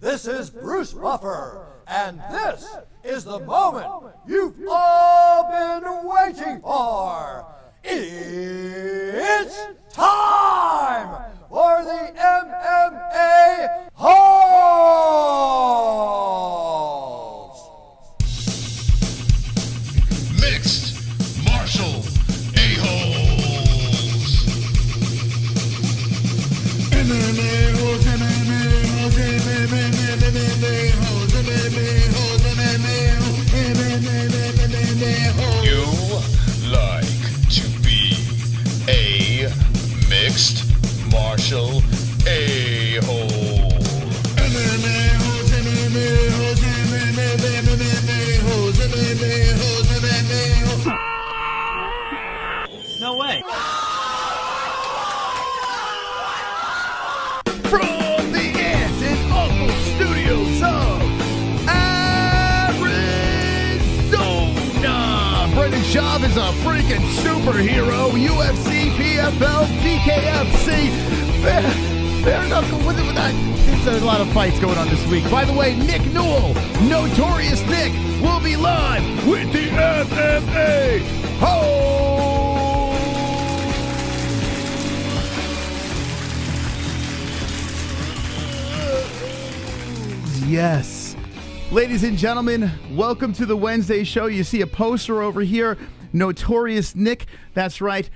This is Bruce Buffer, and this is the moment you've all been waiting for. It's time for the MMA-Holes! Mixed martial a-holes. MMA-Holes, MMA-Holes, MMA-Holes, MMA-Holes, MMA-Holes. You like to be a mixed martial a-hole. MMA-Holes, MMA-Holes, MMA-Holes, MMA-Holes, MMA-Holes. No way. From the Aunt and Uncle Studios of Arizona, Brendan Schaub is a freaking superhero. UFC, PFL, DKFC, bare knuckle with it. There's a lot of fights going on this week. By the way, Nick Newell, Notorious Nick, will be live with the MMA-Holes. Yes. Ladies and gentlemen, welcome to the Wednesday show. You see a poster over here, Notorious Nick. That's right.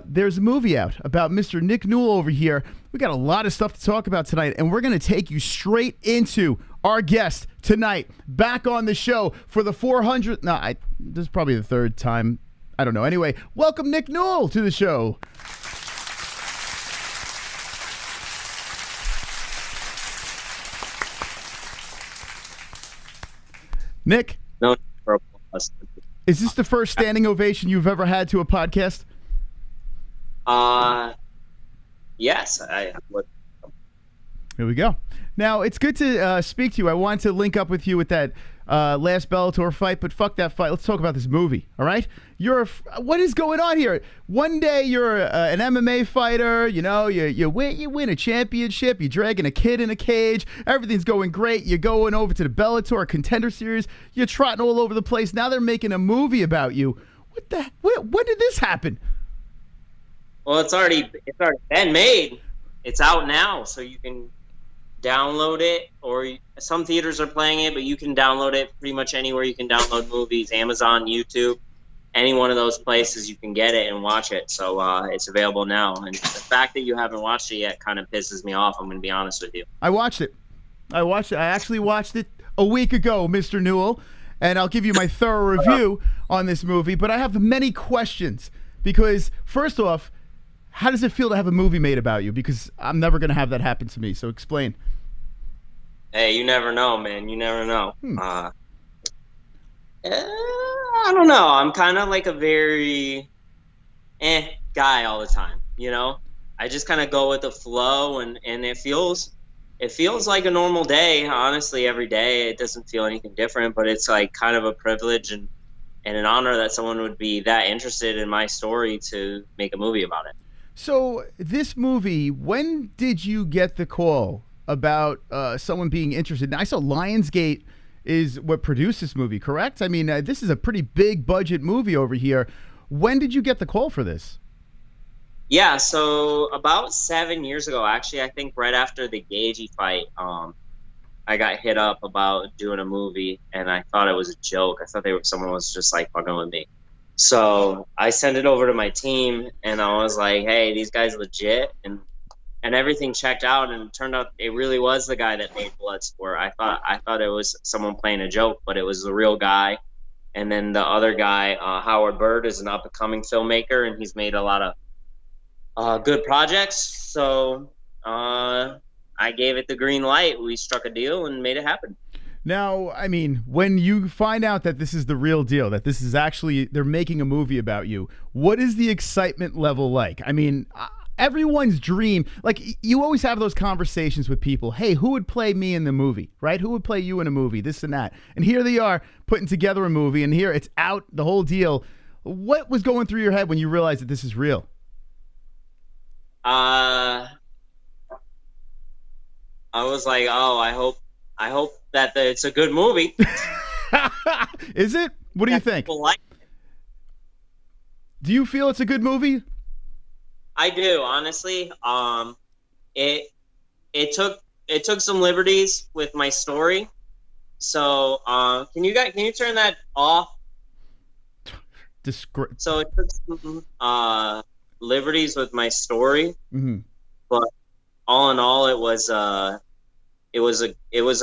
There's a movie out about Mr. Nick Newell over here. We got a lot of stuff to talk about tonight, and we're going to take you straight into our guest tonight. Back on the show for the 400th. This is probably the third time. I don't know. Anyway, welcome Nick Newell to the show. Nick? No. Is this the first standing ovation you've ever had to a podcast? Yes. Here we go. Now, it's good to speak to you. I wanted to link up with you with that last Bellator fight, but fuck that fight. Let's talk about this movie, all right? What is going on here? One day you're an MMA fighter, you know, you win a championship, you're dragging a kid in a cage, everything's going great, you're going over to the Bellator Contender Series, you're trotting all over the place. Now they're making a movie about you. When did this happen? Well, it's already been made. It's out now, so you can download it, or some theaters are playing it, but you can download it pretty much anywhere you can download movies, Amazon, YouTube, any one of those places you can get it and watch it. So it's available now. And the fact that you haven't watched it yet kind of pisses me off, I'm going to be honest with you. I watched it. I actually watched it a week ago, Mr. Newell, and I'll give you my thorough review on this movie, but I have many questions because, first off, how does it feel to have a movie made about you? Because I'm never going to have that happen to me. So explain. Hey, you never know, man. You never know. I don't know. I'm kind of like a very guy all the time, you know? I just kind of go with the flow, and it feels like a normal day, honestly, every day. It doesn't feel anything different, but it's like kind of a privilege and an honor that someone would be that interested in my story to make a movie about it. So this movie, when did you get the call about someone being interested? Now, I saw Lionsgate is what produced this movie, correct? I mean, this is a pretty big budget movie over here. When did you get the call for this? Yeah, so about 7 years ago, actually, I think right after the Gagey fight, I got hit up about doing a movie, and I thought it was a joke. I thought someone was just like fucking with me. So I sent it over to my team, and I was like, hey, these guys legit, and everything checked out, and it turned out it really was the guy that made Bloodsport. I thought it was someone playing a joke, but it was the real guy. And then the other guy, Howard Bird, is an up-and-coming filmmaker, and he's made a lot of good projects. So I gave it the green light. We struck a deal and made it happen. Now, I mean, when you find out that this is the real deal, that this is actually, they're making a movie about you, what is the excitement level like? I mean, everyone's dream, like you always have those conversations with people. Hey, who would play me in the movie, right? Who would play you in a movie, this and that. And here they are putting together a movie, and here it's out, the whole deal. What was going through your head when you realized that this is real? I was like, oh, I hope I hope that it's a good movie. Is it? What do you think? People like it. Do you feel it's a good movie? I do, honestly. It took some liberties with my story. So, can you turn that off? So it took some liberties with my story, but all in all, it was a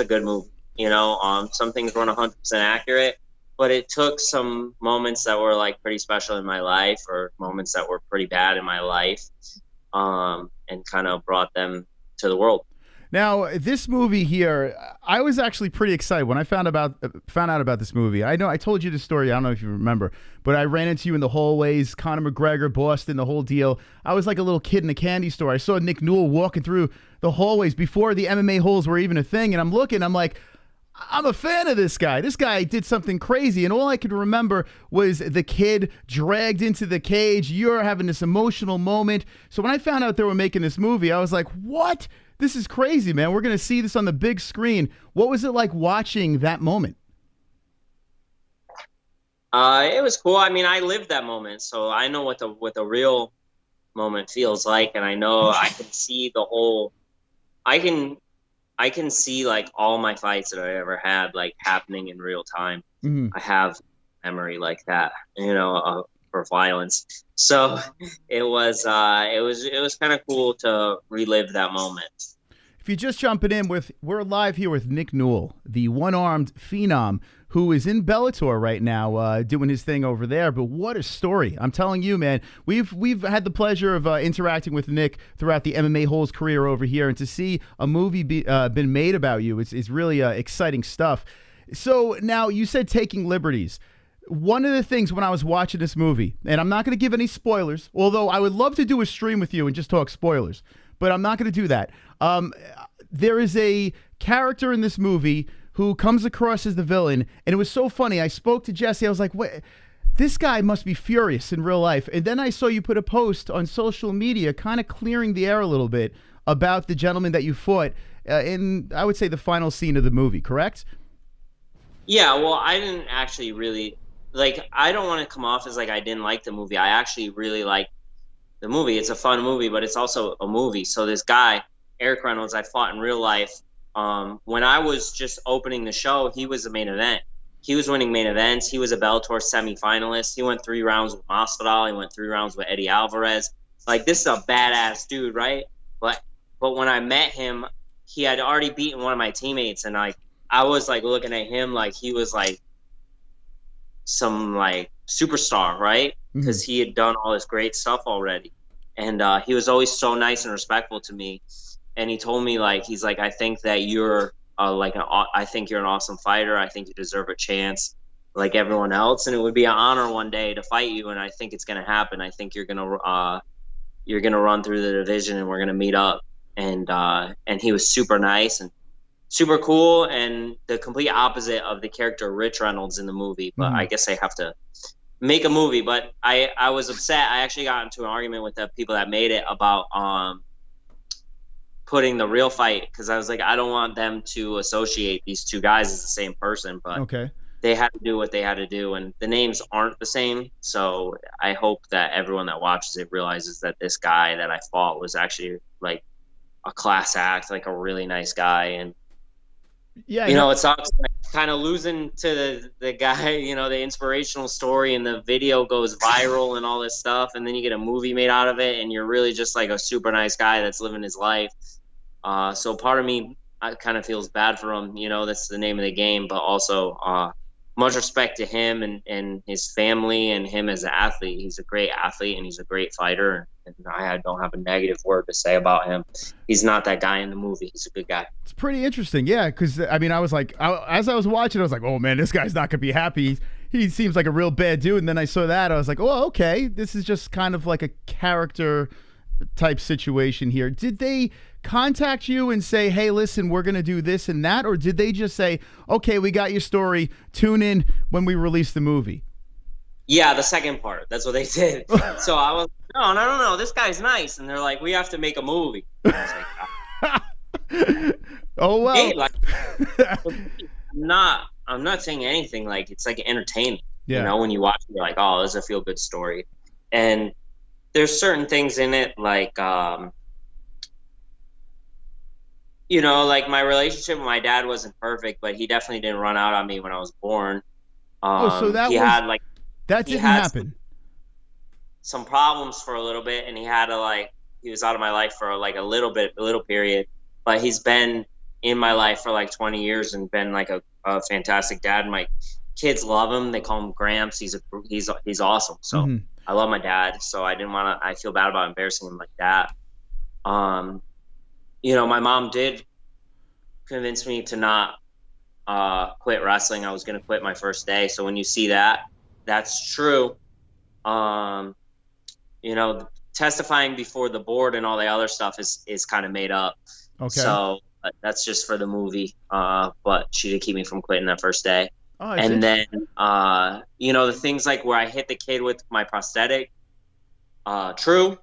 good movie. You know, some things weren't 100% accurate, but it took some moments that were like pretty special in my life, or moments that were pretty bad in my life, and kind of brought them to the world. Now, this movie here, I was actually pretty excited when I found out about this movie. I know I told you the story. I don't know if you remember, but I ran into you in the hallways, Conor McGregor, Boston, the whole deal. I was like a little kid in a candy store. I saw Nick Newell walking through the hallways before the MMA-Holes were even a thing, and I'm looking, I'm like, I'm a fan of this guy. This guy did something crazy, and all I could remember was the kid dragged into the cage. You're having this emotional moment. So when I found out they were making this movie, I was like, what? This is crazy, man. We're going to see this on the big screen. What was it like watching that moment? It was cool. I mean, I lived that moment, so I know what the real moment feels like, and I know I can see the whole. I can see like all my fights that I ever had like happening in real time. I have memory like that, you know, for violence. So it was kind of cool to relive that moment. If you're just jumping in, we're live here with Nick Newell, the one-armed phenom who is in Bellator right now, doing his thing over there. But what a story! I'm telling you, man. We've had the pleasure of interacting with Nick throughout the MMA-Holes career over here, and to see a movie been made about you is really exciting stuff. So now you said taking liberties. One of the things when I was watching this movie, and I'm not going to give any spoilers, although I would love to do a stream with you and just talk spoilers, but I'm not going to do that. There is a character in this movie who comes across as the villain, and it was so funny. I spoke to Jesse. I was like, "What? This guy must be furious in real life." And then I saw you put a post on social media kind of clearing the air a little bit about the gentleman that you fought in, I would say, the final scene of the movie, correct? Yeah, well, I didn't actually really, like, I don't want to come off as like I didn't like the movie. I actually really like the movie. It's a fun movie, but it's also a movie. So this guy, Eric Reynolds, I fought in real life. When I was just opening the show, he was the main event. He was winning main events. He was a Bellator semifinalist. He went 3 rounds with Masvidal. He went 3 rounds with Eddie Alvarez. Like, this is a badass dude, right? But when I met him, he had already beaten one of my teammates, and like I was like looking at him like he was like some like superstar, right? Because he had done all this great stuff already, and he was always so nice and respectful to me. And he told me, like, he's like, I think that you're I think you're an awesome fighter. I think you deserve a chance like everyone else. And it would be an honor one day to fight you. And I think it's going to happen. I think you're going to run through the division and we're going to meet up. And he was super nice and super cool. And the complete opposite of the character Rich Reynolds in the movie. But I guess I have to make a movie. But I was upset. I actually got into an argument with the people that made it about, putting the real fight, because I was like, I don't want them to associate these two guys as the same person, but okay, they had to do what they had to do, and the names aren't the same. So I hope that everyone that watches it realizes that this guy that I fought was actually like a class act, like a really nice guy. And yeah, you know, it sucks like, kind of losing to the guy, you know, the inspirational story, and the video goes viral and all this stuff, and then you get a movie made out of it, and you're really just like a super nice guy that's living his life. So part of me kind of feels bad for him, you know, that's the name of the game, but also much respect to him and his family and him as an athlete. He's a great athlete and he's a great fighter, and I don't have a negative word to say about him. He's not that guy in the movie. He's a good guy. It's pretty interesting, yeah, because, I mean, I was like, as I was watching, I was like, oh, man, this guy's not going to be happy. He seems like a real bad dude, and then I saw that, I was like, oh, okay, this is just kind of like a character type situation here. Did they contact you and say, hey, listen, we're going to do this and that? Or did they just say, okay, we got your story, tune in when we release the movie? Yeah, the second part. That's what they did. So I was, no, this guy's nice. And they're like, we have to make a movie. I was like, oh, well. Hey, like, I'm not saying anything. Like, it's like entertaining. Yeah. You know, when you watch it, you're like, oh, this is a feel good story. And there's certain things in it, like, you know, like my relationship with my dad wasn't perfect, but he definitely didn't run out on me when I was born. So that that didn't happen. Some problems for a little bit, and he was out of my life for like a little period, but he's been in my life for like 20 years and been like a fantastic dad. My kids love him. They call him Gramps. He's awesome. So I love my dad. So I feel bad about embarrassing him like that. You know, my mom did convince me to not quit wrestling. I was going to quit my first day. So when you see that, that's true. You know, testifying before the board and all the other stuff is kind of made up. Okay. So that's just for the movie. But she did keep me from quitting that first day. Oh, and then, you know, the things like where I hit the kid with my prosthetic, true.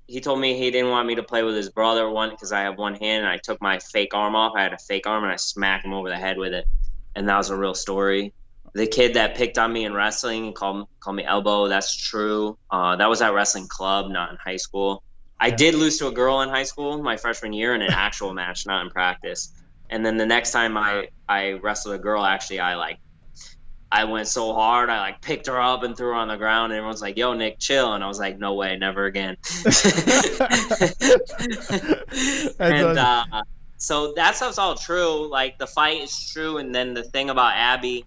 He told me he didn't want me to play with his brother because I have one hand, and I took my fake arm off. I had a fake arm, and I smacked him over the head with it. And that was a real story. The kid that picked on me in wrestling and called me Elbow, that's true. That was at wrestling club, not in high school. I did lose to a girl in high school my freshman year in an actual match, not in practice. And then the next time I wrestled a girl, actually, I went so hard, I like picked her up and threw her on the ground, and everyone's like, yo, Nick, chill. And I was like, no way, never again. So that stuff's all true. Like, the fight is true. And then the thing about Abby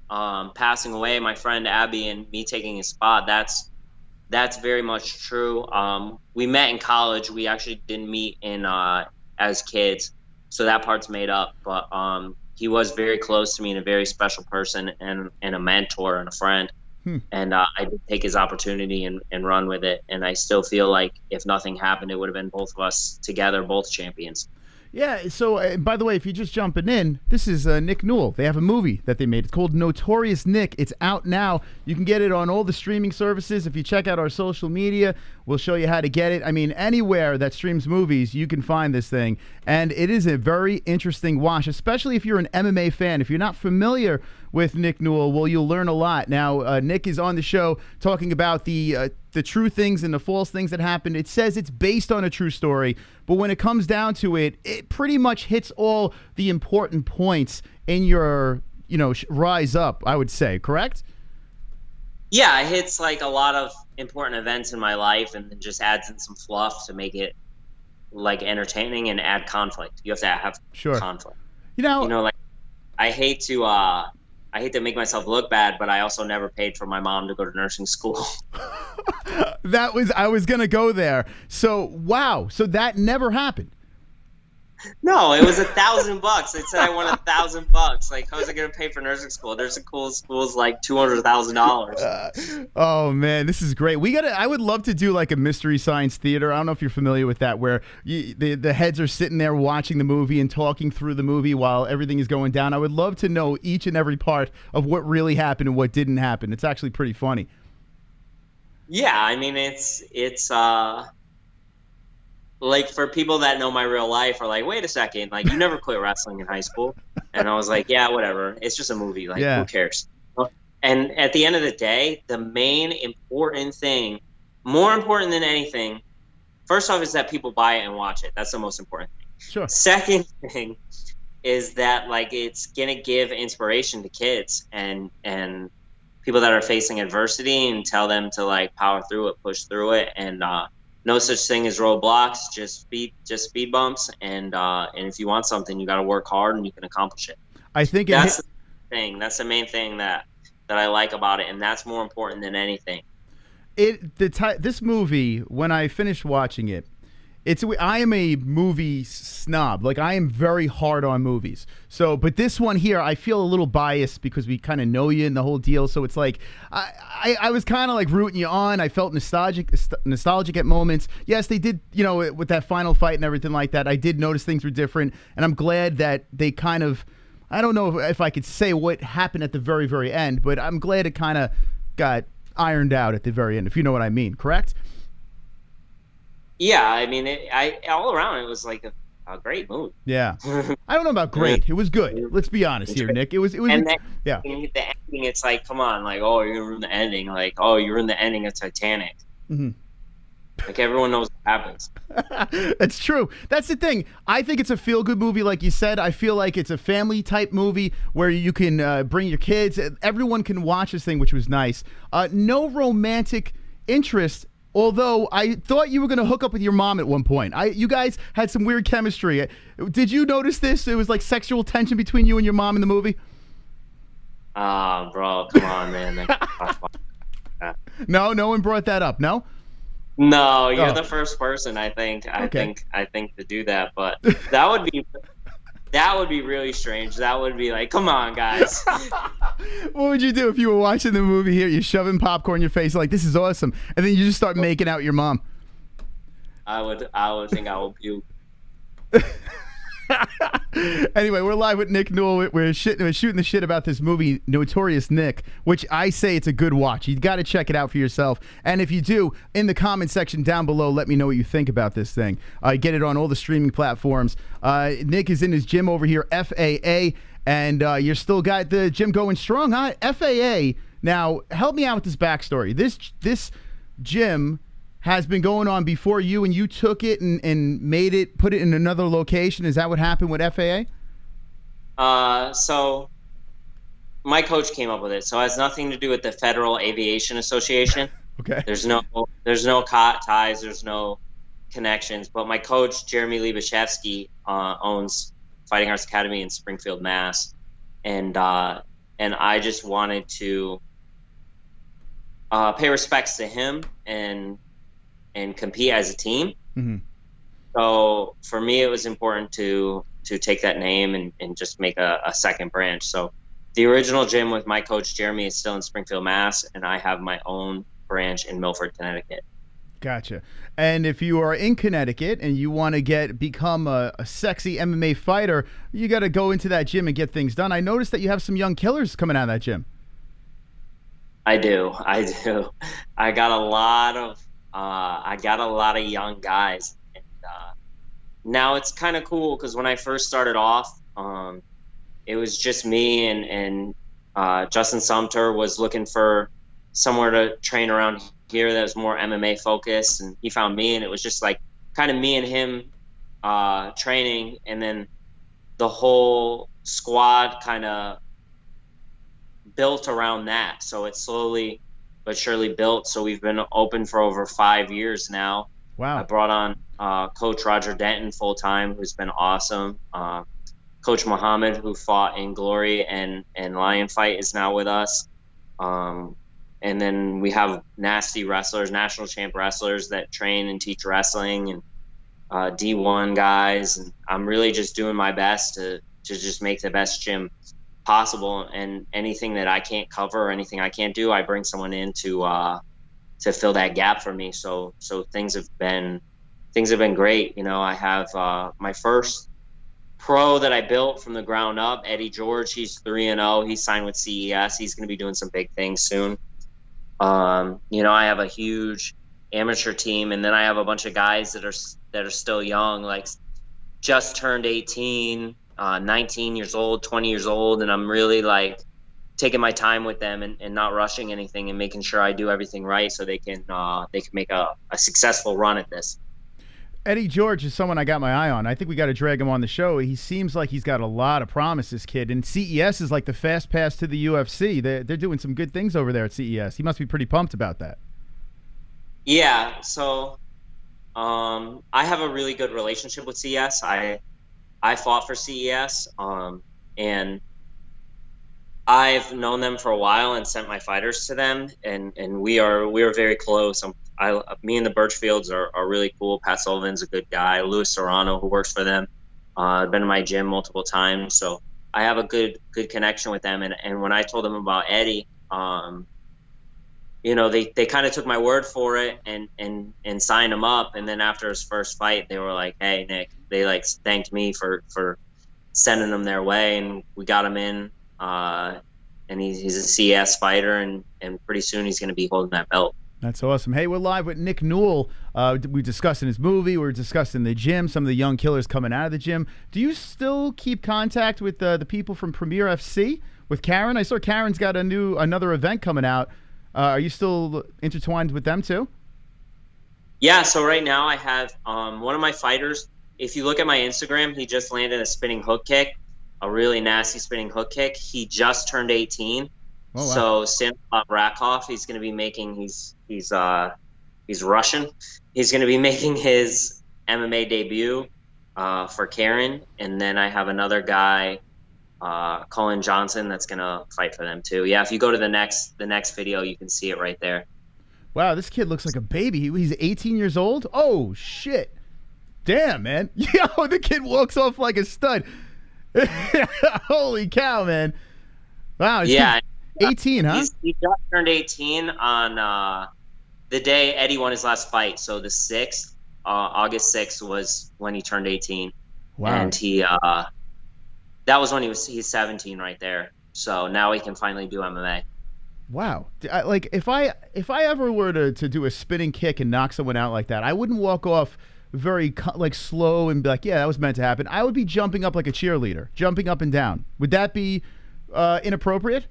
passing away, my friend Abby, and me taking his spot, that's very much true. We met in college. We actually didn't meet as kids. So that part's made up. But he was very close to me and a very special person and a mentor and a friend. And I did take his opportunity and run with it. And I still feel like if nothing happened, it would have been both of us together, both champions. Yeah, so by the way, if you're just jumping in, this is Nick Newell. They have a movie that they made. It's called Notorious Nick. It's out now. You can get it on all the streaming services. If you check out our social media, we'll show you how to get it. I mean, anywhere that streams movies, you can find this thing. And it is a very interesting watch, especially if you're an MMA fan. If you're not familiar with Nick Newell, well, you'll learn a lot. Now, Nick is on the show talking about the true things and the false things that happened. It says it's based on a true story, but when it comes down to it, it pretty much hits all the important points in your, rise up, I would say, correct? Yeah, it hits like a lot of important events in my life and then just adds in some fluff to make it like entertaining and add conflict. You have to have conflict. Like I hate to make myself look bad, but I also never paid for my mom to go to nursing school. I was going to go there. So, wow. So that never happened. No, it was $1,000. It said I won $1,000. Like, how was I going to pay for nursing school? Nursing school's like $200,000. Oh man, this is great. I would love to do like a mystery science theater. I don't know if you're familiar with that, where the heads are sitting there watching the movie and talking through the movie while everything is going down. I would love to know each and every part of what really happened and what didn't happen. It's actually pretty funny. Yeah, I mean, it's like, for people that know my real life are like, wait a second, like, you never quit wrestling in high school. And I was like, yeah, whatever. It's just a movie. Like, who cares? And at the end of the day, the main important thing, more important than anything, first off, is that people buy it and watch it. That's the most important thing. Sure. Second thing is that, like, it's going to give inspiration to kids and people that are facing adversity, and tell them to, like, power through it, push through it, and no such thing as roadblocks, just speed bumps, and if you want something, you got to work hard and you can accomplish it. I think that's the thing. That's the main thing that I like about it, and that's more important than anything. This movie, when I finished watching it, I am a movie snob. Like, I am very hard on movies. So, but this one here, I feel a little biased because we kind of know you and the whole deal. So it's like, I was kind of like rooting you on. I felt nostalgic at moments. Yes, they did, with that final fight and everything like that, I did notice things were different. And I'm glad that they kind of, I don't know if I could say what happened at the very, very end, but I'm glad it kind of got ironed out at the very end, if you know what I mean, correct? Yeah, I mean, all around it was like a great movie. Yeah. I don't know about great. It was good. Let's be honest here, Nick. It was. And then yeah. the ending, it's like, come on, like, oh, you're gonna ruin the ending. Like, oh, you ruined the ending of Titanic. Mm-hmm. Like, everyone knows what happens. That's true. That's the thing. I think it's a feel-good movie, like you said. I feel like it's a family-type movie where you can bring your kids. Everyone can watch this thing, which was nice. No romantic interest, although I thought you were going to hook up with your mom at one point. You guys had some weird chemistry. Did you notice this? It was like sexual tension between you and your mom in the movie? Bro, come on, man. No one brought that up, no? No, you're the first person I think to do that, but that would be really strange. That would be like, come on, guys. What would you do if you were watching the movie here? You're shoving popcorn in your face, like, this is awesome, and then you just start making out your mom. I would think I would puke. Anyway, we're live with Nick Newell. We're shooting the shit about this movie, Notorious Nick, which I say it's a good watch. You got to check it out for yourself. And if you do, in the comment section down below, let me know what you think about this thing. Get it on all the streaming platforms. Nick is in his gym over here, FAA, and you're still got the gym going strong, huh? FAA. Now, help me out with this backstory. This gym has been going on before you, and you took it and put it in another location. Is that what happened with FAA? So my coach came up with it. So it has nothing to do with the Federal Aviation Association. Okay. There's no ties. There's no connections. But my coach, Jeremy Libashevsky, owns Fighting Arts Academy in Springfield, Mass. And I just wanted to pay respects to him and compete as a team. Mm-hmm. So for me, it was important to take that name and just make a second branch. So the original gym with my coach, Jeremy, is still in Springfield, Mass, and I have my own branch in Milford, Connecticut. Gotcha. And if you are in Connecticut and you want to become a sexy MMA fighter, you got to go into that gym and get things done. I noticed that you have some young killers coming out of that gym. I do. I got a lot of young guys, and now it's kind of cool because when I first started off, it was just me and Justin Sumter was looking for somewhere to train around here that was more MMA focused, and he found me, and it was just like kind of me and him training, and then the whole squad kind of built around that. So it slowly but surely built. So we've been open for over 5 years now. Wow. I brought on Coach Roger Denton full-time, who's been awesome. Coach Muhammad, who fought in Glory and Lion Fight, is now with us. And then we have nasty wrestlers, national champ wrestlers that train and teach wrestling, and D1 guys. And I'm really just doing my best to just make the best gym possible, and anything that I can't cover or anything I can't do, I bring someone in to fill that gap for me. So things have been great. You know, I have my first pro that I built from the ground up, Eddie George. He's 3-0. He's signed with CES. He's going to be doing some big things soon. You know, I have a huge amateur team, and then I have a bunch of guys that are still young, like just turned 18. 19 years old, 20 years old, and I'm really like taking my time with them and not rushing anything and making sure I do everything right so they can make a successful run at this. Eddie George is someone I got my eye on. I think we got to drag him on the show. He seems like he's got a lot of promise, this kid. And CES is like the fast pass to the UFC. They're doing some good things over there at CES. He must be pretty pumped about that. Yeah, so I have a really good relationship with CES. I fought for CES, and I've known them for a while and sent my fighters to them, and we are very close. Me and the Birchfields are really cool. Pat Sullivan's a good guy. Louis Serrano, who works for them, been in my gym multiple times, so I have a good connection with them. And when I told them about Eddie, you know, they kind of took my word for it and signed him up. And then after his first fight, they were like, "Hey, Nick," they like thanked me for sending him their way, and we got him in. And he's a CS fighter, and pretty soon he's going to be holding that belt. That's awesome. Hey, we're live with Nick Newell. We discussed in his movie. We're discussing the gym, some of the young killers coming out of the gym. Do you still keep contact with the people from Premier FC, with Karen? I saw Karen's got another event coming out. Are you still intertwined with them too? Yeah, so right now I have one of my fighters. If you look at my Instagram, he just landed a spinning hook kick, a really nasty spinning hook kick. He just turned 18. Oh, wow. So Stanislav Rakov, he's going to be making he's Russian. He's going to be making his MMA debut for Karen, and then I have another guy, Colin Johnson, that's going to fight for them too. Yeah, if you go to the next video, you can see it right there. Wow, this kid looks like a baby. He's 18 years old. Oh shit! Damn, man. Yo, the kid walks off like a stud. Holy cow, man. Wow. Yeah. 18, huh? He just turned 18 on the day Eddie won his last fight. So the 6th, August 6th was when he turned 18. Wow. And he that was when he's 17 right there. So now he can finally do MMA. Wow. Like if I ever were to do a spinning kick and knock someone out like that, I wouldn't walk off very like slow and be like, yeah, that was meant to happen. I would be jumping up like a cheerleader, jumping up and down. Would that be inappropriate?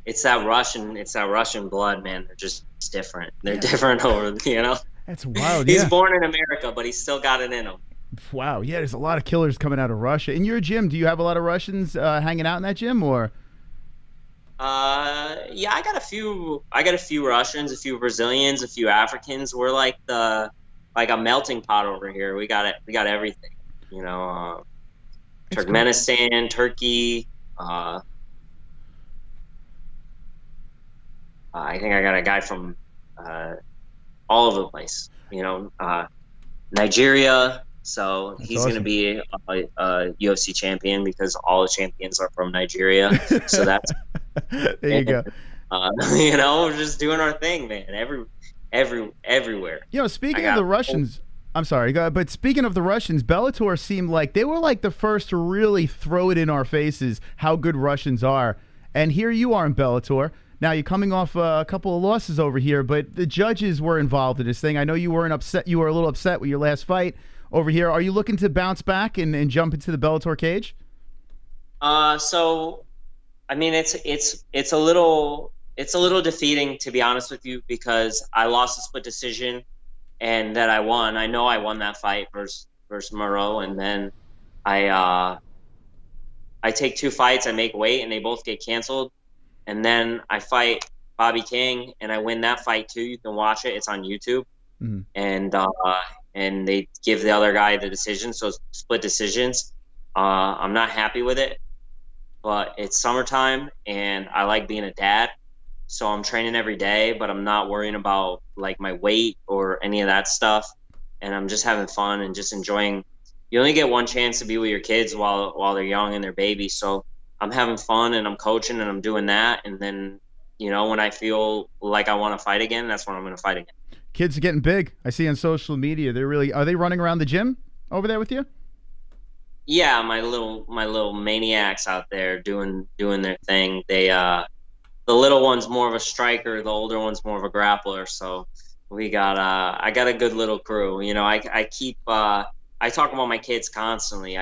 It's that Russian blood, man. They're just different. They're different over, you know. That's wild. He's born in America, but he's still got it in him. Wow. Yeah, there's a lot of killers coming out of Russia. In your gym, do you have a lot of Russians hanging out in that gym, or? Yeah, I got a few Russians, a few Brazilians, a few Africans. We're like a melting pot over here. We got everything. You know, Turkmenistan, cool. Turkey. I think I got a guy from all over the place, you know, Nigeria. So he's awesome. Going to be a UFC champion because all the champions are from Nigeria. So that's there you go. You know, we're just doing our thing, man. Everywhere. You know, speaking of the Russians, I'm sorry, but speaking of the Russians, Bellator seemed like they were like the first to really throw it in our faces how good Russians are. And here you are in Bellator. Now, you're coming off a couple of losses over here, but the judges were involved in this thing. I know you weren't upset. You were a little upset with your last fight over here. Are you looking to bounce back and jump into the Bellator cage? So, I mean, it's a little defeating, to be honest with you, because I lost a split decision and that I won. I know I won that fight versus Moreau, and then I take 2 fights, I make weight, and they both get canceled. And then I fight Bobby King, and I win that fight too. You can watch it; it's on YouTube. Mm-hmm. And they give the other guy the decision, so split decisions. I'm not happy with it, but it's summertime, and I like being a dad, so I'm training every day. But I'm not worrying about like my weight or any of that stuff, and I'm just having fun and just enjoying. You only get one chance to be with your kids while they're young and they're babies, so I'm having fun and I'm coaching and I'm doing that. And then, you know, when I feel like I want to fight again, that's when I'm going to fight again. Kids are getting big. I see on social media. Are they running around the gym over there with you? Yeah, my little maniacs out there doing their thing. They the little one's more of a striker, the older one's more of a grappler. So we got I got a good little crew. You know, I talk about my kids constantly.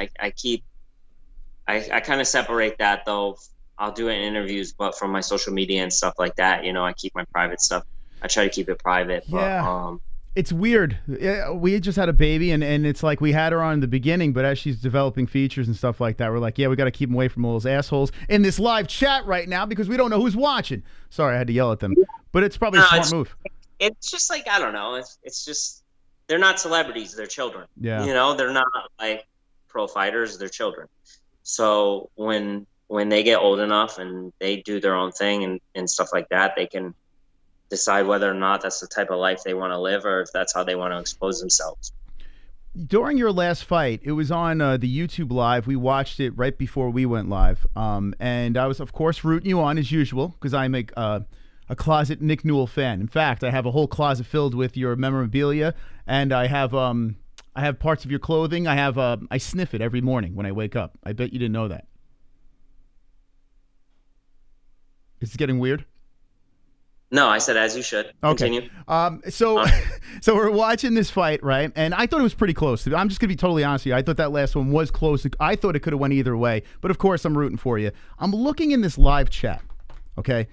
I kind of separate that, though. I'll do it in interviews, but from my social media and stuff like that, you know, I keep my private stuff. I try to keep it private. Yeah. But, it's weird. We just had a baby, and it's like we had her on in the beginning, but as she's developing features and stuff like that, we're like, yeah, we got to keep them away from all those assholes in this live chat right now because we don't know who's watching. Sorry, I had to yell at them. But it's probably a smart move. It's just like, I don't know. It's just, they're not celebrities. They're children. Yeah. You know, they're not like pro fighters. They're children. So when they get old enough and they do their own thing and stuff like that, they can decide whether or not that's the type of life they want to live or if that's how they want to expose themselves. During your last fight, it was on the YouTube Live. We watched it right before we went live. And I was, of course, rooting you on as usual because I'm a closet Nick Newell fan. In fact, I have a whole closet filled with your memorabilia, and I have parts of your clothing. I sniff it every morning when I wake up. I bet you didn't know that. Is it getting weird? No, I said as you should. Okay. Continue. So we're watching this fight, right? And I thought it was pretty close. I'm just gonna be totally honest with you. I thought that last one was close. I thought it could have went either way. But of course, I'm rooting for you. I'm looking in this live chat, okay?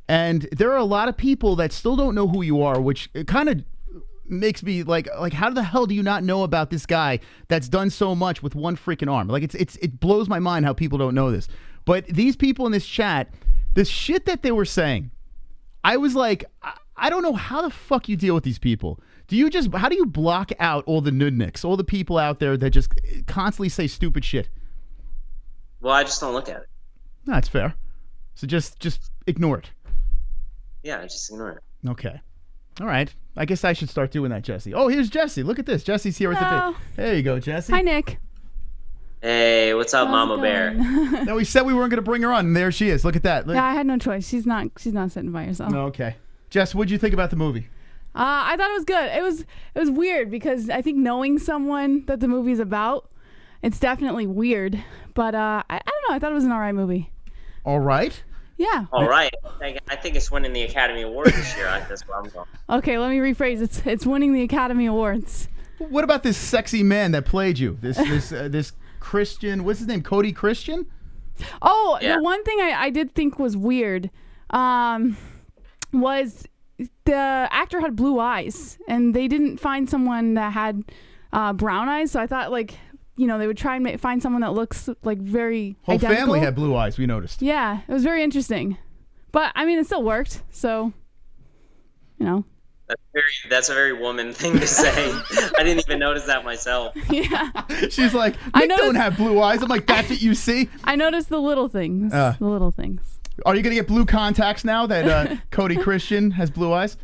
And there are a lot of people that still don't know who you are, which kind of makes me like how the hell do you not know about this guy that's done so much with one freaking arm? Like it blows my mind how people don't know this. But these people in this chat, the shit that they were saying, I was like, I don't know how the fuck you deal with these people. How do you block out all the nudniks, all the people out there that just constantly say stupid shit? Well, I just don't look at it. No, that's fair. So just ignore it. Yeah, just ignore it. Okay. All right. I guess I should start doing that, Jesse. Oh, here's Jesse. Look at this. Jesse's here with the... There you go, Jesse. Hi, Nick. Hey, what's up, Mama Bear? No, we said we weren't going to bring her on, and there she is. Look at that. Look. Yeah, I had no choice. She's not sitting by herself. Okay. Jess, what'd you think about the movie? I thought it was good. It was weird because I think knowing someone that the movie's about, it's definitely weird. But I don't know. I thought it was an alright movie. All right. Yeah. All right. I think it's winning the Academy Award this year. That's where I'm going. Okay, let me rephrase. It's winning the Academy Awards. What about this sexy man that played you? This Christian, what's his name? Cody Christian? Oh, yeah. The one thing I did think was weird was the actor had blue eyes, and they didn't find someone that had brown eyes. So I thought, like, you know, they would try and find someone that looks like very Whole identical. family had blue eyes, we noticed. Yeah, it was very interesting. But, I mean, it still worked, so, you know. That's a very woman thing to say. I didn't even notice that myself. Yeah. She's like, Nick don't have blue eyes. I'm like, that's what you see? I noticed the little things. The little things. Are you going to get blue contacts now that Cody Christian has blue eyes?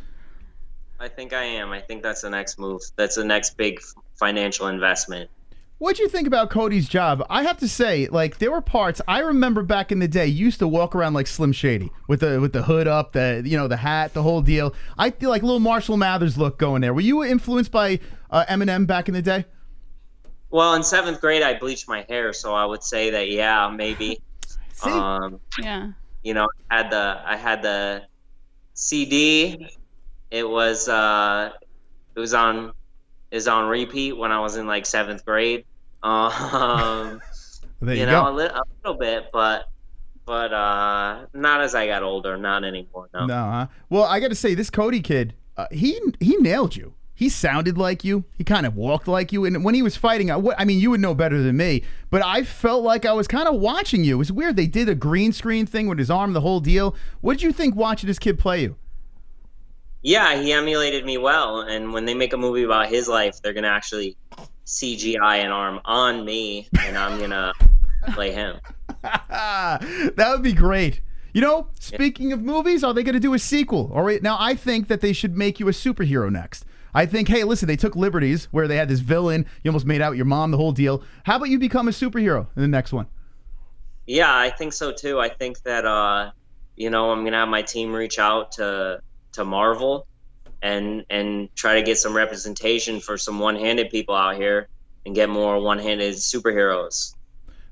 I think I am. I think that's the next move. That's the next big financial investment. What'd you think about Cody's job? I have to say, like, there were parts I remember back in the day. You used to walk around like Slim Shady with the hood up, the hat, the whole deal. I feel like little Marshall Mathers look going there. Were you influenced by Eminem back in the day? Well, in 7th grade, I bleached my hair, so I would say that maybe. See? Yeah. You know, I had the CD. It was on repeat when I was in like 7th grade. There you know, go. a little bit, but not as I got older. Not anymore. No. No, huh? Well, I got to say, this Cody kid, he nailed you. He sounded like you. He kind of walked like you. And when he was fighting, I mean, you would know better than me, but I felt like I was kind of watching you. It was weird. They did a green screen thing with his arm, the whole deal. What did you think watching this kid play you? Yeah, he emulated me well. And when they make a movie about his life, they're going to actually CGI an arm on me, and I'm going to play him. That would be great. You know, speaking of movies, are they going to do a sequel? All right, now I think that they should make you a superhero next. I think, hey, listen, they took liberties where they had this villain. You almost made out your mom, the whole deal. How about you become a superhero in the next one? Yeah, I think so too. I think that, you know, I'm going to have my team reach out to Marvel and try to get some representation for some one-handed people out here and get more one-handed superheroes.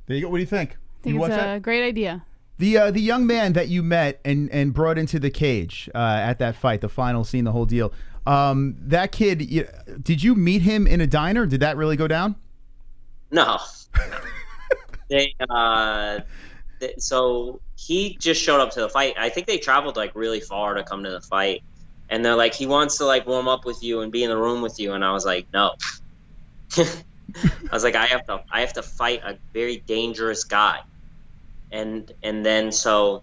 There you go. What do you think? I think it's a great idea. The young man that you met and brought into the cage at that fight, the final scene, the whole deal. That kid, did you meet him in a diner? Did that really go down? No. So he just showed up to the fight. I think they traveled like really far to come to the fight. And they're like, he wants to like warm up with you and be in the room with you. And I was like, no. I was like, I have to fight a very dangerous guy. And then so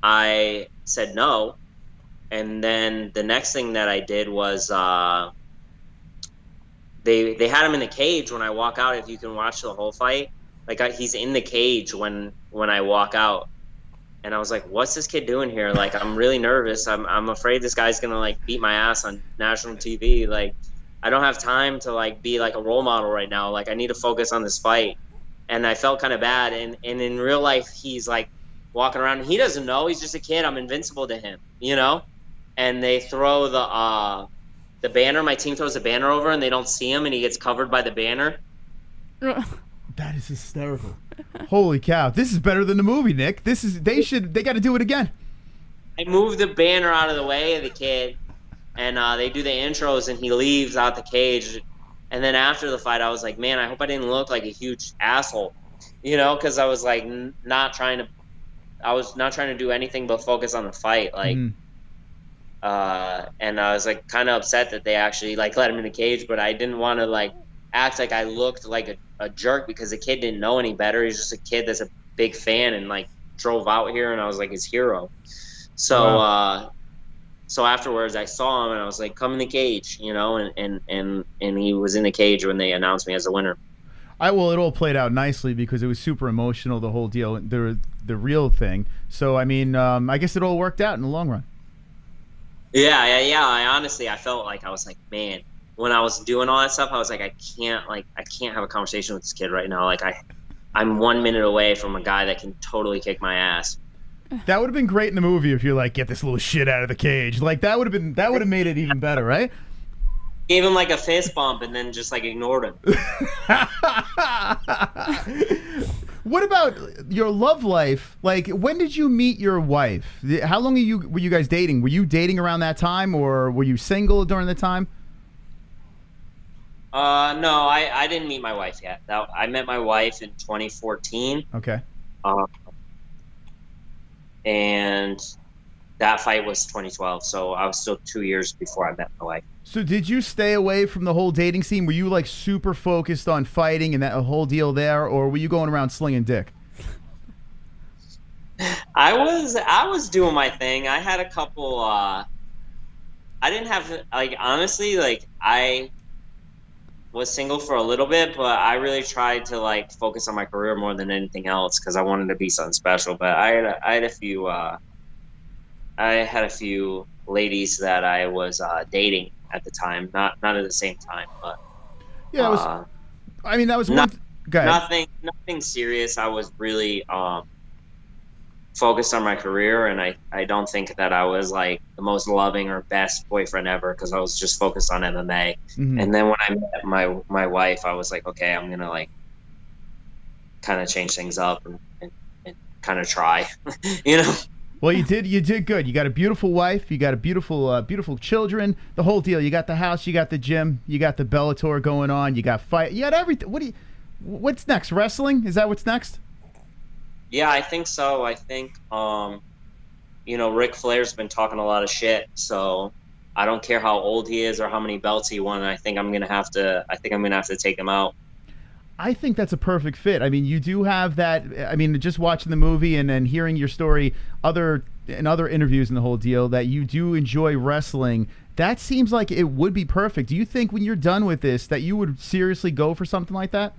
I said no. And then the next thing that I did was they had him in the cage when I walk out. If you can watch the whole fight, like he's in the cage when I walk out. And I was like, what's this kid doing here? Like, I'm really nervous. I'm afraid this guy's gonna like beat my ass on national TV. Like, I don't have time to like be like a role model right now. Like, I need to focus on this fight. And I felt kind of bad. And in real life, he's like walking around. He doesn't know. He's just a kid. I'm invincible to him, you know? And they throw the banner. My team throws the banner over, and they don't see him, and he gets covered by the banner. That is hysterical. Holy cow. This is better than the movie, Nick. They got to do it again. I move the banner out of the way of the kid, and they do the intros, and he leaves out the cage. And then after the fight, I was like, man, I hope I didn't look like a huge asshole, you know, because I was like not trying to do anything but focus on the fight, like. And I was like kind of upset that they actually like let him in the cage, but I didn't want to like act like I looked like a jerk because the kid didn't know any better. He's just a kid that's a big fan and like drove out here, and I was like his hero. So wow. So afterwards I saw him and I was like, come in the cage, you know, and he was in the cage when they announced me as the winner. Well, it all played out nicely because it was super emotional, the whole deal, the real thing. So I mean, I guess it all worked out in the long run. Yeah. I honestly, I felt like I was like, man, when I was doing all that stuff, I was like, I can't have a conversation with this kid right now. Like I'm 1 minute away from a guy that can totally kick my ass. That would have been great in the movie if you're like, get this little shit out of the cage. Like that would have made it even better, right? Gave him like a fist bump and then just like ignored him. What about your love life? Like, when did you meet your wife? How long were you guys dating? Were you dating around that time, or were you single during the time? No, I didn't meet my wife yet. I met my wife in 2014. Okay. And that fight was 2012, so I was still 2 years before I met my wife. So did you stay away from the whole dating scene? Were you like super focused on fighting and that whole deal there, or were you going around slinging dick? I was doing my thing. I had a couple. I didn't have like honestly like I was single for a little bit, but I really tried to like focus on my career more than anything else because I wanted to be something special. But I had a few. I had a few ladies that I was dating at the time, not at the same time, but yeah, it was. I mean, that was nothing serious. I was really focused on my career, and I don't think that I was like the most loving or best boyfriend ever because I was just focused on MMA. Mm-hmm. And then when I met my wife, I was like, okay, I'm gonna like kind of change things up and kind of try, you know. Well, you did good. You got a beautiful wife. You got a beautiful children. The whole deal. You got the house. You got the gym. You got the Bellator going on. You got fight. You got everything. What's next? Wrestling? Is that what's next? Yeah, I think so. I think, you know, Ric Flair's been talking a lot of shit. So I don't care how old he is or how many belts he won. I think I'm gonna have to take him out. I think that's a perfect fit. I mean, you do have that. I mean, just watching the movie and then hearing your story, other interviews and the whole deal, that you do enjoy wrestling. That seems like it would be perfect. Do you think when you're done with this that you would seriously go for something like that?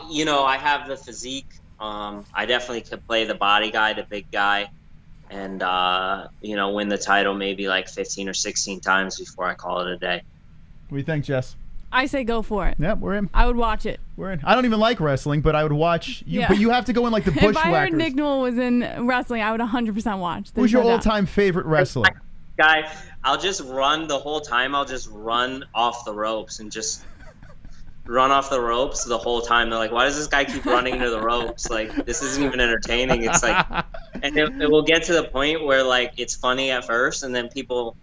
You know, I have the physique. I definitely could play the body guy, the big guy, and you know, win the title maybe like 15 or 16 times before I call it a day. What do you think, Jess? I say go for it. Yep, we're in. I would watch it. We're in. I don't even like wrestling, but I would watch. Yeah. But you have to go in like the Bushwhackers. If I heard Nick Newell was in wrestling, I would 100% watch. Who's your all-time favorite wrestler? Guy, I'll just run the whole time. I'll just run off the ropes and just run off the ropes the whole time. They're like, why does this guy keep running into the ropes? Like, this isn't even entertaining. It's like, and it will get to the point where like it's funny at first, and then people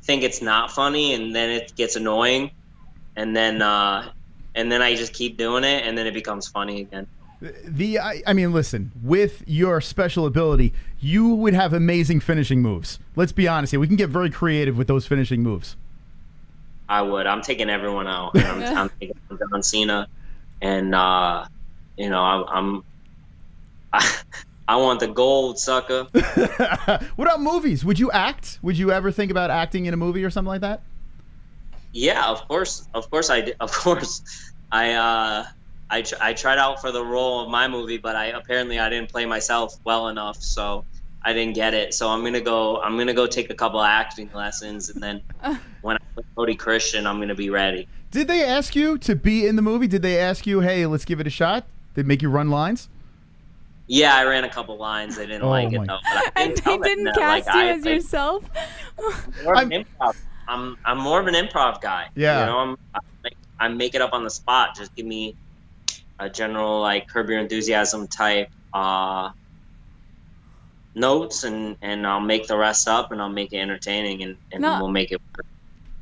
think it's not funny, and then it gets annoying. And then I just keep doing it, and then it becomes funny again. I mean, listen, with your special ability, you would have amazing finishing moves. Let's be honest here. We can get very creative with those finishing moves. I would. I'm taking everyone out. I'm taking John Cena, and you know, I want the gold, sucker. What about movies? Would you act? Would you ever think about acting in a movie or something like that? Yeah, of course I did. Of course, I tried out for the role of my movie, but I didn't play myself well enough, so I didn't get it. So I'm gonna go take a couple of acting lessons, and then when I play Cody Christian, I'm gonna be ready. Did they ask you to be in the movie? Did they ask you, hey, let's give it a shot? Did they make you run lines? Yeah, I ran a couple lines. They didn't like it though. But and they didn't cast you as yourself. I'm more of an improv guy. Yeah. You know, I make it up on the spot. Just give me a general like Curb Your Enthusiasm type notes and I'll make the rest up and I'll make it entertaining and we'll make it work.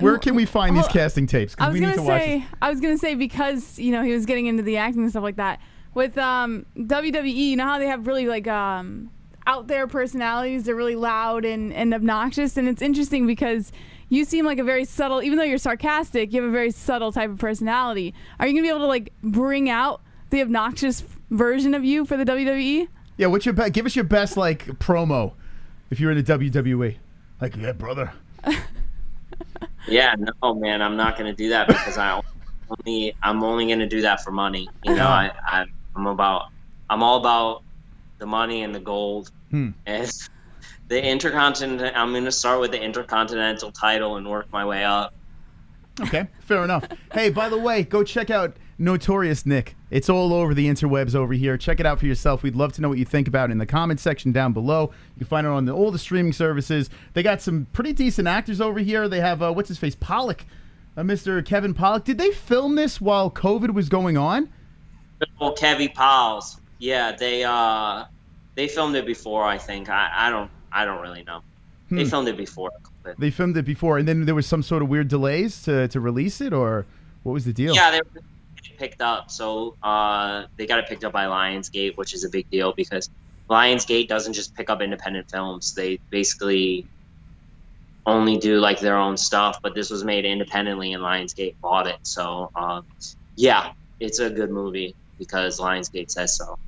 Where can we find these casting tapes? I was gonna say because he was getting into the acting and stuff like that. With WWE, you know how they have really like out there personalities. They're really loud and obnoxious, and it's interesting because you seem like a very subtle. Even though you're sarcastic, you have a very subtle type of personality. Are you gonna be able to like bring out the obnoxious version of you for the WWE? Yeah, what's your give us your best like promo if you're in the WWE? Like, yeah, brother. Yeah, no, man, I'm not gonna do that because I'm only gonna do that for money. You know, I'm all about the money and the gold. And the Intercontinental. I'm gonna start with the Intercontinental title and work my way up. Okay, fair enough. Hey, by the way, go check out Notorious Nick. It's all over the interwebs over here. Check it out for yourself. We'd love to know what you think about it in the comment section down below. You can find it on all the streaming services. They got some pretty decent actors over here. They have, what's his face, Pollock, Mr. Kevin Pollock. Did they film this while COVID was going on? Oh, Kevy Pals. Yeah, they filmed it before, I think. I don't really know. They filmed it before. They filmed it before, and then there was some sort of weird delays to release it, or what was the deal? Yeah, they were picked up. So they got it picked up by Lionsgate, which is a big deal because Lionsgate doesn't just pick up independent films. They basically only do like their own stuff, but this was made independently and Lionsgate bought it. So yeah, it's a good movie because Lionsgate says so.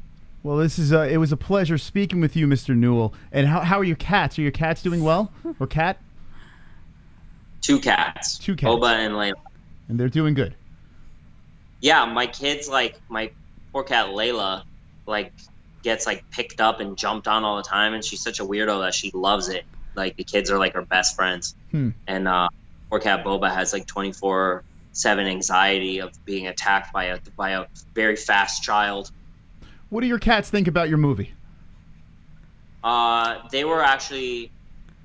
Well, this is it was a pleasure speaking with you, Mr. Newell. And how are your cats? Are your cats doing well? Or cat? Two cats. Boba and Layla. And they're doing good. Yeah, my kids, like, my poor cat Layla, like, gets, like, picked up and jumped on all the time, and she's such a weirdo that she loves it. Like, the kids are, like, her best friends. And poor cat Boba has, like, 24/7 anxiety of being attacked by a very fast child. What do your cats think about your movie? They were actually...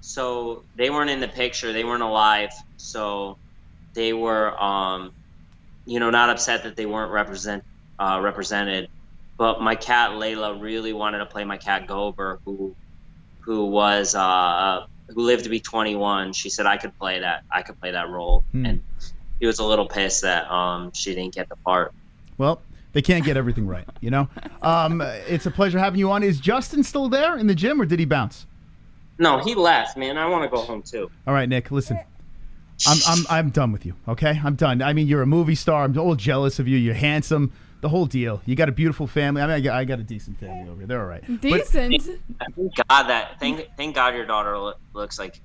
So they weren't in the picture. They weren't alive. So they were, not upset that they weren't represented. But my cat Layla really wanted to play my cat Gober, who lived to be 21. She said I could play that role, and he was a little pissed that she didn't get the part. Well, they can't get everything right, you know. It's a pleasure having you on. Is Justin still there in the gym, or did he bounce? No, he left, man. I want to go home too. All right, Nick, listen. I'm done with you, okay? I'm done. I mean, you're a movie star. I'm all jealous of you. You're handsome. The whole deal. You got a beautiful family. I mean, I got a decent family over here. They're all right. Decent. Thank God your daughter looks like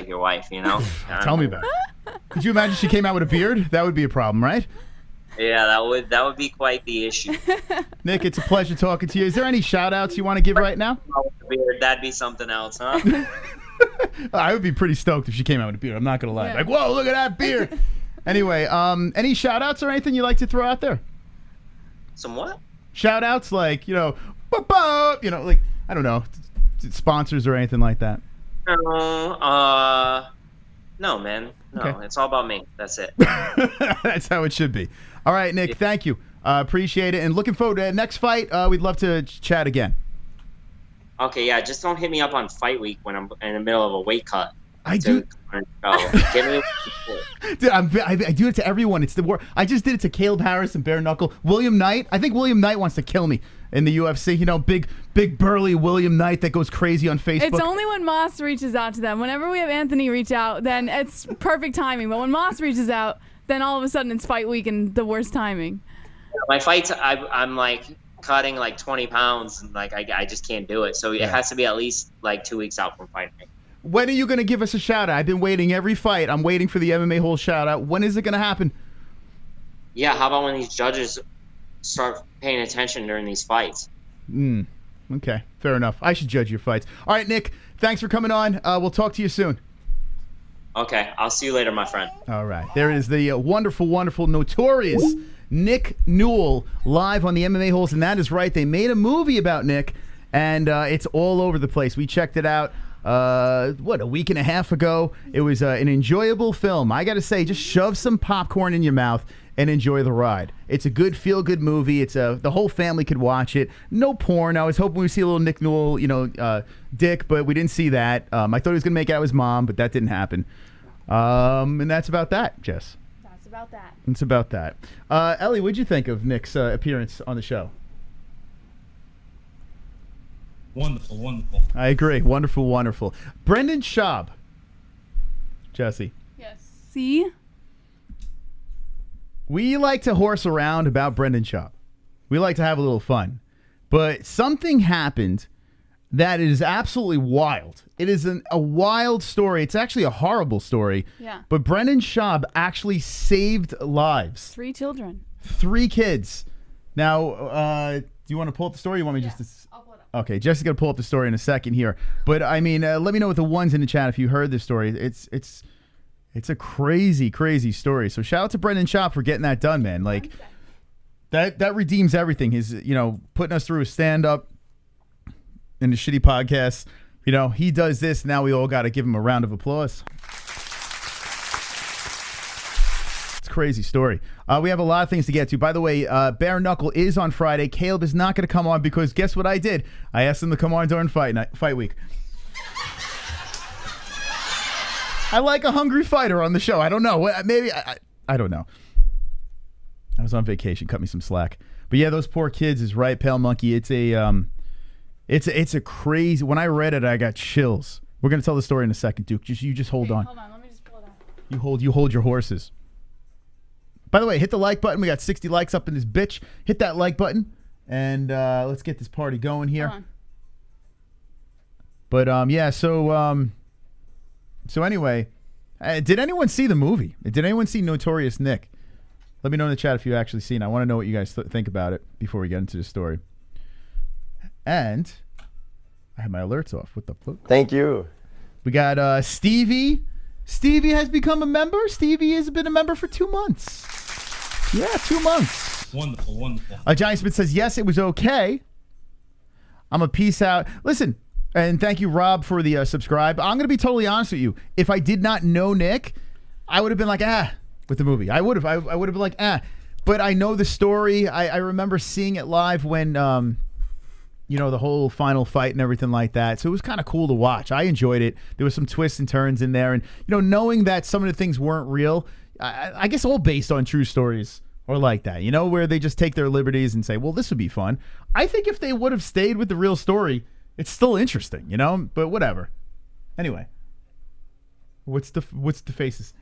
your wife, you know? Tell me about it. Could you imagine she came out with a beard? That would be a problem, right? Yeah, that would be quite the issue. Nick, it's a pleasure talking to you. Is there any shout-outs you want to give right now? That'd be something else, huh? I would be pretty stoked if she came out with a beard. I'm not going to lie. Yeah. Like, whoa, look at that beard. Anyway, any shout-outs or anything you'd like to throw out there? Some what? Shout-outs like, like, I don't know, sponsors or anything like that. No, man. No, okay. It's all about me. That's it. That's how it should be. All right, Nick, thank you. Appreciate it. And looking forward to the next fight. We'd love to chat again. Okay, yeah. Just don't hit me up on fight week when I'm in the middle of a weight cut. I do. Dude, I do it to everyone. It's the war. I just did it to Caleb Harris and Bare Knuckle. William Knight. I think William Knight wants to kill me in the UFC. You know, big burly William Knight that goes crazy on Facebook. It's only when Moss reaches out to them. Whenever we have Anthony reach out, then it's perfect timing. But when Moss reaches out, then all of a sudden it's fight week and the worst timing. My fights, I'm like cutting like 20 pounds, and like I just can't do it. So it has to be at least like 2 weeks out from fighting. When are you going to give us a shout out? I've been waiting every fight. I'm waiting for the MMA-Holes shout out. When is it going to happen? Yeah, how about when these judges start paying attention during these fights? Okay, fair enough. I should judge your fights. All right, Nick, thanks for coming on. We'll talk to you soon. Okay, I'll see you later, my friend. All right, there is the wonderful, wonderful, notorious Nick Newell live on the MMA-Holes, and that is right. They made a movie about Nick, and it's all over the place. We checked it out. A week and a half ago. It was an enjoyable film. I got to say, just shove some popcorn in your mouth and enjoy the ride. It's a good feel-good movie. The whole family could watch it. No porn. I was hoping we'd see a little Nick Newell, dick, but we didn't see that. I thought he was going to make out with his mom, but that didn't happen. And that's about that, Jess. That's about that. It's about that. Ellie, what'd you think of Nick's appearance on the show? Wonderful, wonderful. I agree. Wonderful, wonderful. Brendan Schaub. Jesse. Yes. See? We like to horse around about Brendan Schaub. We like to have a little fun. But something happened that is absolutely wild. It is a wild story. It's actually a horrible story. Yeah. But Brendan Schaub actually saved lives. 3 children. 3 kids. Now, do you want to pull up the story? You want me just to... I'll pull it up. Okay, Jessica's going to pull up the story in a second here. But, I mean, let me know with the ones in the chat if you heard this story. It's a crazy, crazy story. So shout out to Brendan Schaub for getting that done, man. Like, that redeems everything. His, putting us through a stand-up and a shitty podcast. He does this. Now we all got to give him a round of applause. It's a crazy story. We have a lot of things to get to. By the way, Bare Knuckle is on Friday. Caleb is not going to come on because guess what I did? I asked him to come on during fight week. I like a hungry fighter on the show. I don't know. Maybe I don't know. I was on vacation. Cut me some slack. But yeah, those poor kids is right, Pale Monkey. It's a crazy. When I read it, I got chills. We're gonna tell the story in a second, Duke. You just hold on. Hold on. Let me just pull it up. You hold your horses. By the way, hit the like button. We got 60 likes up in this bitch. Hit that like button, and let's get this party going here. Hold on. But yeah, so anyway, did anyone see the movie? Did anyone see Notorious Nick? Let me know in the chat if you actually seen it. I want to know what you guys think about it before we get into the story. And I have my alerts off. What the fuck? Thank you. We got Stevie. Stevie has become a member. Stevie has been a member for 2 months. Yeah, 2 months. Wonderful, wonderful. Giant Smith says, yes, it was okay. I'm a peace out. Listen, and thank you, Rob, for the subscribe. I'm going to be totally honest with you. If I did not know Nick, I would have been like, with the movie. I would have. I would have been like, But I know the story. I remember seeing it live when, the whole final fight and everything like that. So it was kind of cool to watch. I enjoyed it. There was some twists and turns in there. And, knowing that some of the things weren't real, I guess all based on true stories or like that, where they just take their liberties and say, well, this would be fun. I think if they would have stayed with the real story, it's still interesting, but whatever. Anyway, what's the faces?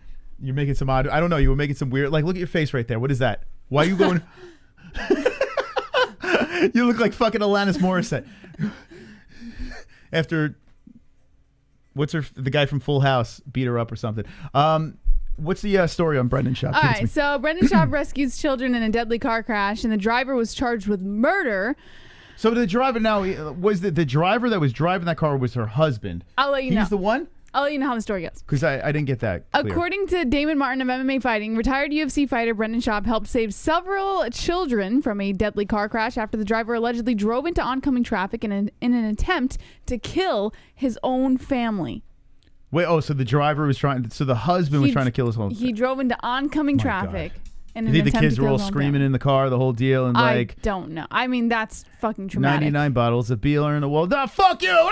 You're making some odd, I don't know, you were making some weird, like, look at your face right there. What is that? Why are you going? You look like fucking Alanis Morissette. After, the guy from Full House beat her up or something. What's the story on Brendan Schaub? All right, so Brendan Schaub rescues children in a deadly car crash, and the driver was charged with murder. So the driver now, was the driver that was driving that car was her husband? I'll let you know. He's the one? I'll let you know how the story goes. Because I didn't get that clear. According to Damon Martin of MMA Fighting, retired UFC fighter Brendan Schaub helped save several children from a deadly car crash after the driver allegedly drove into oncoming traffic in an attempt to kill his own family. Wait, so the driver was the husband was trying to kill his own family. He drove into oncoming traffic. You think the kids were all screaming in the car, the whole deal, and I don't know. I mean, that's fucking traumatic. 99 bottles of beer in the wall. Fuck you!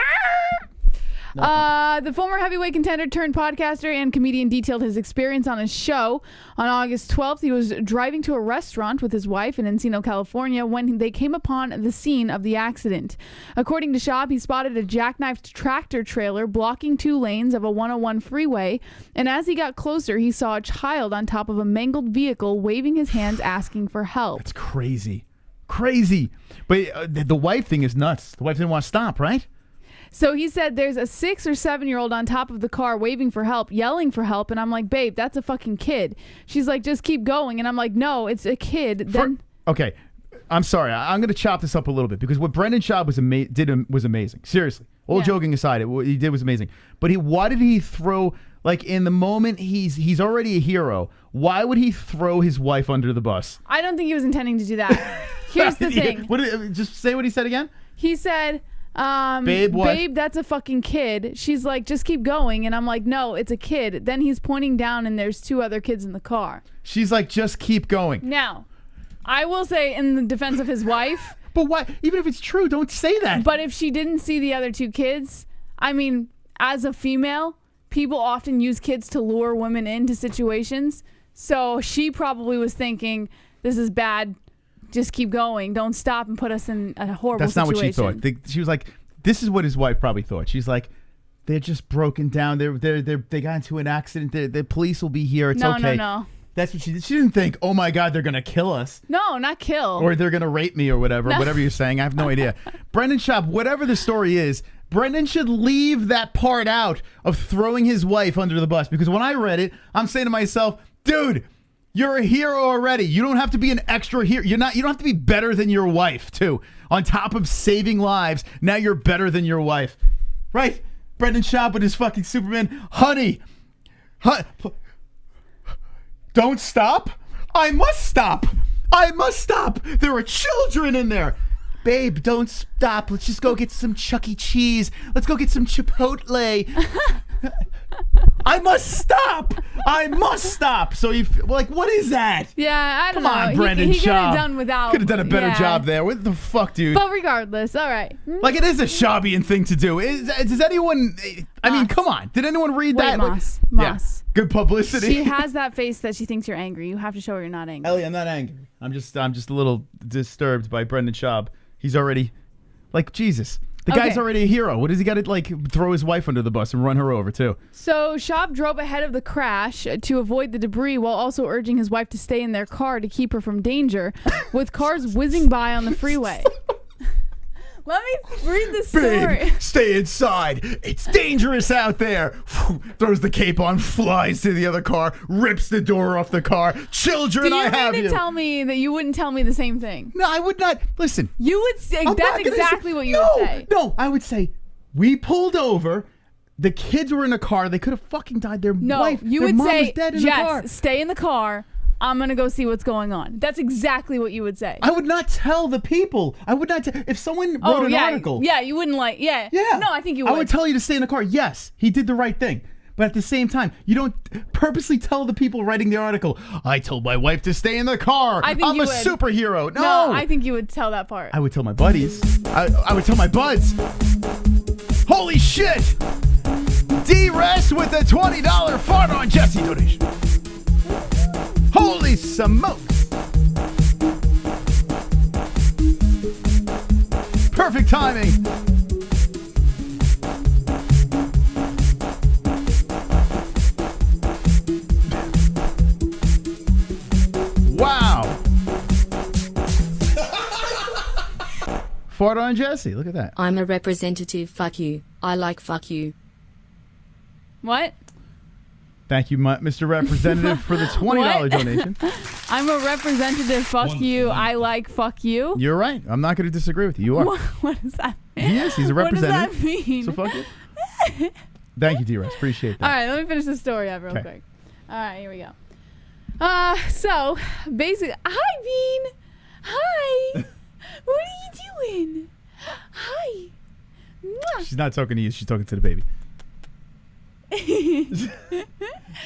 The former heavyweight contender turned podcaster and comedian detailed his experience on his show. On August 12th, he was driving to a restaurant with his wife in Encino, California, when they came upon the scene of the accident. According to Schaub, he spotted a jackknifed tractor trailer blocking 2 lanes of a 101 freeway, and as he got closer, he saw a child on top of a mangled vehicle waving his hands asking for help. That's crazy. Crazy. But the wife thing is nuts. The wife didn't want to stop, right? So he said there's a 6 or 7-year-old on top of the car waving for help, yelling for help. And I'm like, babe, that's a fucking kid. She's like, just keep going. And I'm like, no, it's a kid. Okay. I'm sorry. I'm going to chop this up a little bit because what Brendan Schaub did was amazing. Seriously. All joking aside, what he did was amazing. But why did he throw, like in the moment he's already a hero, why would he throw his wife under the bus? I don't think he was intending to do that. Here's the thing. Just say what he said again. He said, Babe, what? Babe, that's a fucking kid. She's like, just keep going. And I'm like, no, it's a kid. Then he's pointing down and there's 2 other kids in the car. She's like, just keep going. Now, I will say in the defense of his wife. But why? Even if it's true, don't say that. But if she didn't see the other 2 kids, I mean, as a female, people often use kids to lure women into situations. So she probably was thinking, this is bad. Just keep going. Don't stop and put us in a horrible situation. That's not what she thought. She was like, this is what his wife probably thought. She's like, they're just broken down. They got into an accident. The police will be here. It's okay. No. That's what she did. She didn't think, oh my God, they're going to kill us. No, not kill. Or they're going to rape me or whatever. No. Whatever you're saying. I have no idea. Brendan Schaub, whatever the story is, Brendan should leave that part out of throwing his wife under the bus. Because when I read it, I'm saying to myself, dude, you're a hero already. You don't have to be an extra hero. You don't have to be better than your wife, too. On top of saving lives, now you're better than your wife. Right? Brendan Schaub with his fucking Superman. Honey. Don't stop. I must stop. I must stop. There are children in there. Babe, don't stop. Let's just go get some Chuck E. Cheese. Let's go get some Chipotle. I must stop. I must stop. So you like, what is that? Yeah, I don't Come know. on, Brendan Schaub. He could have done without. Could have done a better job there. What the fuck, dude? But regardless, all right. Like, it is a Schaubian thing to do. Does anyone? I mean, come on. Did anyone read Wait, that? Moss. Yeah. Good publicity. She has that face that she thinks you're angry. You have to show her you're not angry. Ellie, I'm not angry. I'm just a little disturbed by Brendan Schaub. He's already, like, Jesus. The guy's already a hero. What does he got to, like, throw his wife under the bus and run her over, too? So Schaub drove ahead of the crash to avoid the debris while also urging his wife to stay in their car to keep her from danger, with cars whizzing by on the freeway. Let me read the story. Babe, stay inside. It's dangerous out there. Throws the cape on, flies to the other car, rips the door off the car. Children, I have you. Do you mean to tell me that you wouldn't tell me the same thing? No, I would not. Listen. You would say, that's exactly what you would say. No, I would say, we pulled over. The kids were in a car. They could have fucking died. Their wife, you their would mom say, was dead in the car. stay in the car. I'm going to go see what's going on. That's exactly what you would say. I would not tell the people. I would not if someone wrote an article. Yeah, you wouldn't Yeah. No, I think you would. I would tell you to stay in the car. Yes, he did the right thing. But at the same time, you don't purposely tell the people writing the article, I told my wife to stay in the car. I'm a superhero. No, I think you would tell that part. I would tell my buddies. I would tell my buds. Holy shit! D-Rest with a $20 Fart on Jesse donation. Holy smokes! Perfect timing. Wow. Fart on Jesse. Look at that. I'm a representative. Fuck you. I like fuck you. What? Thank you, Mr. Representative, for the $20 donation. I'm a representative. Fuck you. I like fuck you. You're right. I'm not going to disagree with you. You are. What does that mean? He is. He's a representative. What does that mean? So fuck you. Thank you, D-Rest. Appreciate that. All right, let me finish the story up real quick. All right, here we go. So, basically, hi, Bean. Hi. What are you doing? Hi. Mwah. She's not talking to you. She's talking to the baby. She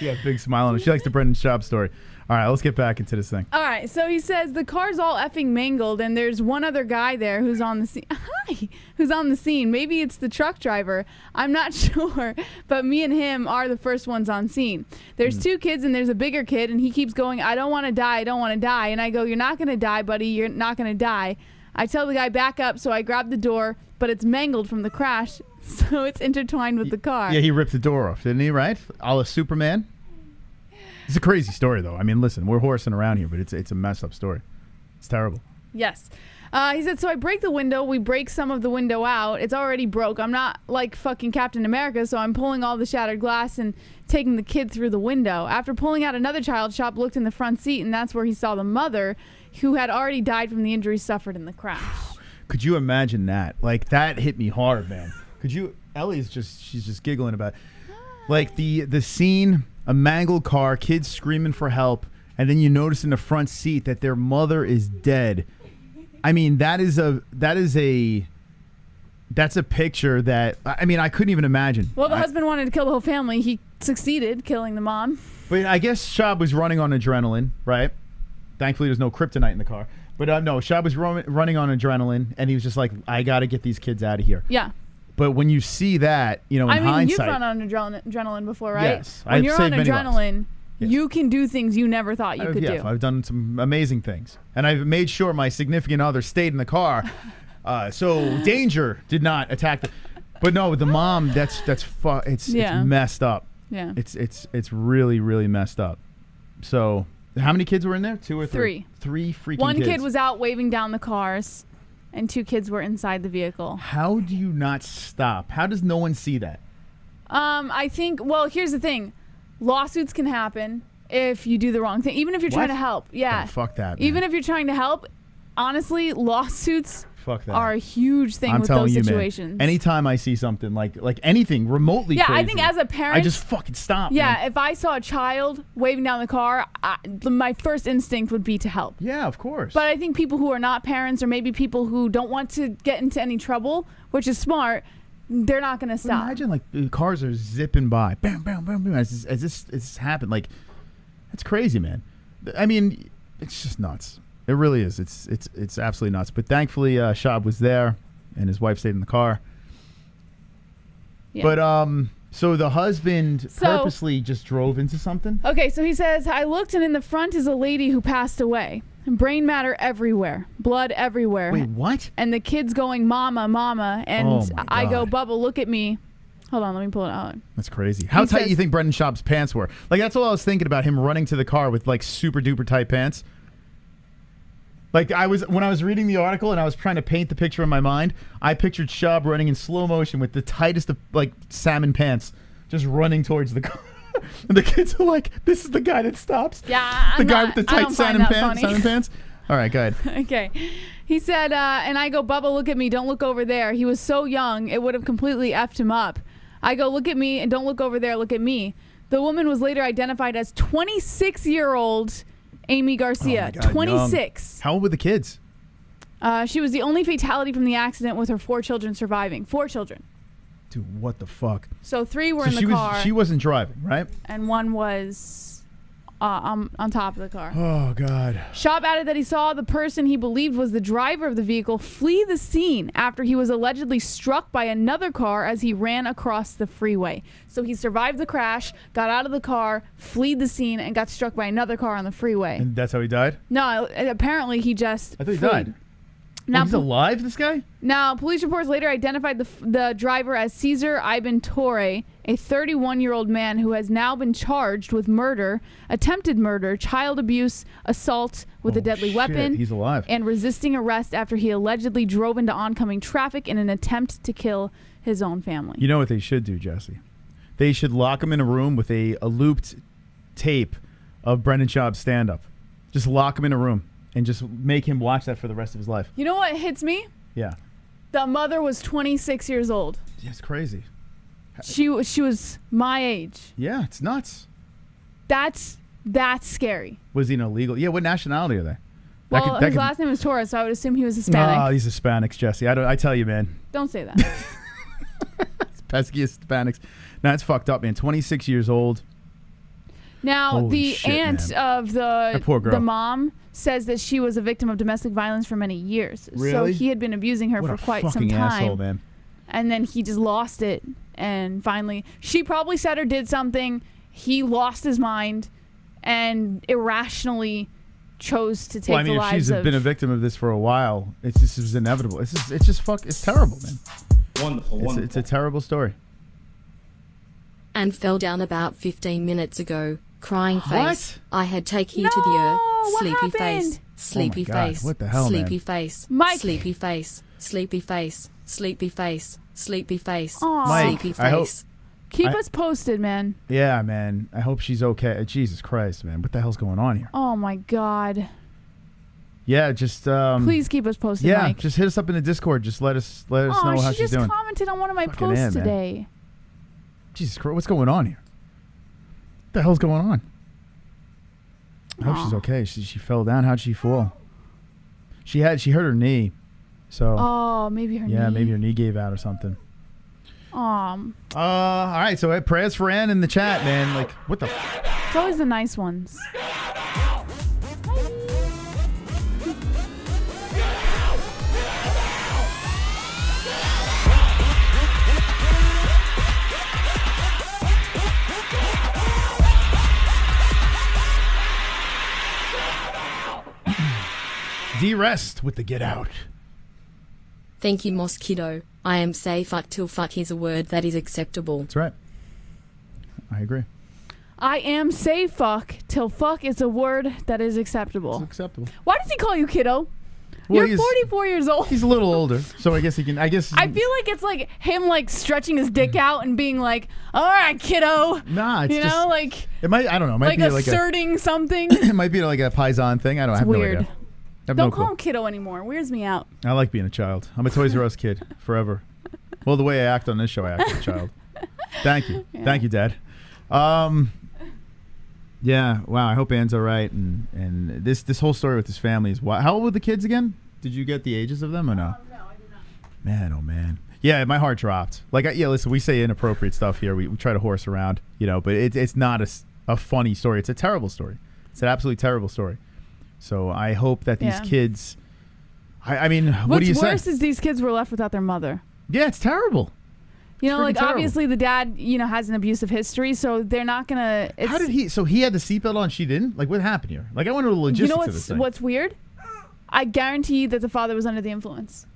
got a big smile on her. She likes the Brendan Schaub story. All right, let's get back into this thing. All right, so he says the car's all effing mangled, and there's one other guy there who's on the scene. Hi, who's on the scene. Maybe it's the truck driver. I'm not sure, but me and him are the first ones on scene. There's 2 kids, and there's a bigger kid, and he keeps going, I don't want to die, I don't want to die. And I go, you're not going to die, buddy, you're not going to die. I tell the guy, back up, so I grab the door, but it's mangled from the crash, so it's intertwined with the car. Yeah, he ripped the door off, didn't he, right? A la Superman. It's a crazy story, though. I mean, listen, we're horsing around here, but it's a messed up story. It's terrible. Yes. He said, so I break the window. We break some of the window out. It's already broke. I'm not like fucking Captain America, so I'm pulling all the shattered glass and taking the kid through the window. After pulling out another child, Schaub looked in the front seat, and that's where he saw the mother, who had already died from the injuries suffered in the crash. Could you imagine that? Like, that hit me hard, man. Could you? She's just giggling about it. Like, the scene, a mangled car, kids screaming for help, and then you notice in the front seat that their mother is dead. I mean, that is a That's a picture that, I mean, I couldn't even imagine. Well, the husband wanted to kill the whole family. He succeeded killing the mom. But I guess Schaub was running on adrenaline, right? Thankfully, there's no kryptonite in the car. But no, Schaub was running on adrenaline, and he was just like, I got to get these kids out of here. Yeah. But when you see that, you know, in hindsight. You've run on adrenaline before, right? Yes. When you're on adrenaline, yes, you can do things you never thought you could do. I've done some amazing things. And I've made sure my significant other stayed in the car. So danger did not attack the. But no, the mom, it's messed up. Yeah. It's really, really messed up. So how many kids were in there? 2 or 3? 3 freaking kids. One kid was out waving down the cars, and 2 kids were inside the vehicle. How do you not stop? How does no one see that? I think, well, here's the thing. Lawsuits can happen if you do the wrong thing, even if you're trying to help. Yeah. Oh, fuck that, man. Even if you're trying to help, honestly, lawsuits are a huge thing with those situations. Man, anytime I see something like anything remotely crazy, I think as a parent, I just fucking stop. Yeah, man. if I saw a child waving down the car, my first instinct would be to help. Yeah, of course. But I think people who are not parents, or maybe people who don't want to get into any trouble, which is smart, they're not going to stop. Imagine like the cars are zipping by, bam, bam, bam, bam, as this happened. Like, that's crazy, man. I mean, it's just nuts. It really is. It's absolutely nuts. But thankfully, Schaub was there, and his wife stayed in the car. Yeah. But so the husband purposely just drove into something. Okay, so he says, I looked, and in the front is a lady who passed away. Brain matter everywhere, blood everywhere. Wait, what? And the kid's going, "Mama, mama," and Oh my I go, God. "Bubba, look at me." Hold on, let me pull it out. That's crazy. How tight do you think Brendan Schaub's pants were? Like, that's all I was thinking about, him running to the car with like super duper tight pants. Like, when I was reading the article and I was trying to paint the picture in my mind, I pictured Schaub running in slow motion with the tightest of like salmon pants, just running towards the car. And the kids are like, "This is the guy that stops." Yeah, the guy with the tight salmon pants. All right, go ahead. Okay. He said, and I go, "Bubba, look at me. Don't look over there. He was so young, it would have completely effed him up." I go, "Look at me, and don't look over there. Look at me." The woman was later identified as 26-year-old Amy Garcia. Oh my God, 26. Young. How old were the kids? She was the only fatality from the accident, with her 4 children surviving. 4 children. Dude, what the fuck? So 3 were in the car. She wasn't driving, right? And 1 was on top of the car. Oh, God. Schaub added that he saw the person he believed was the driver of the vehicle flee the scene after he was allegedly struck by another car as he ran across the freeway. So he survived the crash, got out of the car, fled the scene, and got struck by another car on the freeway. And that's how he died? No, apparently he just I thought he fled. died. Now, he's alive, this guy? Now, police reports later identified the driver as Cesar Iban Torre, a 31-year-old man who has now been charged with murder, attempted murder, child abuse, assault with a deadly weapon. He's alive. And resisting arrest after he allegedly drove into oncoming traffic in an attempt to kill his own family. You know what they should do, Jesse? They should lock him in a room with a looped tape of Brendan Schaub's stand-up. Just lock him in a room and just make him watch that for the rest of his life. You know what hits me? Yeah. The mother was 26 years old. Yeah, it's crazy. She was my age. Yeah, it's nuts. That's scary. Was he an illegal? Yeah, what nationality are they? Well, his last name is Torres, so I would assume he was Hispanic. Oh, these Hispanics, Jesse. I tell you, man. Don't say that. It's pesky Hispanics. Nah, it's fucked up, man. 26 years old. Now, Holy the shit, aunt man. of That poor girl. the mom says that she was a victim of domestic violence for many years. Really? So he had been abusing her What for a quite some fucking time. asshole, man. And then he just lost it. And finally, she probably said or did something. He lost his mind and irrationally chose to take Well, I mean, the if lives she's of... been a victim of this for a while, this is inevitable. It's terrible, man. Wonderful. It's a terrible story. And fell down about 15 minutes ago, crying face. What? I had take he to the earth. what Sleepy happened? face. Sleepy Oh my God, face. what the hell, Sleepy man? face. Mike. Sleepy face. Sleepy face. Sleepy face. Sleepy face. Aw. Mike, Sleepy I hope- face. Keep us posted, man. Yeah, man. I hope she's okay. Jesus Christ, man. What the hell's going on here? Oh, my God. Yeah, just Please keep us posted, yeah, Mike. just hit us up in the Discord. Just let us know how she she's just doing. commented on one of my Fucking posts man. today. Jesus Christ, what's going on here? What the hell's going on? I hope she's okay. She fell down. How'd she fall? She hurt her knee. So. Oh, maybe her knee. Yeah, maybe her knee gave out or something. All right, so prayers for Ann in the chat, man. Like, what the? It's always the nice ones. D-Rest with the get out. Thank you, Mosquito. I am say fuck till fuck is a word that is acceptable. That's right. I agree. I am say fuck till fuck is a word that is acceptable. It's acceptable. Why does he call you kiddo? Well, You're 44 years old. He's a little older, so I guess he can. I guess. I feel like it's like him like stretching his dick out and being like, "All right, kiddo." Nah, it's you just, know, like it might. I don't know. It might like be like asserting something. It might be like a paisan thing. I don't. I have weird. no idea. I have Don't no call clue. him kiddo anymore. Weirds me out. I like being a child. I'm a Toys R Us kid forever. Well, the way I act on this show, I act like a child. Thank you. Yeah. Thank you, Dad. Yeah, wow, I hope Ann's all right. And this whole story with his family is wild. How old were the kids again? Did you get the ages of them or no? No, I did not. Man, oh man. Yeah, my heart dropped. Like, yeah, listen, we say inappropriate stuff here. We try to horse around, you know, but it's not a funny story. It's a terrible story. It's an absolutely terrible story. So I hope that these kids, I mean, what do you say? What's worse is these kids were left without their mother. Yeah, it's terrible. You know, like terrible. obviously the dad, you know, has an abusive history, so they're not gonna. How did he? So he had the seatbelt on, she didn't. Like, what happened here? Like, I wonder the logistics You know of this thing. what's weird? I guarantee that the father was under the influence.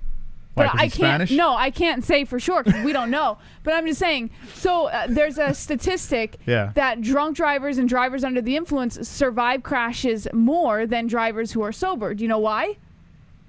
Why, But 'cause I he's can't. Spanish? No, I can't say for sure because we don't know. But I'm just saying. So there's a statistic that drunk drivers and drivers under the influence survive crashes more than drivers who are sober. Do you know why?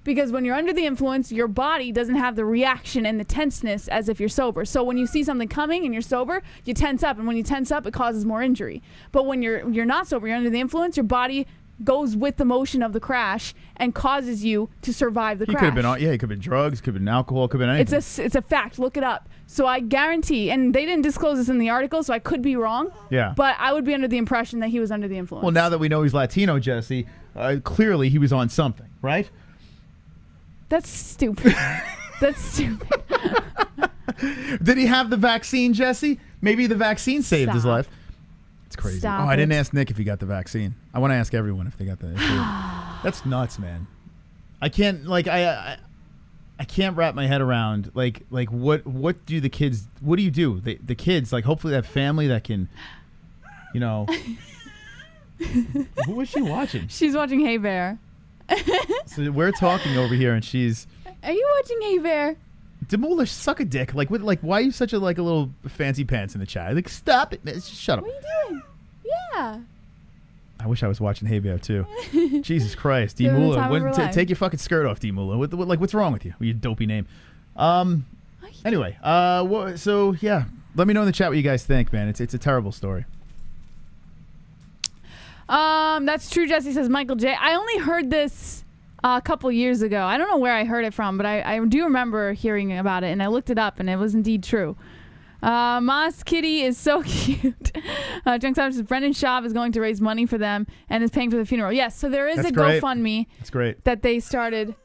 Because when you're under the influence, your body doesn't have the reaction and the tenseness as if you're sober. So when you see something coming and you're sober, you tense up, and when you tense up, it causes more injury. But when you're not sober, you're under the influence, your body goes with the motion of the crash and causes you to survive the He crash. could have been on. Yeah, he could have been drugs. Could have been alcohol. Could have been anything. It's a fact. Look it up. So I guarantee, and they didn't disclose this in the article, so I could be wrong. Yeah. But I would be under the impression that he was under the influence. Well, now that we know he's Latino, Jesse, clearly he was on something, right? That's stupid. That's stupid. Did he have the vaccine, Jesse? Maybe the vaccine saved his Stop. life. It's crazy. Stop I didn't it. ask Nick if he got the vaccine. I want to ask everyone if they got the. That's nuts, man. I can't I can't wrap my head around like what do the kids? What do you do? The kids like hopefully they have family that can, you know. Who was she watching? She's watching Hey Bear. So we're talking over here, and she's. Are you watching Hey Bear? Demula, suck a dick. Like, what? Like, why are you such a a little fancy pants in the chat? Like, stop it, man. Just shut up. What are you doing? Yeah. I wish I was watching Hey Bear too. Jesus Christ, They're the time of Demula, her life. take your fucking skirt off, Demula. What's wrong with you? With your dopey name. Anyway, so yeah, let me know in the chat what you guys think, man. It's a terrible story. That's true. Jesse says Michael J. I only heard this a couple years ago. I don't know where I heard it from, but I do remember hearing about it, and I looked it up, and it was indeed true. Moss Kitty is so cute. Junk Savage says Brendan Schaub is going to raise money for them and is paying for the funeral. Yes, so there is That's a great. GoFundMe. That's great. That they started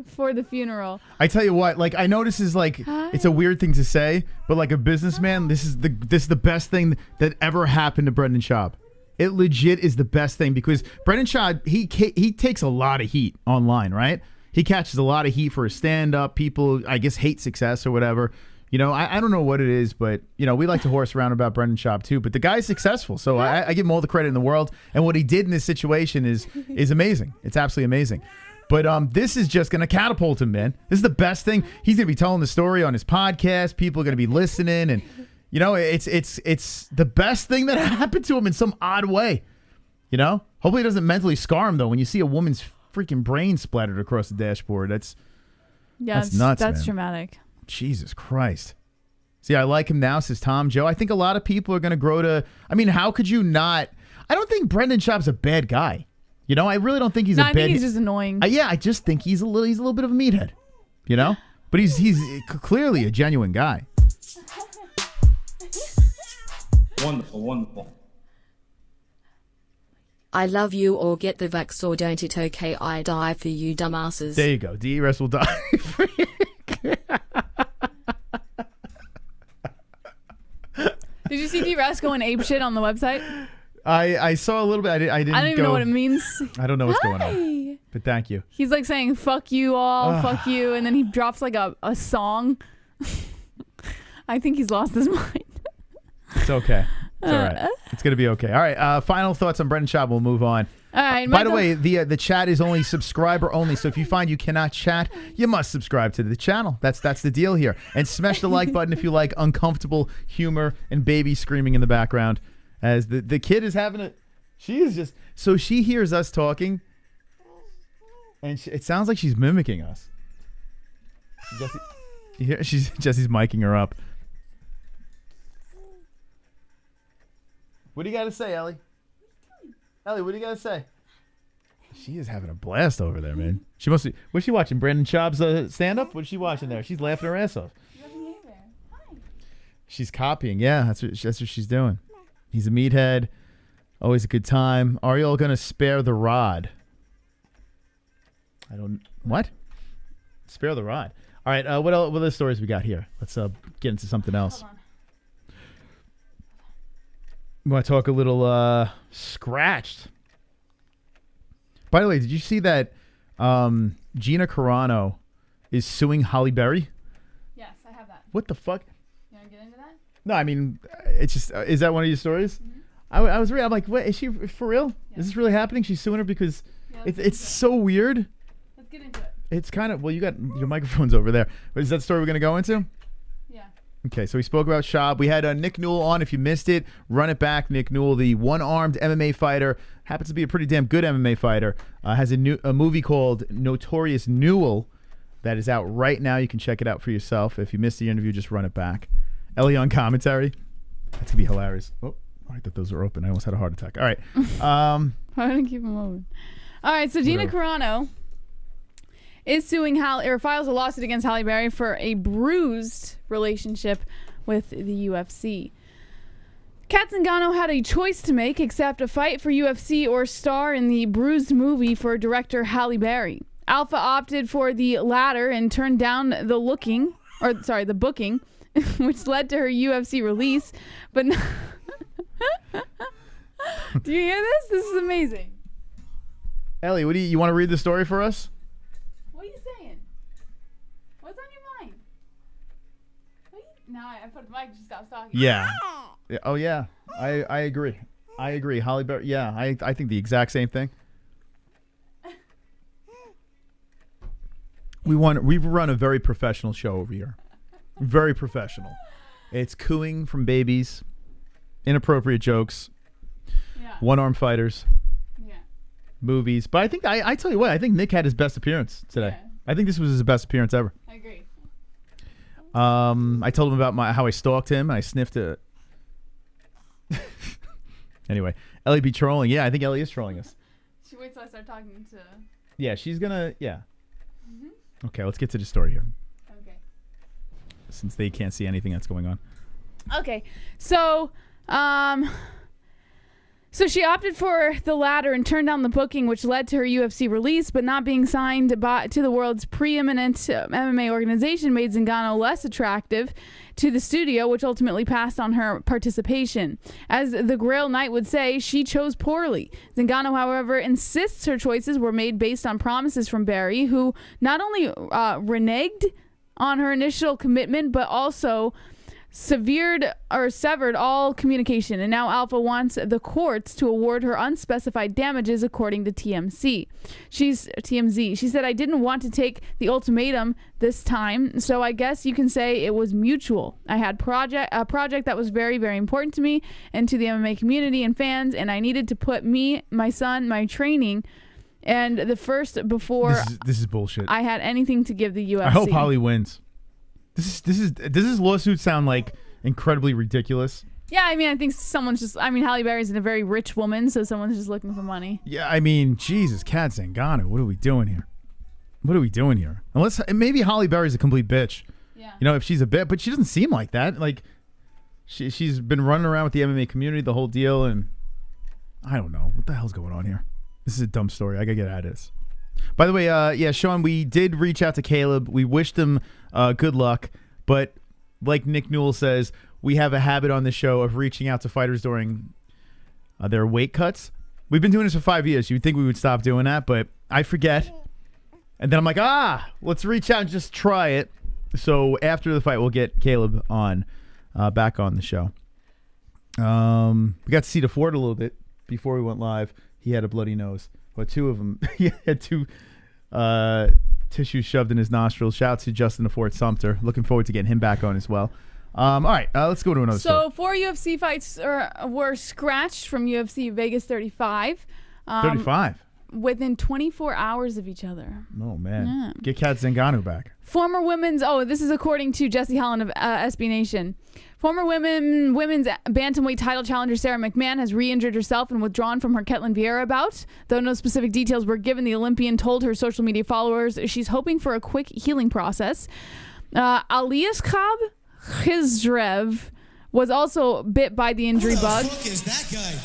for the funeral. I tell you what, like I know this is like it's a weird thing to say, but like a businessman, this is the best thing that ever happened to Brendan Schaub. It legit is the best thing because Brendan Schaub, he takes a lot of heat online, right? He catches a lot of heat for his stand-up. People, I guess, hate success or whatever. You know, I don't know what it is, but, you know, we like to horse around about Brendan Schaub too, but the guy's successful, so I give him all the credit in the world. And what he did in this situation is amazing. It's absolutely amazing. But this is just going to catapult him, man. This is the best thing. He's going to be telling the story on his podcast. People are going to be listening, and you know, it's the best thing that happened to him in some odd way. You know? Hopefully it doesn't mentally scar him, though, when you see a woman's freaking brain splattered across the dashboard. That's nuts, That's man. dramatic. Jesus Christ. See, I like him now, says Tom Joe. I think a lot of people are going to grow to... I mean, how could you not... I don't think Brendan Schaub's a bad guy. You know, I really don't think he's a bad... I think he's just annoying. Yeah, I just think he's a little bit of a meathead. You know? But he's clearly a genuine guy. Wonderful, wonderful. I love you or get the vax or don't it okay I die for you dumbasses. There you go. DRS will die for you. Did you see D-Rest going apeshit on the website? I saw a little bit. I didn't. I don't even know what it means. I don't know what's going on. But thank you. He's like saying "fuck you all," "fuck you," and then he drops like a song. I think he's lost his mind. It's okay. It's all right. It's gonna be okay. All right. Final thoughts on Brendan Schaub. We'll move on. All right. By the way, the chat is only subscriber only. So if you find you cannot chat, you must subscribe to the channel. That's the deal here. And smash the like button if you like uncomfortable humor and baby screaming in the background. As the kid is having a, she is just, so she hears us talking, and it sounds like she's mimicking us. Jesse's miking her up. What do you got to say, Ellie? Ellie, what do you got to say? She is having a blast over there, man. She must be. What's she watching? Brendan Schaub's stand-up? What's she watching there? She's laughing her ass off. She's copying. Yeah, that's what she's doing. He's a meathead. Always a good time. Ariel gonna spare the rod. What? Spare the rod. All right. What other stories we got here? Let's get into something else. We want to talk a little scratched. By the way, did you see that Gina Carano is suing Halle Berry? Yes, I have that. What the fuck? You want to get into that? No, I mean, it's just, is that one of your stories? Mm-hmm. I was reading, I'm like, what, is she for real? Yeah. Is this really happening? She's suing her because it's so weird. Let's get into it. It's kind of, well, you got your microphones over there. But is that story we're going to go into? Yeah. Okay, so we spoke about Schaub. We had Nick Newell on. If you missed it, run it back. Nick Newell, the one-armed MMA fighter, happens to be a pretty damn good MMA fighter, has a movie called Notorious Newell that is out right now. You can check it out for yourself. If you missed the interview, just run it back. Ellie on commentary. That's going to be hilarious. Oh, I thought those were open. I almost had a heart attack. All right. I'm going to keep them open. All right, so Gina Carano is suing files a lawsuit against Halle Berry for a bruised relationship with the UFC. Kat Zingano had a choice to make: accept a fight for UFC or star in the bruised movie for director Halle Berry. Alpha opted for the latter and turned down the booking, which led to her UFC release. But do you hear this? This is amazing. Ellie, what do you want to read the story for us? What are you saying? What's on your mind? I put the mic and she stops talking. Yeah. Oh yeah. I agree. Halle Berry. Yeah, I think the exact same thing. We've run a very professional show over here. Very professional. It's cooing from babies, inappropriate jokes, one-arm fighters, movies. But I think I tell you what, I think Nick had his best appearance today. Yeah. I think this was his best appearance ever. I agree. I told him about how I stalked him and I sniffed it. Anyway, Ellie be trolling. Yeah, I think Ellie is trolling us. She waits till I start talking to. Yeah, she's gonna. Yeah. Mm-hmm. Okay, let's get to the story here. Okay. Since they can't see anything that's going on. Okay, so she opted for the latter and turned down the booking, which led to her UFC release, but not being signed to the world's preeminent MMA organization made Zingano less attractive to the studio, which ultimately passed on her participation. As the Grail Knight would say, she chose poorly. Zingano, however, insists her choices were made based on promises from Berry, who not only reneged on her initial commitment, but also severed all communication, and now Alpha wants the courts to award her unspecified damages, according to TMZ. She said, "I didn't want to take the ultimatum this time, so I guess you can say it was mutual. I had a project that was very, very important to me and to the MMA community and fans, and I needed to put me, my son, my training, and the first before this is bullshit. I had anything to give the UFC." I hope Holly wins. Does this lawsuit sound like incredibly ridiculous? Yeah, I mean, I think Halle Berry's a very rich woman, so someone's just looking for money. Yeah, I mean, Jesus, Kat Zingano, what are we doing here? Unless maybe Halle Berry's a complete bitch. Yeah. You know, if she's a bit, but she doesn't seem like that. Like, she's been running around with the MMA community, the whole deal, and I don't know. What the hell's going on here? This is a dumb story. I got to get out of this. By the way, yeah, Sean, we did reach out to Caleb. We wished him good luck. But like Nick Newell says, we have a habit on the show of reaching out to fighters during their weight cuts. We've been doing this for 5 years. You'd think we would stop doing that, but I forget. And then I'm like, let's reach out and just try it. So after the fight, we'll get Caleb on, back on the show. We got to see the Ford a little bit before we went live. He had a bloody nose. But two of them, he had two tissues shoved in his nostrils. Shout out to Justin the Ford Sumter. Looking forward to getting him back on as well. All right, let's go to another story. So 4 UFC fights were scratched from UFC Vegas 35. 35? Within 24 hours of each other. Oh, man. Yeah. Get Kat Zingano back. Former women's, this is according to Jesse Holland of SB Nation. Former women's bantamweight title challenger Sarah McMahon has re-injured herself and withdrawn from her Ketlin Vieira bout. Though no specific details were given, the Olympian told her social media followers she's hoping for a quick healing process. Aliaskhab Khizrev was also bit by the injury bug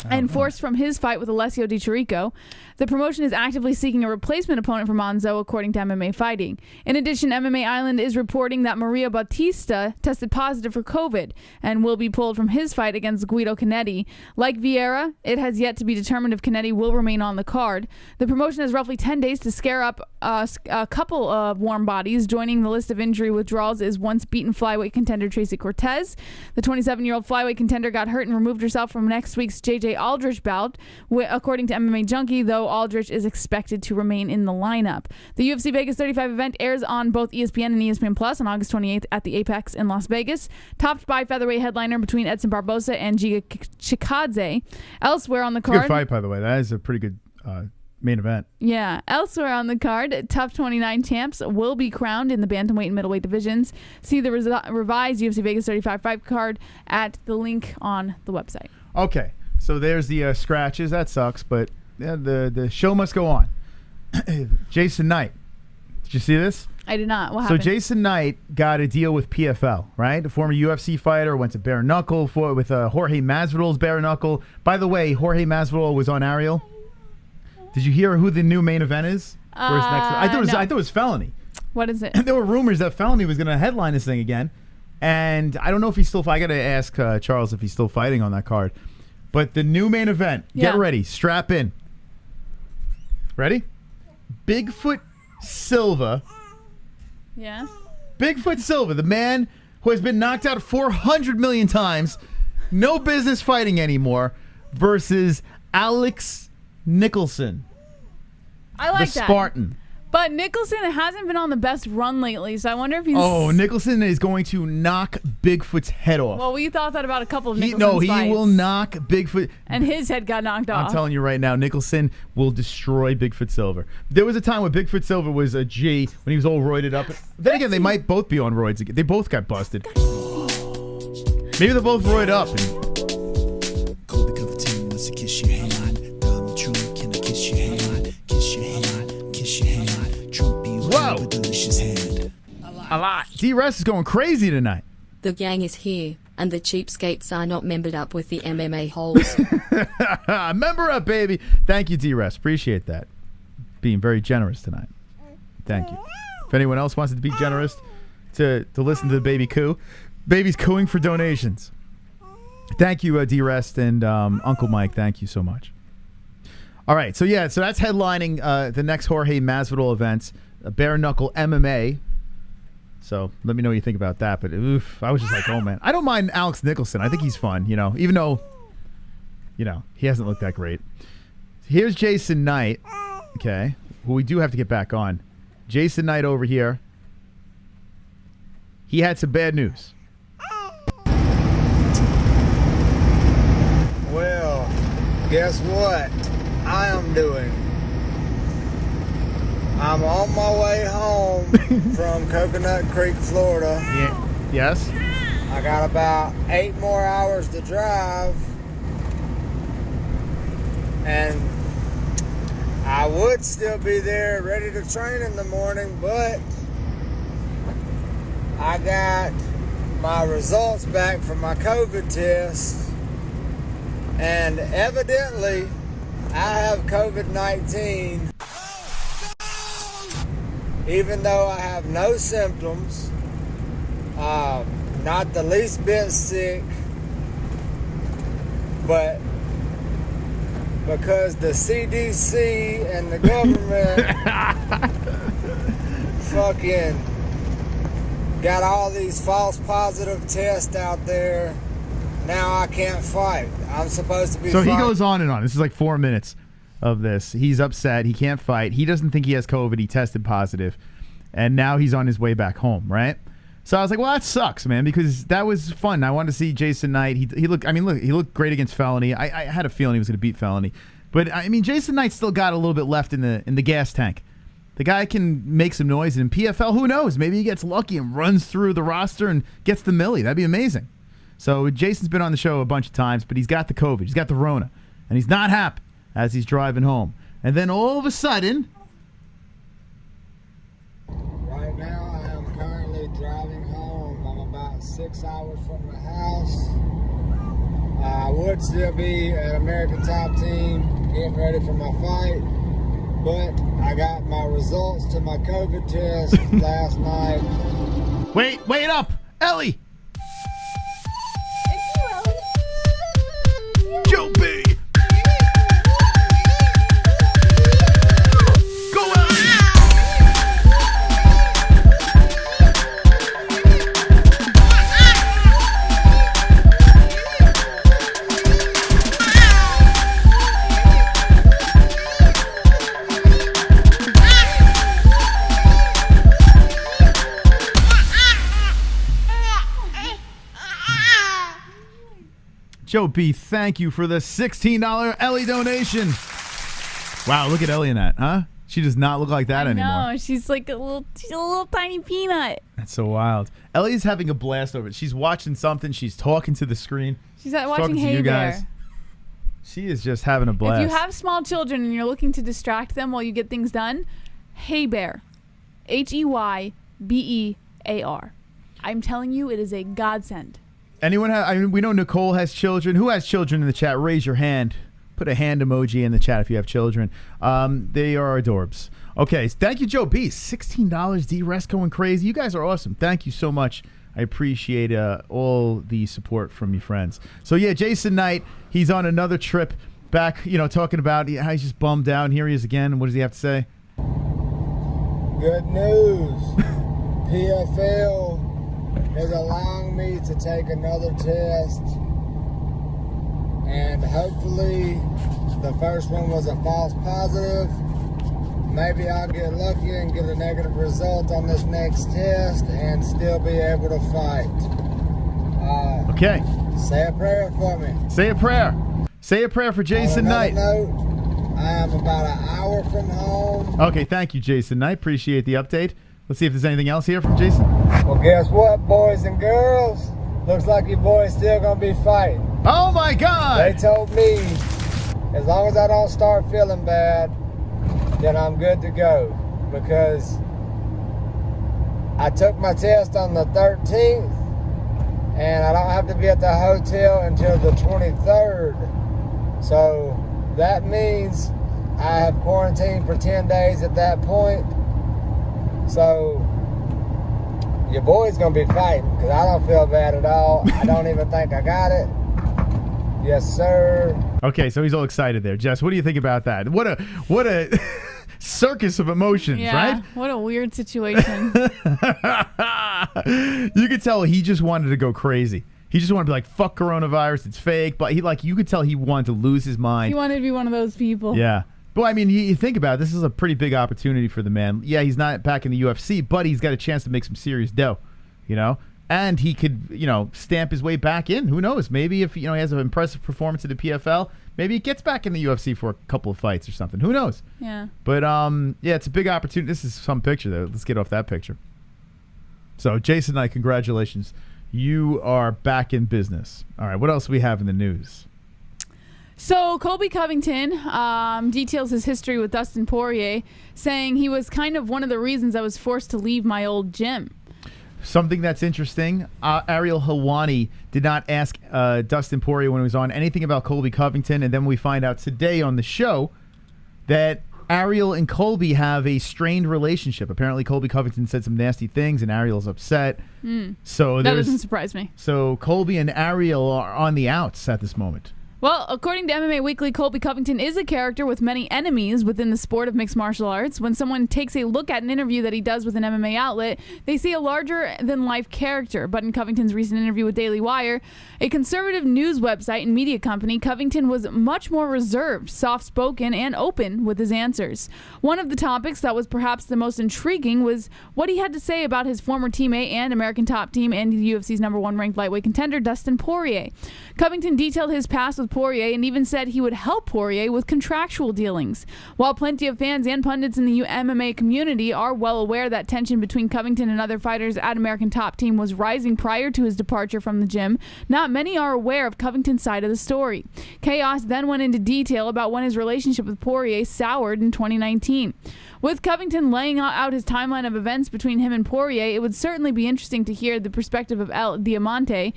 and forced from his fight with Alessio Di Chirico. The promotion is actively seeking a replacement opponent for Monzo, according to MMA Fighting. In addition, MMA Island is reporting that Maria Bautista tested positive for COVID and will be pulled from his fight against Guido Canetti. Like Vieira, it has yet to be determined if Canetti will remain on the card. The promotion has roughly 10 days to scare up a couple of warm bodies. Joining the list of injury withdrawals is once beaten flyweight contender Tracy Cortez. The 27-year-old flyweight contender got hurt and removed herself from next week's JJ Aldrich bout, according to MMA Junkie, though Aldrich is expected to remain in the lineup. The UFC Vegas 35 event airs on both ESPN and ESPN Plus on August 28th at the Apex in Las Vegas, topped by featherweight headliner between Edson Barbosa and Giga Chikadze. Elsewhere on the card... Good fight, by the way. That is a pretty good main event. Yeah. Elsewhere on the card, Tough 29 champs will be crowned in the bantamweight and middleweight divisions. See the revised UFC Vegas 35 fight card at the link on the website. Okay. So there's the scratches. That sucks, but... Yeah, the show must go on. Jason Knight. Did you see this? I did not. What happened? So Jason Knight got a deal with PFL, right? A former UFC fighter, went to bare knuckle with Jorge Masvidal's bare knuckle. By the way, Jorge Masvidal was on Ariel. Did you hear who the new main event is? For his next, I thought it was Felony. What is it? There were rumors that Felony was going to headline this thing again, and I don't know if he's still. I got to ask Charles if he's still fighting on that card. But the new main event. Get ready. Strap in. Ready? Bigfoot Silva. Yeah. Bigfoot Silva, the man who has been knocked out 400 million times, no business fighting anymore, versus Alex Nicholson. I like the that. Spartan. But Nicholson hasn't been on the best run lately, so I wonder if he's... Oh, Nicholson is going to knock Bigfoot's head off. Well, we thought that about a couple of Nicholson's fights. He will knock Bigfoot. And his head got knocked off. I'm telling you right now, Nicholson will destroy Bigfoot Silver. There was a time when Bigfoot Silver was a G, when he was all roided up. Then again, they might both be on roids again. They both got busted. Maybe they're both roided up. Colby Covington wants to kiss your hand. Donald Trump, can I kiss your hand? Kiss your hand, kiss your hand. Trump, you have a delicious hand. A lot. D-Rest is going crazy tonight. The gang is here, and the cheapskates are not membered up with the MMA-Holes. Member up, baby. Thank you, D-Rest. Appreciate that. Being very generous tonight. Thank you. If anyone else wants to be generous to listen to the baby coo, baby's cooing for donations. Thank you, D-Rest and Uncle Mike. Thank you so much. All right, so that's headlining the next Jorge Masvidal events, bare knuckle MMA. So let me know what you think about that. But oof, I was just like, oh man, I don't mind Alex Nicholson. I think he's fun, even though, he hasn't looked that great. Here's Jason Knight, okay, who we do have to get back on. Jason Knight over here. He had some bad news. Well, guess what I am doing? I'm on my way home from Coconut Creek, Florida. Yeah. Yes? I got about 8 more hours to drive. And I would still be there ready to train in the morning, but I got my results back from my COVID test. And evidently, I have COVID-19. Even though I have no symptoms, not the least bit sick, but because the CDC and the government fucking got all these false positive tests out there, now I can't fight. I'm supposed to be So fighting. he goes on and on. This is like 4 minutes of this. He's upset. He can't fight. He doesn't think he has COVID. He tested positive. And now he's on his way back home, right? So I was like, well, that sucks, man, because that was fun. I wanted to see Jason Knight. He looked great against Felony. I had a feeling he was going to beat Felony. But, I mean, Jason Knight still got a little bit left in the gas tank. The guy can make some noise. And in PFL, who knows? Maybe he gets lucky and runs through the roster and gets the millie. That'd be amazing. So Jason's been on the show a bunch of times, but he's got the COVID. He's got the Rona. And he's not happy as he's driving home. And then all of a sudden... Right now, I am currently driving home. I'm about 6 hours from the house. I would still be at American Top Team getting ready for my fight, but I got my results to my COVID test last night. Wait up! Ellie! Joe B! Go Ellie! Joe B, thank you for the $16 Ellie donation. Wow, look at Ellie in that, huh? She does not look like that anymore. No, she's like a little tiny peanut. That's so wild. Ellie's having a blast over it. She's watching something. She's talking to the screen. She's watching talking to Hey you Bear. guys. She is just having a blast. If you have small children and you're looking to distract them while you get things done, Hey Bear. HEYBEAR. I'm telling you, it is a godsend. Anyone have? I mean, we know Nicole has children. Who has children in the chat? Raise your hand. Put a hand emoji in the chat if you have children. They are adorbs. Okay, thank you, Joe B. $16. D-Rest going crazy. You guys are awesome. Thank you so much. I appreciate all the support from you friends. So yeah, Jason Knight, he's on another trip back, talking about how he's just bummed out. And here he is again. What does he have to say? Good news. PFL is allowing me to take another test, and hopefully the first one was a false positive. Maybe I'll get lucky and get a negative result on this next test and still be able to fight. Okay. Say a prayer for me. Say a prayer. Say a prayer for Jason Knight. Note, I am about an hour from home. Okay, thank you, Jason Knight. Appreciate the update. Let's see if there's anything else here from Jason. Well, guess what, boys and girls? Looks like your boy's still going to be fighting. Oh, my God! They told me as long as I don't start feeling bad, then I'm good to go. Because I took my test on the 13th, and I don't have to be at the hotel until the 23rd. So that means I have quarantined for 10 days at that point. So your boy's gonna be fighting because I don't feel bad at all. I don't even think I got it. Yes, sir. Okay, so he's all excited there. Jess, what do you think about that? What a circus of emotions, right? What a weird situation. You could tell he just wanted to go crazy. He just wanted to be like, fuck coronavirus, it's fake. But you could tell he wanted to lose his mind. He wanted to be one of those people. Yeah. But I mean, you think about it, this is a pretty big opportunity for the man. Yeah, he's not back in the UFC, but he's got a chance to make some serious dough, And he could, stamp his way back in. Who knows? Maybe if, he has an impressive performance at the PFL, maybe he gets back in the UFC for a couple of fights or something. Who knows? Yeah. But, yeah, it's a big opportunity. This is some picture, though. Let's get off that picture. So, Jason Knight, congratulations. You are back in business. All right, what else do we have in the news? So Colby Covington details his history with Dustin Poirier, saying he was kind of one of the reasons I was forced to leave my old gym. something that's interesting. Ariel Helwani did not ask Dustin Poirier when he was on anything about Colby Covington, and then we find out today on the show that Ariel and Colby have a strained relationship. Apparently, Colby Covington said some nasty things, and Ariel's upset. So that doesn't surprise me. So Colby and Ariel are on the outs at this moment. Well, according to MMA Weekly, Colby Covington is a character with many enemies within the sport of mixed martial arts. When someone takes a look at an interview that he does with an MMA outlet, they see a larger-than-life character. But in Covington's recent interview with Daily Wire, a conservative news website and media company, Covington was much more reserved, soft-spoken, and open with his answers. One of the topics that was perhaps the most intriguing was what he had to say about his former teammate and American top team and the UFC's #1 ranked lightweight contender, Dustin Poirier. Covington detailed his past with Poirier and even said he would help Poirier with contractual dealings. While plenty of fans and pundits in the MMA community are well aware that tension between Covington and other fighters at American Top Team was rising prior to his departure from the gym, not many are aware of Covington's side of the story. Chaos then went into detail about when his relationship with Poirier soured in 2019. With Covington laying out his timeline of events between him and Poirier, it would certainly be interesting to hear the perspective of El Diamante.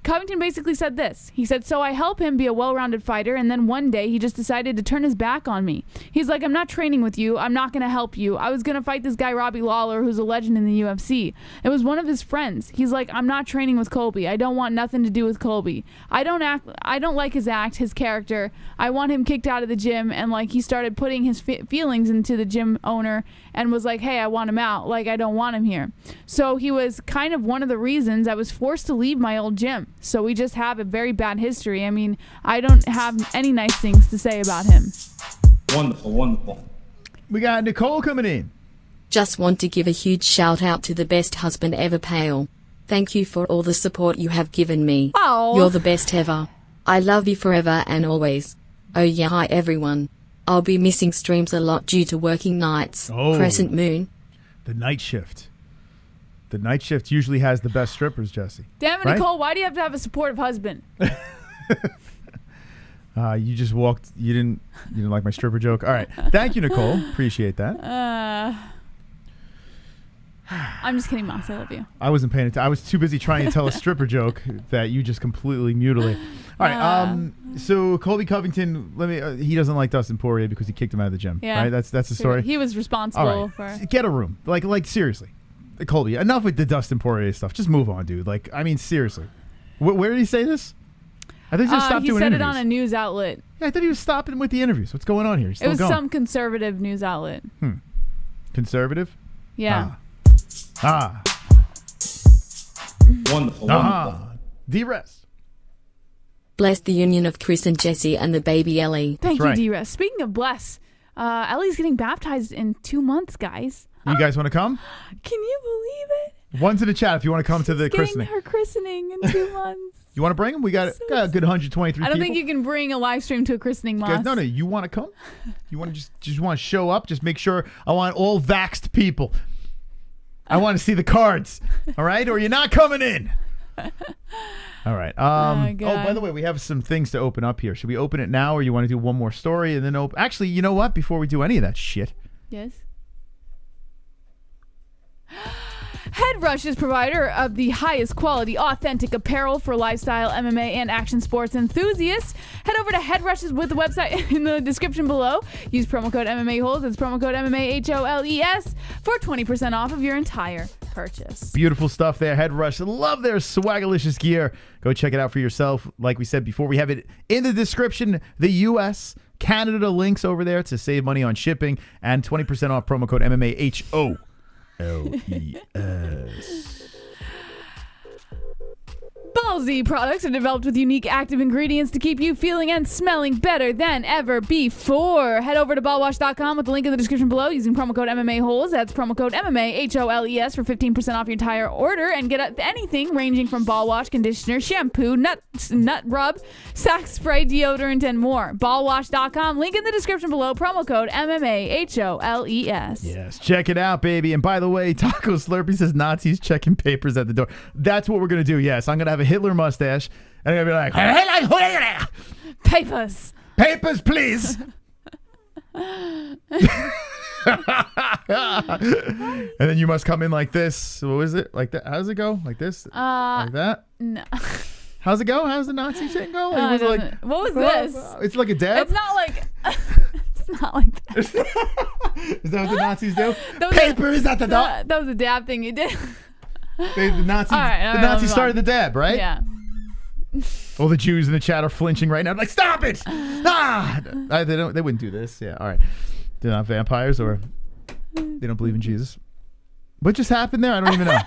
Covington basically said this. He said, so I help him be a well-rounded fighter, and then one day he just decided to turn his back on me. He's like, I'm not training with you. I'm not going to help you. I was going to fight this guy Robbie Lawler, who's a legend in the UFC. It was one of his friends. He's like, I'm not training with Colby. I don't want nothing to do with Colby. I don't like his act, his character. I want him kicked out of the gym, and like he started putting his feelings into the gym owner and was like, hey, I want him out. Like, I don't want him here. So he was kind of one of the reasons I was forced to leave my old gym. So we just have a very bad history. I mean, I don't have any nice things to say about him. Wonderful, wonderful. We got Nicole coming in. Just want to give a huge shout out to the best husband ever, Pale. Thank you for all the support you have given me. Oh. You're the best ever. I love you forever and always. Oh yeah, hi everyone. I'll be missing streams a lot due to working nights. Oh. Crescent moon. The night shift. The night shift usually has the best strippers, Jesse. Damn it, right? Nicole, why do you have to have a supportive husband? You just walked. You didn't like my stripper joke. All right. Thank you, Nicole. Appreciate that. I'm just kidding, Moss. I love you. I wasn't paying attention. I was too busy trying to tell a stripper joke that you just completely mutilated. All right. So Colby Covington, he doesn't like Dustin Poirier because he kicked him out of the gym. Yeah. Right. That's the story. He was responsible for. Get a room. Like seriously, Colby. Enough with the Dustin Poirier stuff. Just move on, dude. Like, I mean, seriously. Where did he say this? I think he just stopped doing interviews. He said it on a news outlet. Yeah, I thought he was stopping with the interviews. What's going on here? He's still It was going. some conservative news outlet. Conservative? Yeah. Wonderful, wonderful. D-Rest. Bless the union of Chris and Jesse and the baby Ellie. Thank you, right. D-Rest. Speaking of bless, Ellie's getting baptized in 2 months, guys. You guys want to come? Can you believe it? One's in the chat if you want to come to the christening. Getting her christening in 2 months. You want to bring him? We got, got a good 123 people. I don't think you can bring a live stream to a christening, Moss. Guys, no, you want to come? You want to just want to show up? Just make sure. I want all vaxxed people. I want to see the cards. All right? Or you're not coming in. All right. Oh, by the way, we have some things to open up here. Should we open it now, or you want to do one more story and then open? Actually, you know what? Before we do any of that shit. Yes. Head Rush is provider of the highest quality, authentic apparel for lifestyle, MMA, and action sports enthusiasts. Head over to Head Rush's with the website in the description below. Use promo code MMA-Holes. That's promo code MMA-HOLES for 20% off of your entire purchase. Beautiful stuff there. Head Rush. Love their swagalicious gear. Go check it out for yourself. Like we said before, we have it in the description. The U.S., Canada links over there to save money on shipping and 20% off promo code MMA-HOLES. Ballsy products are developed with unique active ingredients to keep you feeling and smelling better than ever before. Head over to ballwash.com with the link in the description below using promo code MMA-Holes. That's promo code MMA-HOLES for 15% off your entire order and get anything ranging from ball wash, conditioner, shampoo, nut rub, sack spray, deodorant, and more. Ballwash.com, link in the description below, promo code MMA-HOLES. Yes, check it out, baby. And by the way, Taco Slurpee says Nazis checking papers at the door. That's what we're going to do, yes. I'm going to have a Hitler mustache, and I'm going to be like, Papers. Papers, please. And then you must come in like this. What was it? Like that? How does it go? Like this? Like that? No. How's it go? How's the Nazi shit go? Was it like, what was this? It's like a dab? It's not like... It's not like that. Is that what the Nazis do? That was Paper is at the door. That was a dab thing you did. The Nazis, All right, the Nazis started the dab, right? Yeah. All the Jews in the chat are flinching right now. Like, stop it! They wouldn't do this. Yeah, all right. They're not vampires, or they don't believe in Jesus. What just happened there? I don't even know.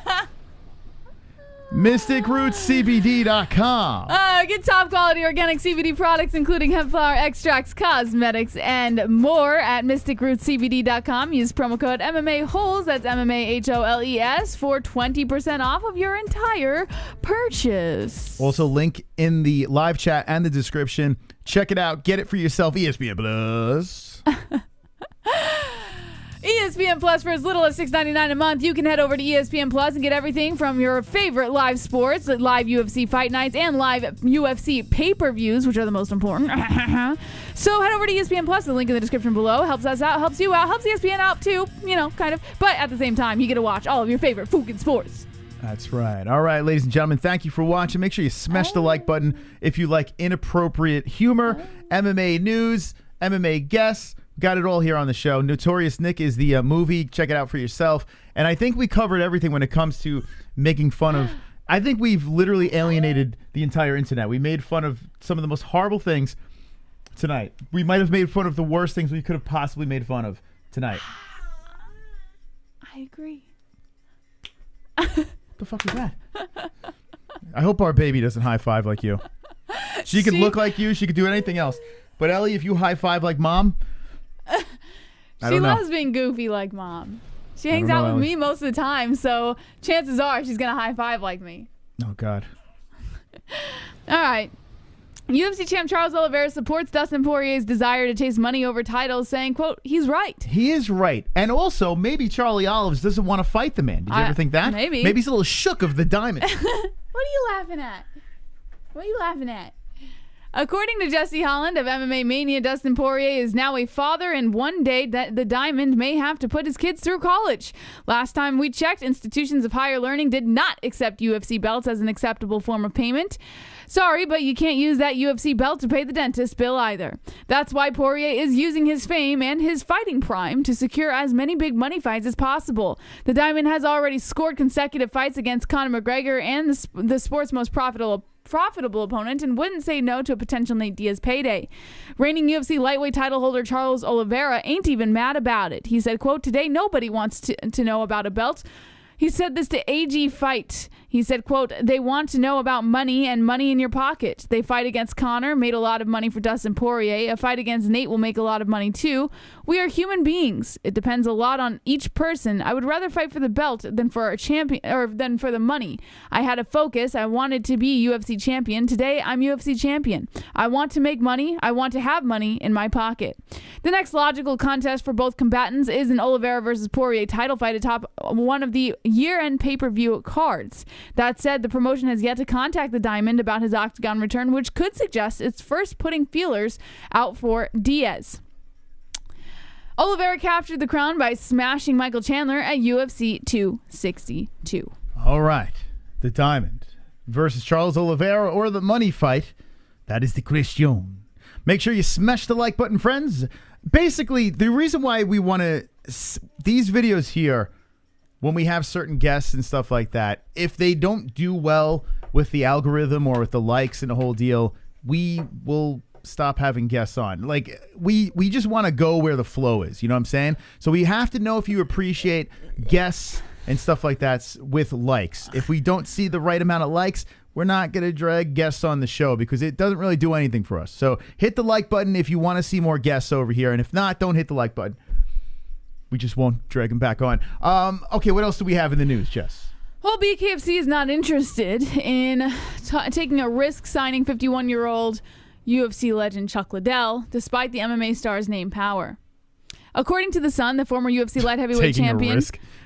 MysticRootsCBD.com. Get top quality organic CBD products, including hemp flower extracts, cosmetics, and more at MysticRootsCBD.com. Use promo code MMA-Holes, that's MMA-HOLES, for 20% off of your entire purchase. Also, link in the live chat and the description. Check it out. Get it for yourself. ESPN Plus. ESPN Plus for as little as $6.99 a month. You can head over to ESPN Plus and get everything from your favorite live sports, live UFC fight nights, and live UFC pay-per-views, which are the most important. So head over to ESPN Plus. The link in the description below helps us out, helps you out, helps ESPN out too, kind of. But at the same time, you get to watch all of your favorite fucking sports. That's right. All right, ladies and gentlemen, thank you for watching. Make sure you smash the like button if you like inappropriate humor, MMA news, MMA guests. Got it all here on the show. Notorious Nick is the movie. Check it out for yourself. And I think we covered everything when it comes to making fun of... I think we've literally alienated the entire internet. We made fun of some of the most horrible things tonight. We might have made fun of the worst things we could have possibly made fun of tonight. I agree. The fuck is that? I hope our baby doesn't high five like you. She could look like you. She could do anything else. But Ellie, if you high five like mom... She loves being goofy like mom. She hangs out with me most of the time, so chances are she's going to high five like me. Oh, God. All right. UFC champ Charles Oliveira supports Dustin Poirier's desire to chase money over titles, saying, quote, he's right. He is right. And also, maybe Charlie Olives doesn't want to fight the man. Did you ever think that? Maybe. Maybe he's a little shook of the diamond. What are you laughing at? What are you laughing at? According to Jesse Holland of MMA Mania, Dustin Poirier is now a father, and one day that the Diamond may have to put his kids through college. Last time we checked, institutions of higher learning did not accept UFC belts as an acceptable form of payment. Sorry, but you can't use that UFC belt to pay the dentist bill either. That's why Poirier is using his fame and his fighting prime to secure as many big money fights as possible. The Diamond has already scored consecutive fights against Conor McGregor and the sport's most profitable opponent, and wouldn't say no to a potential Nate Diaz payday. Reigning UFC lightweight title holder Charles Oliveira ain't even mad about it. He said, quote, today nobody wants to know about a belt. He said this to AG Fight. He said, quote, they want to know about money and money in your pocket. They fight against Conor, made a lot of money for Dustin Poirier. A fight against Nate will make a lot of money too. We are human beings. It depends a lot on each person. I would rather fight for the belt than for a champion or than for the money. I had a focus. I wanted to be UFC champion. Today I'm UFC champion. I want to make money. I want to have money in my pocket. The next logical contest for both combatants is an Oliveira versus Poirier title fight atop one of the year-end pay-per-view cards. That said, the promotion has yet to contact the Diamond about his Octagon return, which could suggest it's first putting feelers out for Diaz. Oliveira captured the crown by smashing Michael Chandler at UFC 262. All right. The Diamond versus Charles Oliveira, or the money fight. That is the question. Make sure you smash the like button, friends. Basically, the reason why we want to... These videos here... when we have certain guests and stuff like that, if they don't do well with the algorithm or with the likes and the whole deal, we will stop having guests on. Like, we just want to go where the flow is. You know what I'm saying? So we have to know if you appreciate guests and stuff like that with likes. If we don't see the right amount of likes, we're not going to drag guests on the show because it doesn't really do anything for us. So hit the like button if you want to see more guests over here. And if not, don't hit the like button. We just won't drag him back on. Okay, what else do we have in the news, Jess? Well, BKFC is not interested in taking a risk signing 51-year-old UFC legend Chuck Liddell, despite the MMA star's name power. According to The Sun, the former UFC light heavyweight champion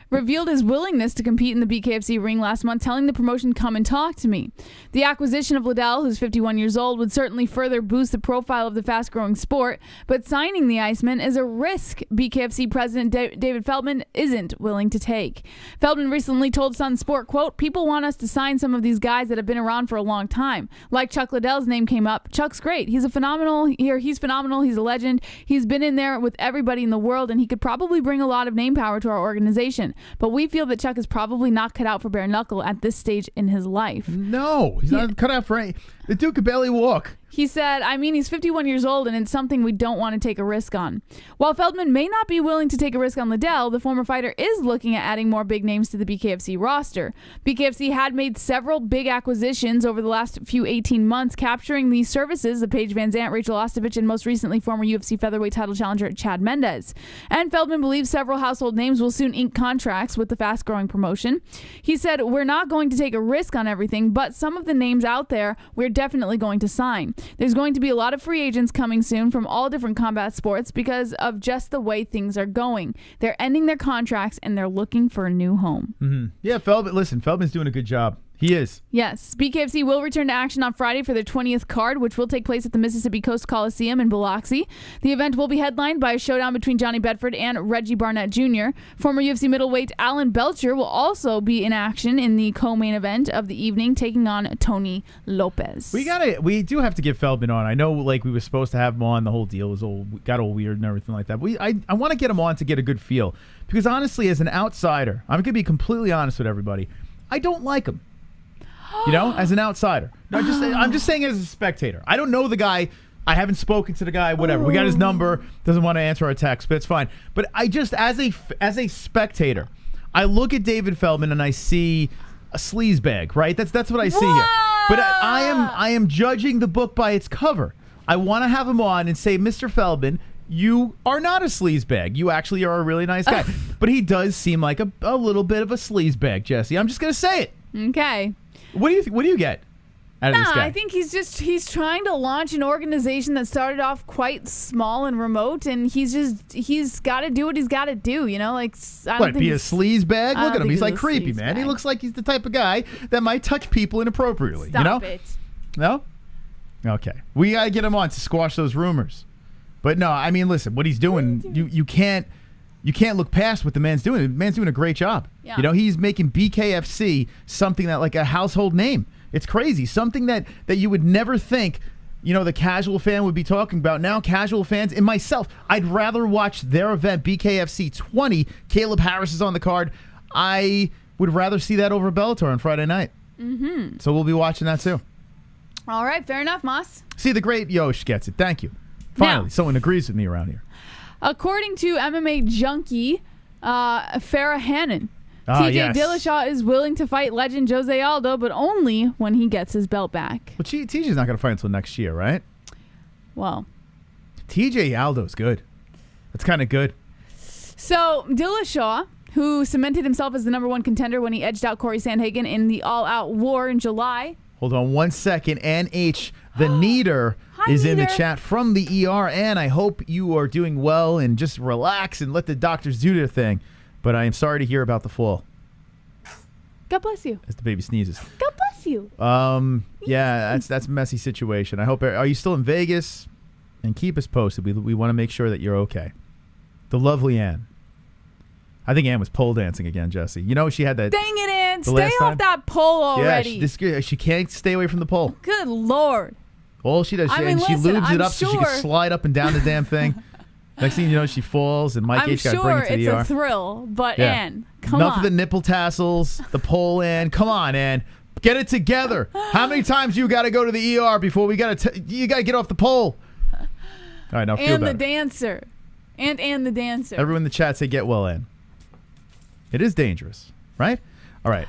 revealed his willingness to compete in the BKFC ring last month, telling the promotion, "Come and talk to me." The acquisition of Liddell, who's 51 years old, would certainly further boost the profile of the fast-growing sport, but signing the Iceman is a risk BKFC president David Feldman isn't willing to take. Feldman recently told Sun Sport, quote, "People want us to sign some of these guys that have been around for a long time. Like Chuck Liddell's name came up. Chuck's great. He's phenomenal. He's a legend. He's been in there with everybody in the world, and he could probably bring a lot of name power to our organization. But we feel that Chuck is probably not cut out for bare knuckle at this stage in his life." No, he's not cut out for any. The dude could barely walk. He said, "I mean, he's 51 years old, and it's something we don't want to take a risk on." While Feldman may not be willing to take a risk on Liddell, the former fighter is looking at adding more big names to the BKFC roster. BKFC had made several big acquisitions over the last few 18 months, capturing the services of Paige Van Zandt, Rachel Ostovich, and most recently former UFC featherweight title challenger Chad Mendez. And Feldman believes several household names will soon ink contracts with the fast-growing promotion. He said, "We're not going to take a risk on everything, but some of the names out there we're definitely going to sign. There's going to be a lot of free agents coming soon from all different combat sports because of just the way things are going. They're ending their contracts and they're looking for a new home." Mm-hmm. Yeah, Feldman's doing a good job. He is. Yes. BKFC will return to action on Friday for their 20th card, which will take place at the Mississippi Coast Coliseum in Biloxi. The event will be headlined by a showdown between Johnny Bedford and Reggie Barnett Jr. Former UFC middleweight Alan Belcher will also be in action in the co-main event of the evening, taking on Tony Lopez. We do have to get Feldman on. I know, like, we were supposed to have him on. The whole deal got all weird and everything like that. But I want to get him on to get a good feel, because honestly, as an outsider, I'm gonna be completely honest with everybody, I don't like him. You know, as an outsider. No, I'm just saying as a spectator. I don't know the guy. I haven't spoken to the guy, whatever. We got his number. Doesn't want to answer our text, but it's fine. But I just, as a spectator, I look at David Feldman and I see a sleazebag, right? That's what I see here. But I am judging the book by its cover. I want to have him on and say, "Mr. Feldman, you are not a sleazebag. You actually are a really nice guy." But he does seem like a little bit of a sleazebag, Jesse. I'm just going to say it. Okay. What do you get out of this guy? I think he's trying to launch an organization that started off quite small and remote, and he's got to do what he's got to do, you know? Like, I don't think be a sleazebag? Look at him. He's like a creepy, man. sleazebag. He looks like he's the type of guy that might touch people inappropriately. Stop you know? it. No? Okay. We got to get him on to squash those rumors. But no, I mean, listen, what he's doing, you can't look past what the man's doing. The man's doing a great job. Yeah. You know, he's making BKFC something that, like, a household name. It's crazy. Something that you would never think, you know, the casual fan would be talking about. Now casual fans and myself, I'd rather watch their event, BKFC 20. Caleb Harris is on the card. I would rather see that over Bellator on Friday night. Mm-hmm. So we'll be watching that too. All right, fair enough, Moss. See, the great Yosh gets it. Thank you. Finally, someone agrees with me around here. According to MMA junkie Farrah Hannon, TJ Dillashaw is willing to fight legend Jose Aldo, but only when he gets his belt back. Well, TJ's not going to fight until next year, right? Well, TJ Aldo's good. That's kind of good. So Dillashaw, who cemented himself as the #1 contender when he edged out Corey Sandhagen in the all-out war in July. Hold on 1 second. NH, the Neater, is in the chat from the ER, and I hope you are doing well and just relax and let the doctors do their thing. But I am sorry to hear about the fall. God bless you. As the baby sneezes. God bless you. Yeah, that's a messy situation. I hope. Are you still in Vegas? And keep us posted. We want to make sure that you're okay. The lovely Ann. I think Ann was pole dancing again, Jesse. You know she had that. Dang it, Ann! Stay off that pole already. Yeah, she can't stay away from the pole. Good Lord. All she does, she lubes it up so she can slide up and down the damn thing. Next thing you know, she falls, and Mike H got to bring it to the ER. It's a thrill, but Ann, come on. Enough of the nipple tassels, the pole, Ann. Come on, Ann. Get it together. How many times you got to go to the ER before you got to get off the pole? All right, now feel better. And the dancer. And the dancer. Everyone in the chat say get well, Ann. It is dangerous, right? All right.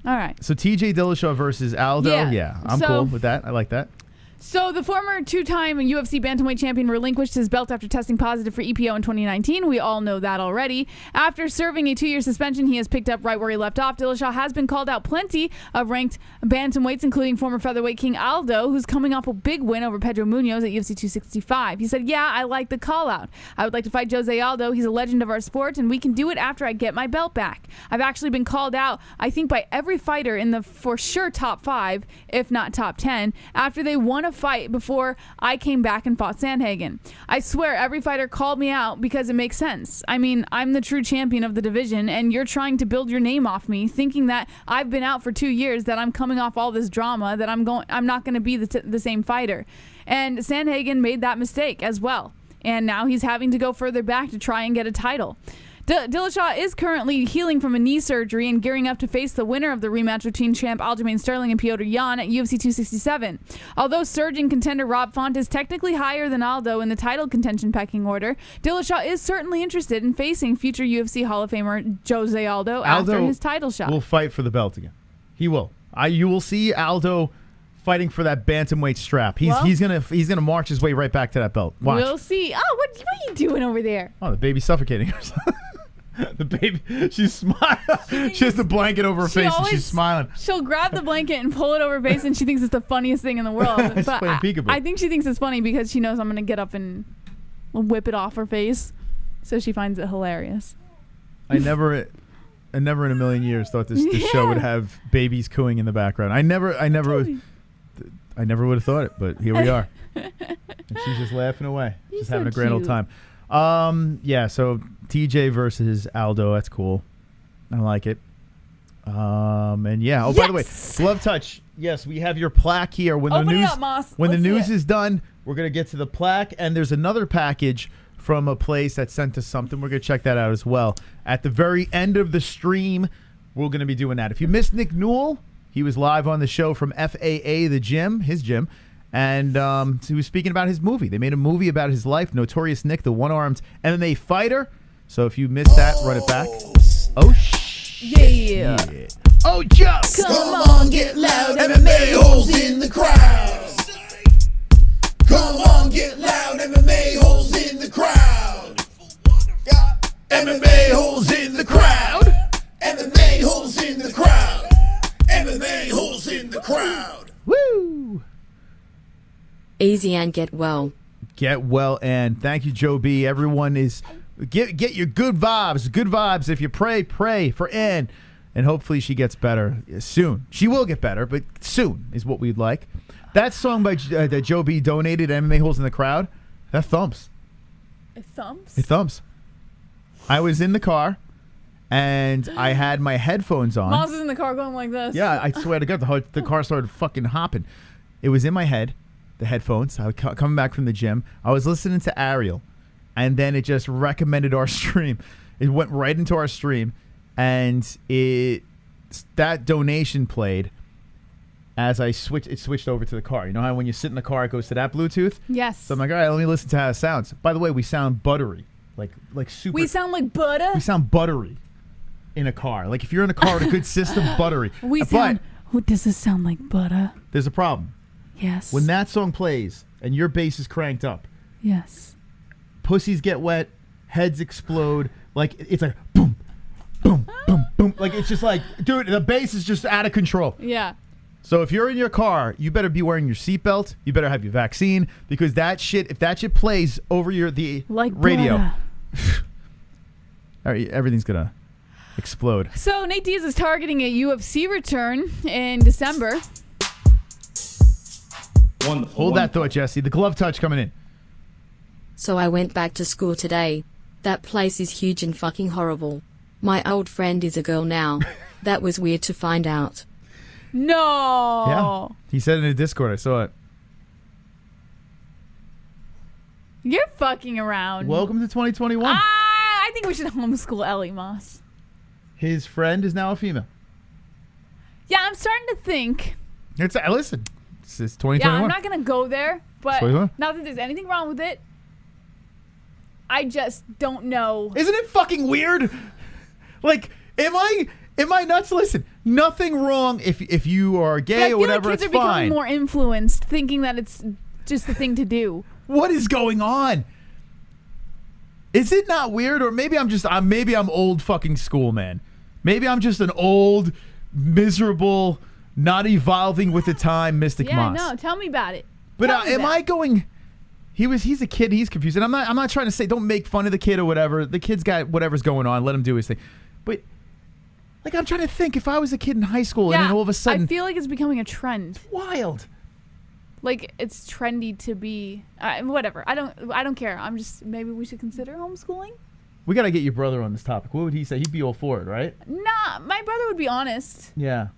All right. So TJ Dillashaw versus Aldo. Yeah, I'm cool with that. I like that. So the former two-time UFC bantamweight champion relinquished his belt after testing positive for EPO in 2019. We all know that already. After serving a 2-year suspension, he has picked up right where he left off. Dillashaw has been called out plenty of ranked bantamweights, including former featherweight king Aldo, who's coming off a big win over Pedro Munoz at UFC 265. He said, "Yeah, I like the call-out. I would like to fight Jose Aldo. He's a legend of our sport, and we can do it after I get my belt back. I've actually been called out, I think, by every fighter in the for sure top 5, if not top 10, after they won a fight before I came back and fought Sandhagen. I swear every fighter called me out because it makes sense. I mean, I'm the true champion of the division, and you're trying to build your name off me, thinking that I've been out for 2 years, that I'm coming off all this drama, that I'm not going to be the same fighter." And Sandhagen made that mistake as well, and now he's having to go further back to try and get a title. Dillashaw is currently healing from a knee surgery and gearing up to face the winner of the rematch between champ Aljamain Sterling and Petr Yan at UFC 267. Although surging contender Rob Font is technically higher than Aldo in the title contention pecking order, Dillashaw is certainly interested in facing future UFC Hall of Famer Jose Aldo after his title shot. Will fight for the belt again. He will. You will see Aldo fighting for that bantamweight strap. He's gonna march his way right back to that belt. Watch. We'll see. Oh, what are you doing over there? Oh, the baby's suffocating herself. The baby, she's smiling. She has the blanket over her face and she's smiling. She'll grab the blanket and pull it over her face, and she thinks it's the funniest thing in the world. But I think she thinks it's funny because she knows I'm going to get up and whip it off her face. So she finds it hilarious. I never in a million years thought this show would have babies cooing in the background. I never would have thought it, but here we are. And she's just laughing away. Just having a grand old time. Yeah, so TJ versus Aldo, that's cool. I like it. And yeah, by the way, Glove Touch. Yes, we have your plaque here. When Open the news it up, Moss. when Let's the see news it. is done, we're gonna get to the plaque, and there's another package from a place that sent us something. We're gonna check that out as well. At the very end of the stream, we're gonna be doing that. If you missed Nick Newell, he was live on the show from FAA, the gym, his gym. And so he was speaking about his movie. They made a movie about his life, Notorious Nick, the one-armed MMA fighter. So if you missed that, run it back. Oh, yeah. Oh, Joe. Come on, get loud, MMA-Holes in the crowd. Come on, get loud, MMA-Holes in the crowd. MMA-Holes in the crowd. MMA-Holes in the crowd. MMA-Holes in the crowd. Woo. Easy and get well. Get well, and thank you, Joe B. Everyone is get your good vibes. Good vibes. If you pray for Ann, and hopefully she gets better soon. She will get better, but soon is what we'd like. That song by that Joe B donated, MMA-Holes in the Crowd, that thumps. It thumps? It thumps. I was in the car, and I had my headphones on. Moss is in the car going like this. Yeah, I swear to God, the car started fucking hopping. It was in my head. The headphones. I was coming back from the gym. I was listening to Ariel, and then it just recommended our stream. It went right into our stream, and that donation played as I switched. It switched over to the car. You know how when you sit in the car, it goes to that Bluetooth. Yes. So I'm like, all right, let me listen to how it sounds. By the way, we sound buttery, like super. We sound like butter. We sound buttery in a car. Like if you're in a car with a good system, buttery. We sound. What does this sound like, butter? There's a problem. Yes. When that song plays and your bass is cranked up, yes, pussies get wet, heads explode. Like it's like boom, boom, boom, boom. Like it's just like, dude, the bass is just out of control. Yeah. So if you're in your car, you better be wearing your seatbelt. You better have your vaccine because that shit, if that shit plays over the like radio, all right, everything's gonna explode. So Nate Diaz is targeting a UFC return in December. Wonderful. Hold that thought, Jesse. The glove touch coming in. So I went back to school today. That place is huge and fucking horrible. My old friend is a girl now. That was weird to find out. No. Yeah. He said in the Discord. I saw it. You're fucking around. Welcome to 2021. I think we should homeschool Ellie Moss. His friend is now a female. Yeah, I'm starting to think. Listen. It's 2021. Yeah, I'm not going to go there, but 21? not that there's anything wrong with it. I just don't know. Isn't it fucking weird? Like, am I nuts? Listen, Nothing wrong if you are But I gay feel or whatever. like kids It's are becoming fine. more influenced, thinking that it's just the thing to do. What is going on? Is it not weird, or maybe I'm old fucking school, man? Maybe I'm just an old, miserable, not evolving with the time Mystic Moss. No, tell me about it. But Tell me am that. I going? He's a kid. He's confused, and I'm not trying to say don't make fun of the kid or whatever. The kid's got whatever's going on. Let him do his thing. But like, I'm trying to think if I was a kid in high school and then all of a sudden, I feel like it's becoming a trend. wild. Like it's trendy to be whatever. I don't care. I'm just maybe we should consider homeschooling. We got to get your brother on this topic. What would he say? He'd be all for it, right? Nah, my brother would be honest Yeah.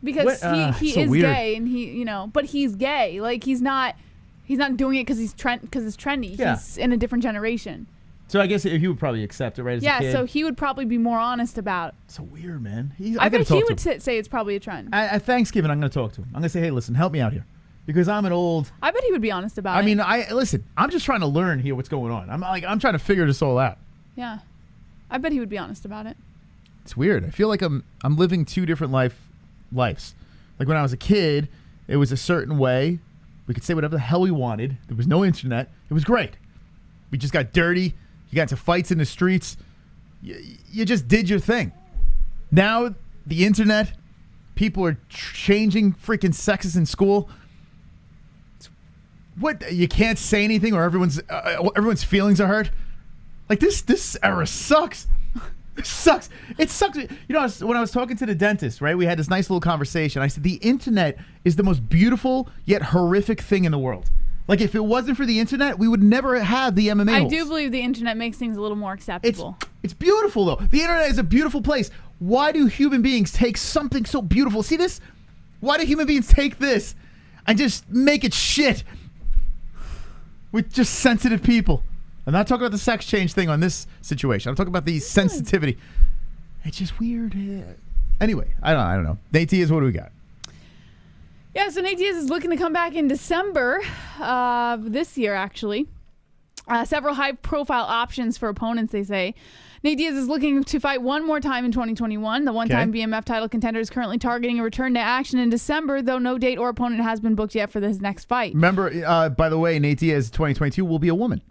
because he so is weird. gay and he but he's gay. Like he's not doing it because it's trendy. Yeah. He's in a different generation. So I guess he would probably accept it, right? As a kid. So he would probably be more honest about. So weird, man. I gotta bet talk he to would him. say it's probably a trend. At Thanksgiving, I'm going to talk to him. I'm going to say, hey, listen, help me out here. Because I'm an old... I bet he would be honest about it. I mean, listen, I'm just trying to learn here what's going on. I'm trying to figure this all out. Yeah. I bet he would be honest about it. It's weird. I feel like I'm living two different lives. Like when I was a kid, it was a certain way. We could say whatever the hell we wanted. There was no internet. It was great. We just got dirty. You got into fights in the streets. You just did your thing. Now, the internet, people are changing freaking sexes in school. What? You can't say anything or everyone's feelings are hurt? Like, this era sucks. It sucks. It sucks. You know, when I was talking to the dentist, right, we had this nice little conversation. I said, the internet is the most beautiful yet horrific thing in the world. Like, if it wasn't for the internet, we would never have the MMA I holes. do believe the internet makes things a little more acceptable. It's beautiful, though. The internet is a beautiful place. Why do human beings take something so beautiful? See this? Why do human beings take this and just make it shit with just sensitive people? I'm not talking about the sex change thing on this situation. I'm talking about the sensitivity. It's just weird. Anyway, I don't know. Nate Diaz, what do we got? Yeah, so Nate Diaz is looking to come back in December this year, actually. Several high-profile options for opponents, they say. Nate Diaz is looking to fight one more time in 2021. The one-time BMF title contender is currently targeting a return to action in December, though no date or opponent has been booked yet for his next fight. Remember, by the way, Nate Diaz 2022 will be a woman.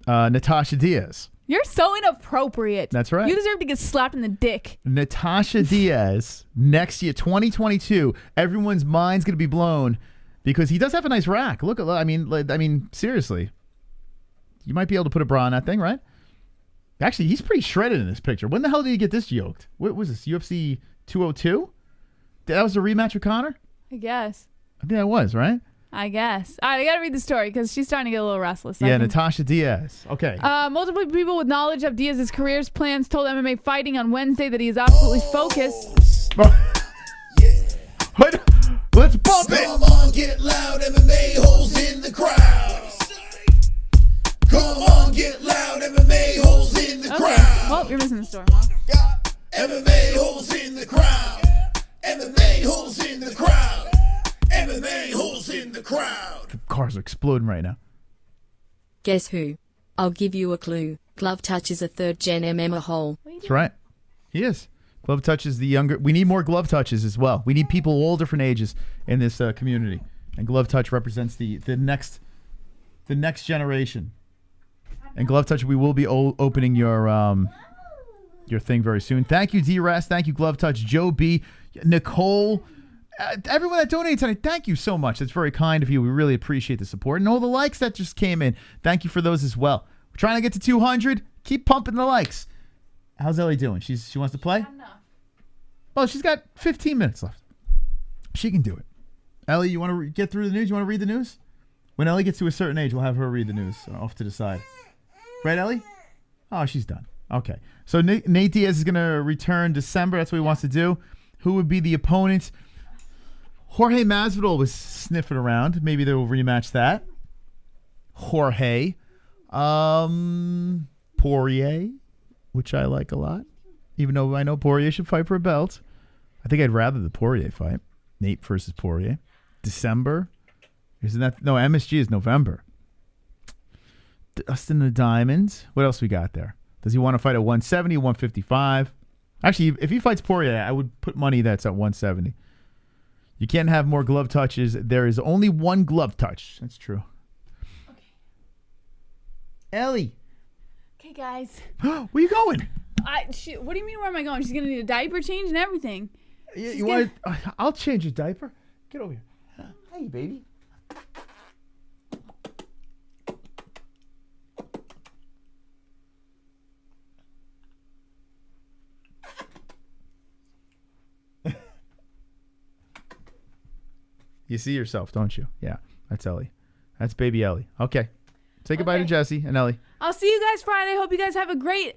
Natasha Diaz. You're so inappropriate. That's right. You deserve to get slapped in the dick. Natasha Diaz next year, 2022. Everyone's mind's gonna be blown because he does have a nice rack. Look, I mean, seriously, you might be able to put a bra on that thing, right? Actually, he's pretty shredded in this picture. When the hell did he get this yoked? What was this? UFC 202? That was a rematch with Conor? I guess. I think that was, right? I guess. All right, I got to read the story because she's starting to get a little restless. Yeah, Natasha Diaz. Okay. Multiple people with knowledge of Diaz's career's plans told MMA Fighting on Wednesday that he is absolutely focused. Let's bump it. Come on, get loud, MMA holes in the crowd. Come on, get loud, MMA holes in the crowd. Well, you're missing the story. MMA holes in the crowd. MMA holes in the crowd. MMA holes in the crowd. The cars are exploding right now. Guess who? I'll give you a clue. Glove Touch is a third-gen MMA hole. That's right. He is. Glove Touch is the younger. We need more Glove Touches as well. We need people all different ages in this community, and Glove Touch represents the next generation. And Glove Touch, we will be opening your thing very soon. Thank you, D-Ras. Thank you, Glove Touch. Joe B, Nicole. Everyone that donates tonight, thank you so much. It's very kind of you. We really appreciate the support. And all the likes that just came in, thank you for those as well. We're trying to get to 200. Keep pumping the likes. How's Ellie doing? She wants to play? Well, she's got 15 minutes left. She can do it. Ellie, you want to get through the news? You want to read the news? When Ellie gets to a certain age, we'll have her read the news off to the side. Right, Ellie? Oh, she's done. Okay. So Nate Diaz is going to return December. That's what he wants to do. Who would be the opponent? Jorge Masvidal was sniffing around. Maybe they'll rematch that. Jorge. Poirier, which I like a lot. Even though I know Poirier should fight for a belt. I think I'd rather the Poirier fight. Nate versus Poirier. December. Isn't that? No, MSG is November. Dustin the Diamond. What else we got there? Does he want to fight at 170, 155? Actually, if he fights Poirier, I would put money that's at 170. You can't have more glove touches. There is only one glove touch. That's true. Okay. Ellie. Okay, guys. Where you going? What do you mean, where am I going? She's going to need a diaper change and everything. You want? I'll change your diaper. Get over here. Hey, baby. You see yourself, don't you? Yeah, that's Ellie. That's baby Ellie. Okay. Say goodbye to Jesse and Ellie. I'll see you guys Friday. Hope you guys have a great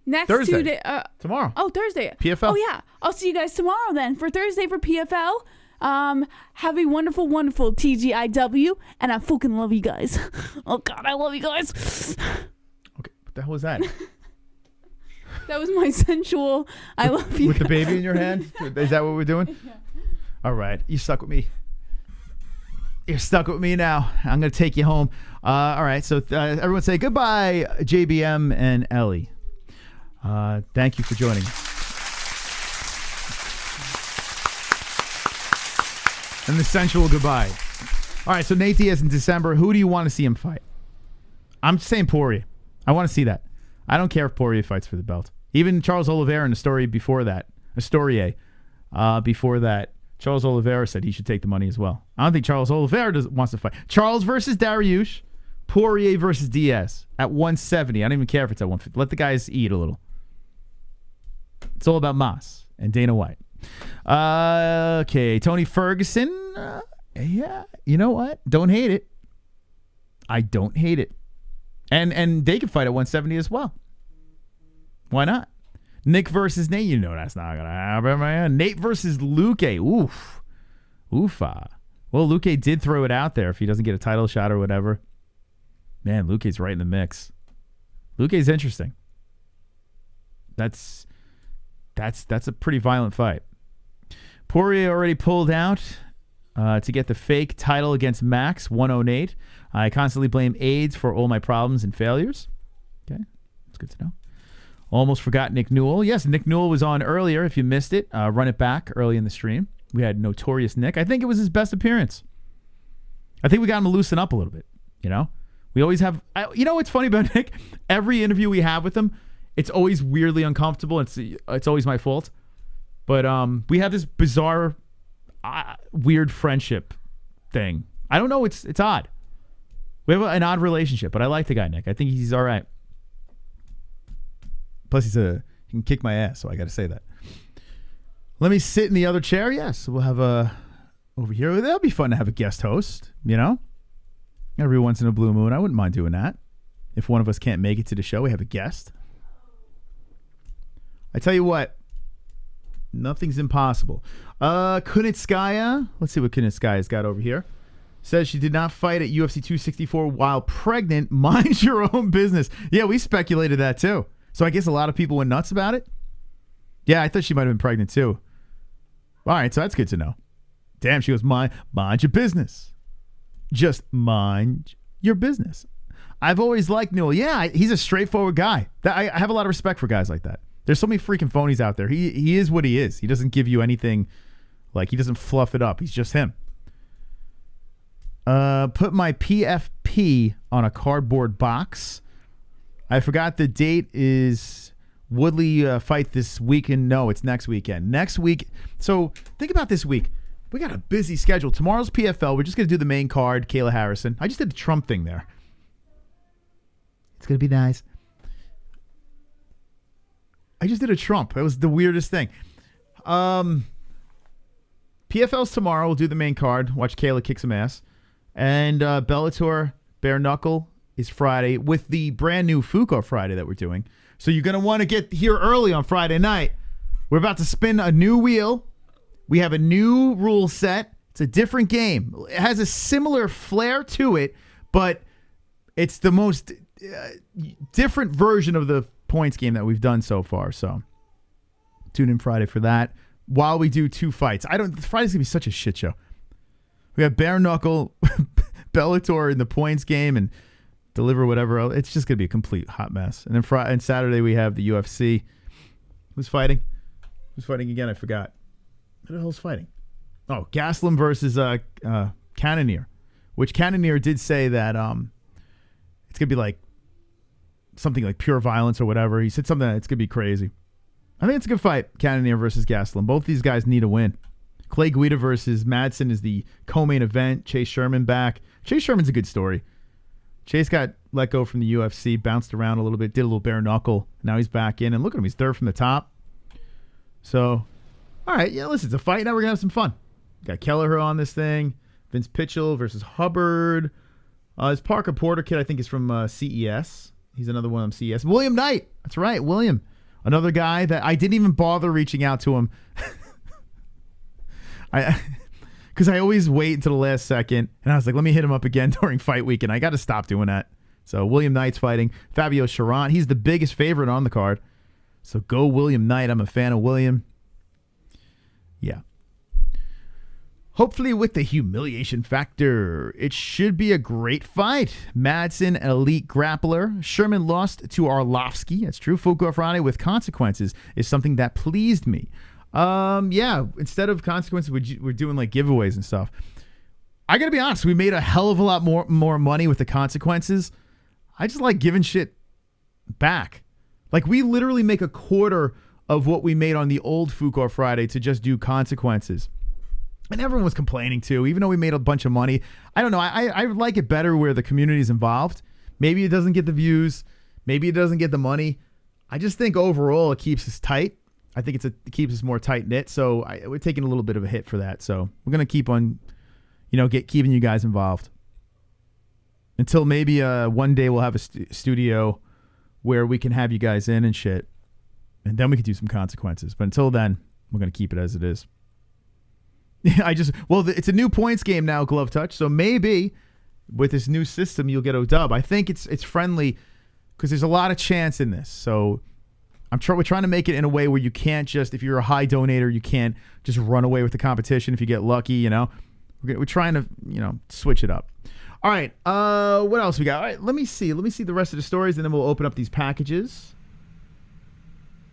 next Thursday. 2 days. Tomorrow. Oh, Thursday. PFL. Oh, yeah. I'll see you guys tomorrow then for Thursday for PFL. Have a wonderful, wonderful TGIW, and I fucking love you guys. Oh, God, I love you guys. Okay, what the hell was that? That was my sensual I love you With guys. the baby in your hand? Is that what we're doing? Yeah. All right. You stuck with me. You're stuck with me now. I'm going to take you home. All right. So everyone say goodbye, JBM and Ellie. Thank you for joining. And the sensual goodbye. All right. So Nate Diaz in December. Who do you want to see him fight? I'm saying Poirier. I want to see that. I don't care if Poirier fights for the belt. Even Charles Oliveira in the story before that. Before that. Charles Oliveira said he should take the money as well. I don't think Charles Oliveira wants to fight. Charles versus Dariush, Poirier versus Diaz at 170. I don't even care if it's at 150. Let the guys eat a little. It's all about Mas and Dana White. Okay, Tony Ferguson. Yeah, you know what? Don't hate it. I don't hate it. And they can fight at 170 as well. Why not? Nick versus Nate, you know that's not going to happen, man. Nate versus Luke. Oof. Oofa. Well, Luke did throw it out there if he doesn't get a title shot or whatever. Man, Luke's right in the mix. Luke's interesting. That's a pretty violent fight. Poirier already pulled out to get the fake title against Max, 108. I constantly blame AIDS for all my problems and failures. Okay, that's good to know. Almost forgot Nick Newell. Yes, Nick Newell was on earlier. If you missed it, run it back early in the stream. We had Notorious Nick. I think it was his best appearance. I think we got him to loosen up a little bit. You know, we always have. You know what's funny about Nick? Every interview we have with him, it's always weirdly uncomfortable. It's always my fault. But we have this bizarre, weird friendship thing. I don't know. It's odd. We have an odd relationship, but I like the guy, Nick. I think he's all right. Plus, he can kick my ass, so I got to say that. Let me sit in the other chair. Yes, we'll have over here. That'll be fun to have a guest host, you know? Every once in a blue moon. I wouldn't mind doing that. If one of us can't make it to the show, we have a guest. I tell you what, nothing's impossible. Kunitskaya. Let's see what Kunitskaya's got over here. Says she did not fight at UFC 264 while pregnant. Mind your own business. Yeah, we speculated that too. So I guess a lot of people went nuts about it. Yeah, I thought she might have been pregnant too. All right, so that's good to know. Damn, she goes, mind your business. Just mind your business. I've always liked Newell. Yeah, he's a straightforward guy. I have a lot of respect for guys like that. There's so many freaking phonies out there. He is what he is. He doesn't give you anything, like he doesn't fluff it up. He's just him. Put my PFP on a cardboard box. I forgot the date is Woodley fight this weekend. No, it's next weekend. Next week. So think about this week. We got a busy schedule. Tomorrow's PFL. We're just going to do the main card, Kayla Harrison. I just did the Trump thing there. It's going to be nice. I just did a Trump. That was the weirdest thing. PFL's tomorrow. We'll do the main card. Watch Kayla kick some ass. And Bellator, Bare Knuckle, is Friday with the brand new Fuko Friday that we're doing. So you're going to want to get here early on Friday night. We're about to spin a new wheel. We have a new rule set. It's a different game. It has a similar flair to it, but it's the most different version of the points game that we've done so far. So tune in Friday for that while we do two fights. Friday's going to be such a shit show. We have Bare Knuckle, Bellator in the points game, and deliver whatever else. It's just going to be a complete hot mess. And then Friday and Saturday we have the UFC. Who's fighting? Who's fighting again? I forgot. Who the hell's fighting? Oh, Gastelum versus Cannonier, which Cannonier did say that it's gonna be like something like pure violence or whatever. He said something that it's gonna be crazy. I think it's a good fight. Cannonier versus Gastelum. Both these guys need a win. Clay Guida versus Madsen is the co-main event. Chase Sherman back. Chase Sherman's a good story. Chase got let go from the UFC, bounced around a little bit, did a little bare knuckle. Now he's back in, and look at him. He's third from the top. So, all right, yeah, listen, it's a fight. Now we're going to have some fun. Got Kelleher on this thing. Vince Pitchell versus Hubbard. This Parker Porter kid, I think, is from CES. He's another one on CES. William Knight. That's right, William. Another guy that I didn't even bother reaching out to him. Because I always wait until the last second, and I was like, let me hit him up again during fight week, and I got to stop doing that. So William Knight's fighting Fabio Charant. He's the biggest favorite on the card. So go William Knight. I'm a fan of William. Yeah. Hopefully with the humiliation factor, it should be a great fight. Madsen, elite grappler. Sherman lost to Arlovsky. That's true. Fukuofrane with consequences is something that pleased me. Yeah, instead of consequences, we're doing like giveaways and stuff. I gotta be honest, we made a hell of a lot more money with the consequences. I just like giving shit back. Like, we literally make a quarter of what we made on the old Fuku Friday to just do consequences. And everyone was complaining too, even though we made a bunch of money. I don't know. I like it better where the community's involved. Maybe it doesn't get the views. Maybe it doesn't get the money. I just think overall it keeps us tight. I think it keeps us more tight-knit, so we're taking a little bit of a hit for that. So we're going to keep on, keeping you guys involved. Until maybe one day we'll have a studio where we can have you guys in and shit. And then we can do some consequences. But until then, we're going to keep it as it is. It's a new points game now, Glove Touch, so maybe with this new system you'll get a dub. I think it's friendly because there's a lot of chance in this. So we're trying to make it in a way where you can't just, if you're a high donator, you can't just run away with the competition if you get lucky, We're trying to, switch it up. All right, what else we got? All right, let me see the rest of the stories, and then we'll open up these packages.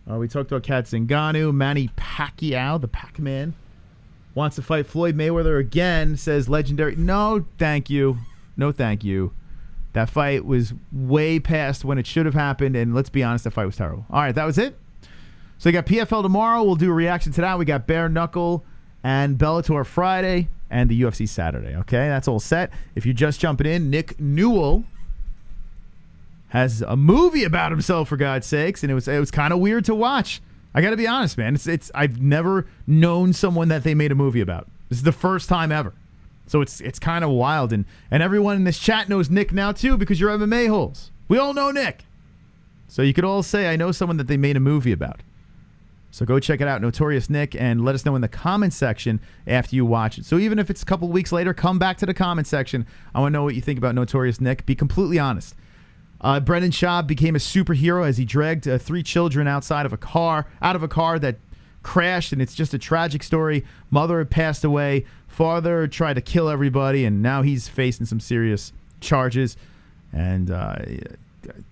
We talked about Kat Zingano. Manny Pacquiao, the Pac-Man, wants to fight Floyd Mayweather again, says legendary. No, thank you. No, thank you. That fight was way past when it should have happened, and let's be honest, that fight was terrible. All right, that was it. So we got PFL tomorrow. We'll do a reaction to that. We got Bare Knuckle and Bellator Friday and the UFC Saturday. Okay, that's all set. If you're just jumping in, Nick Newell has a movie about himself, for God's sakes, and it was kind of weird to watch. I got to be honest, man. I've never known someone that they made a movie about. This is the first time ever. So it's kind of wild. And everyone in this chat knows Nick now, too, because you're MMA-Holes. We all know Nick. So you could all say, I know someone that they made a movie about. So go check it out, Notorious Nick, and let us know in the comment section after you watch it. So even if it's a couple weeks later, come back to the comment section. I want to know what you think about Notorious Nick. Be completely honest. Brendan Schaub became a superhero as he dragged 3 children out of a car that crashed, and it's just a tragic story. Mother had passed away. Father tried to kill everybody, and now he's facing some serious charges. And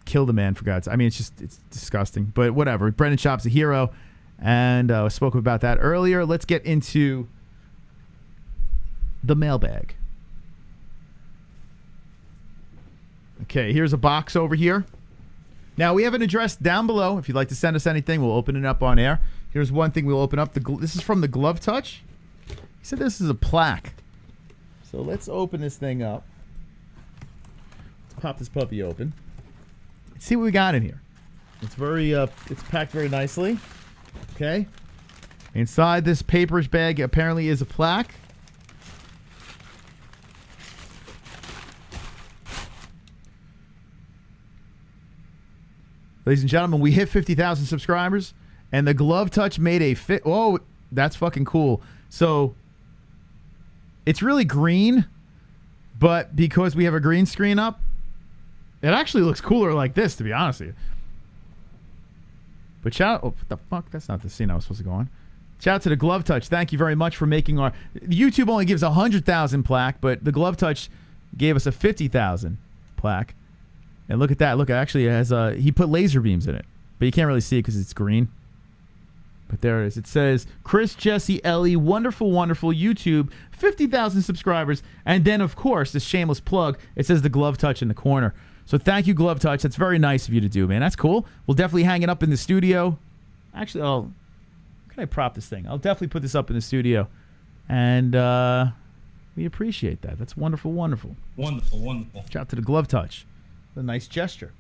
killed a man, for God's sake. I mean, it's disgusting. But whatever. Brendan Schaub's a hero, and I spoke about that earlier. Let's get into the mailbag. Okay, here's a box over here. Now, we have an address down below. If you'd like to send us anything, we'll open it up on air. Here's one thing we'll open up. This is from the Glove Touch. He said this is a plaque. So let's open this thing up. Let's pop this puppy open. Let's see what we got in here. It's it's packed very nicely. Okay. Inside this paper's bag apparently is a plaque. Ladies and gentlemen, we hit 50,000 subscribers, and the Glove Touch made a fit. Oh, that's fucking cool. So it's really green, but because we have a green screen up, it actually looks cooler like this, to be honest with you. But shout out, what the fuck? That's not the scene I was supposed to go on. Shout out to the Glove Touch. Thank you very much for making our... YouTube only gives 100,000 plaque, but the Glove Touch gave us a 50,000 plaque. And look at that. Look, actually, it has he put laser beams in it. But you can't really see it because it's green. But there it is. It says, Chris, Jesse, Ellie, wonderful, wonderful YouTube, 50,000 subscribers. And then, of course, this shameless plug, it says the Glove Touch in the corner. So thank you, Glove Touch. That's very nice of you to do, man. That's cool. We'll definitely hang it up in the studio. Actually, can I prop this thing? I'll definitely put this up in the studio. And we appreciate that. That's wonderful, wonderful. Wonderful, wonderful. Shout out to the Glove Touch. A nice gesture.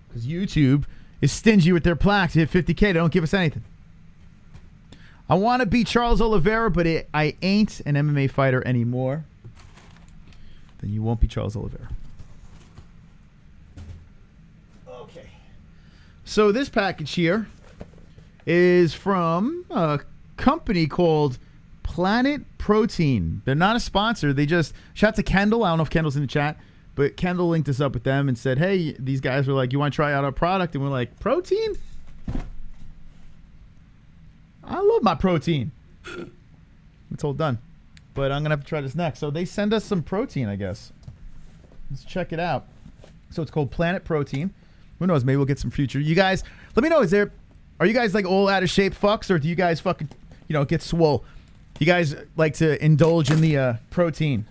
Because YouTube is stingy with their plaques. They hit 50K. They don't give us anything. I want to beat Charles Oliveira, but I ain't an MMA fighter anymore. Then you won't be Charles Oliveira. Okay. So this package here is from a company called Planet Protein. They're not a sponsor. They just... Shout out to Kendall. I don't know if Kendall's in the chat, but Kendall linked us up with them and said, hey, these guys were like, you want to try out our product? And we're like, protein? I love my protein. It's all done. But I'm going to have to try this next. So they send us some protein, I guess. Let's check it out. So it's called Planet Protein. Who knows? Maybe we'll get some future. You guys, let me know. Are you guys like all out of shape fucks, or do you guys fucking, get swole? You guys like to indulge in the protein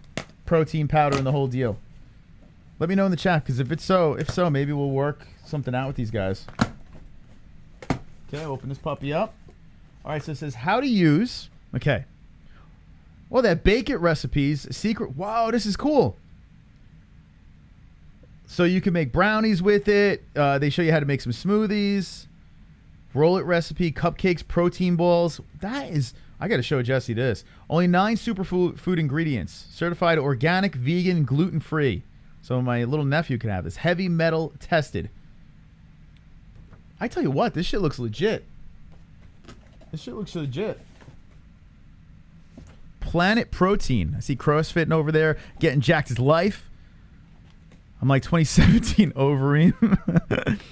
powder and the whole deal? Let me know in the chat, because if so, maybe we'll work something out with these guys. Okay, open this puppy up. All right, so it says how to use. Okay. Well, that bake it recipes, secret. Wow, this is cool. So you can make brownies with it. They show you how to make some smoothies. Roll it recipe, cupcakes, protein balls. That is, I got to show Jesse this. Only 9 superfood ingredients. Certified organic, vegan, gluten-free. So my little nephew can have this. Heavy metal tested. I tell you what, this shit looks legit. This shit looks legit. Planet Protein. I see CrossFitting over there, getting jacked as life. I'm like 2017 Overeem.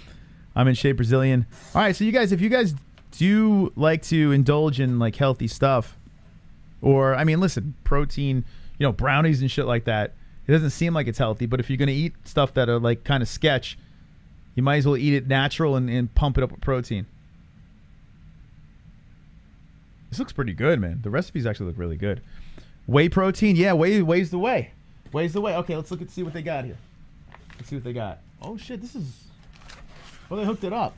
I'm in shape, Brazilian. All right, so you guys, if you guys do like to indulge in like healthy stuff, or I mean, listen, protein, brownies and shit like that, it doesn't seem like it's healthy. But if you're gonna eat stuff that are like kind of sketch, you might as well eat it natural and pump it up with protein. This looks pretty good, man. The recipes actually look really good. Whey protein, yeah, whey's the way. Whey's the way. Okay, let's look and see what they got here. Let's see what they got. Oh shit, this is. Well, they hooked it up.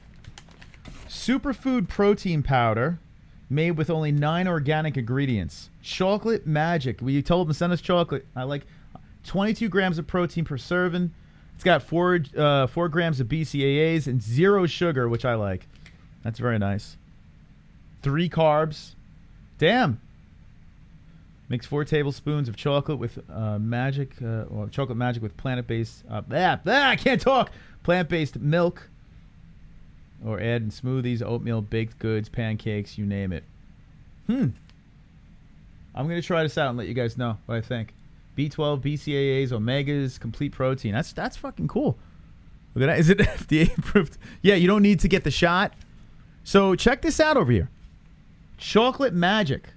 Superfood protein powder, made with only 9 organic ingredients. Chocolate magic. We told them to send us chocolate. I like 22 grams of protein per serving. It's got 4 grams of BCAAs and 0 sugar, which I like. That's very nice. 3 carbs. Damn. Mix 4 tablespoons of chocolate with chocolate magic with plant-based. I can't talk. Plant-based milk. Or add in smoothies, oatmeal, baked goods, pancakes, you name it. I'm gonna try this out and let you guys know what I think. B12, BCAAs, omegas, complete protein. That's fucking cool. Look at that. Is it FDA approved? Yeah, you don't need to get the shot. So check this out over here. Chocolate Magic.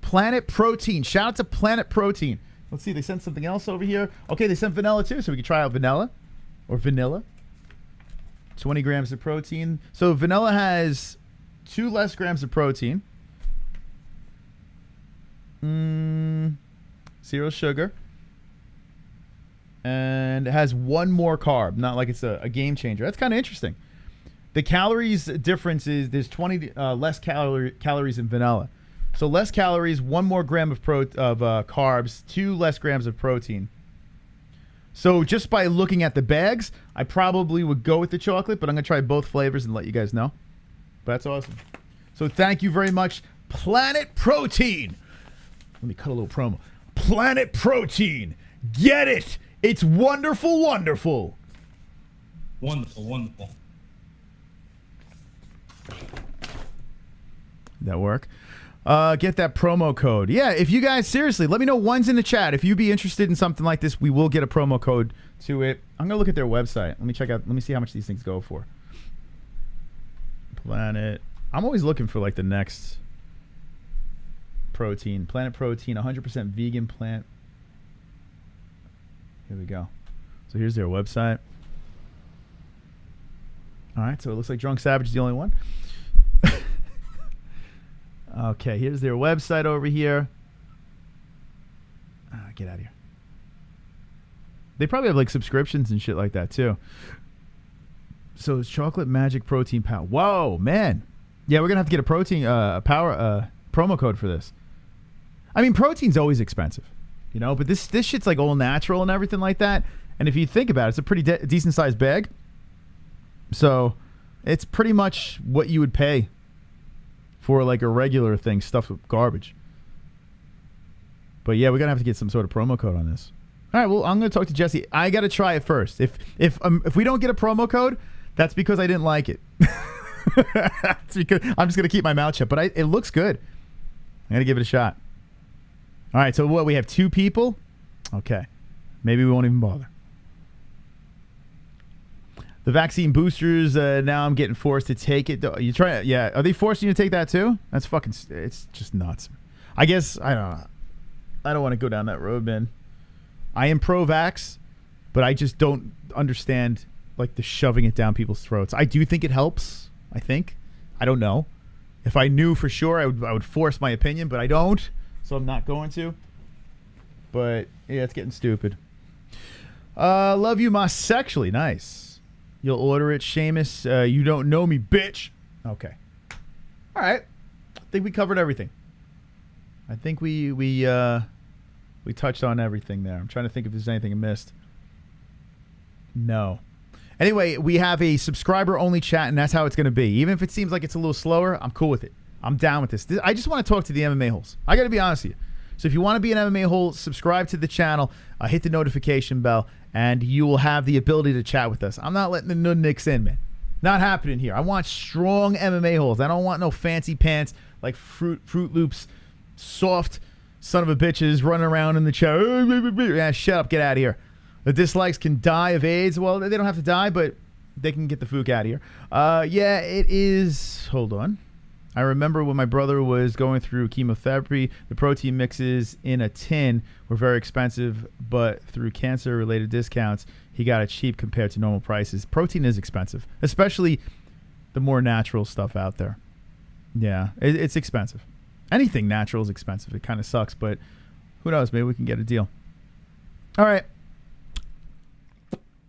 Planet Protein. Shout out to Planet Protein. Let's see, they sent something else over here. Okay, they sent vanilla too, so we can try out vanilla. Or vanilla. 20 grams of protein. So vanilla has 2 less grams of protein. 0 sugar. And it has 1 more carb. Not like it's a game changer. That's kind of interesting. The calories difference is there's 20 less calories in vanilla. So less calories, 1 more gram of carbs, 2 less grams of protein. So just by looking at the bags, I probably would go with the chocolate, but I'm going to try both flavors and let you guys know. But that's awesome. So thank you very much, Planet Protein. Let me cut a little promo. Planet Protein. Get it. It's wonderful, wonderful. Wonderful, wonderful. Did that work? Get that promo code. Yeah, if you guys, seriously, let me know. One's in the chat. If you'd be interested in something like this, we will get a promo code to it. I'm going to look at their website. Let me see how much these things go for. Planet. I'm always looking for like the next protein. Planet Protein, 100% vegan plant. Here we go. So here's their website. All right, so it looks like Drunk Savage is the only one. Okay, here's their website over here. Get out of here. They probably have like subscriptions and shit like that too. So it's chocolate magic protein powder. Whoa, man. Yeah, we're gonna have to get a protein promo code for this. I mean, protein's always expensive, you know, but this shit's like all natural and everything like that. And if you think about it, it's a pretty decent sized bag. So it's pretty much what you would pay for like a regular thing stuffed with garbage. But yeah, we're gonna have to get some sort of promo code on this. All right, well, I'm gonna talk to Jesse. I gotta try it first. If we don't get a promo code, that's because I didn't like it. It's because I'm just gonna keep my mouth shut. But it looks good. I'm gonna give it a shot. All right, so what? We have 2 people. Okay, maybe we won't even bother. The vaccine boosters. Now I'm getting forced to take it. You try it? Yeah. Are they forcing you to take that too? That's fucking. It's just nuts. I guess I don't know. I don't want to go down that road, man. I am pro-vax, but I just don't understand like the shoving it down people's throats. I do think it helps. I think. I don't know. If I knew for sure, I would force my opinion, but I don't, so I'm not going to. But yeah, it's getting stupid. Love you, ma sexually. Nice. You'll order it, Seamus. You don't know me, bitch. Okay. All right. I think we covered everything. I think we touched on everything there. I'm trying to think if there's anything I missed. No. Anyway, we have a subscriber-only chat, and that's how it's going to be. Even if it seems like it's a little slower, I'm cool with it. I'm down with this. I just want to talk to the MMA holes. I got to be honest with you. So if you want to be an MMA hole, subscribe to the channel, hit the notification bell, and you will have the ability to chat with us. I'm not letting the nudniks in, man. Not happening here. I want strong MMA holes. I don't want no fancy pants like Fruit Loops, soft son of a bitches running around in the chat. Yeah, shut up. Get out of here. The dislikes can die of AIDS. Well, they don't have to die, but they can get the fook out of here. Yeah, it is. Hold on. I remember when my brother was going through chemotherapy, the protein mixes in a tin were very expensive, but through cancer-related discounts, he got it cheap compared to normal prices. Protein is expensive, especially the more natural stuff out there. Yeah, it's expensive. Anything natural is expensive. It kind of sucks, but who knows? Maybe we can get a deal. All right.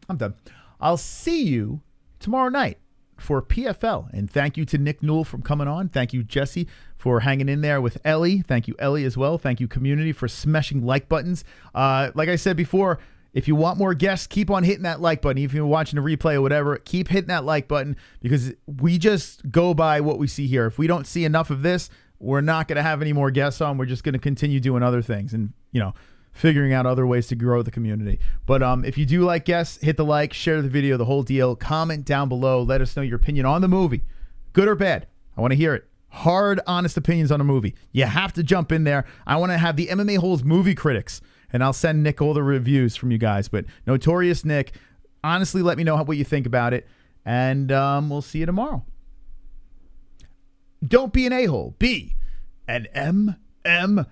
I'm done. I'll see you tomorrow night for PFL. And thank you to Nick Newell for coming on. Thank you, Jesse, for hanging in there with Ellie. Thank you, Ellie, as well. Thank you, community, for smashing like buttons. Like I said before, if you want more guests, keep on hitting that like button. If you're watching a replay or whatever, keep hitting that like button because we just go by what we see here. If we don't see enough of this, we're not going to have any more guests on. We're just going to continue doing other things and, you know, figuring out other ways to grow the community. But if you do like guests, hit the like, share the video, the whole deal. Comment down below. Let us know your opinion on the movie. Good or bad. I want to hear it. Hard, honest opinions on a movie. You have to jump in there. I want to have the MMA Holes movie critics, and I'll send Nick all the reviews from you guys. But Notorious Nick, honestly, let me know what you think about it, and we'll see you tomorrow. Don't be an a-hole. Be an MMA-hole!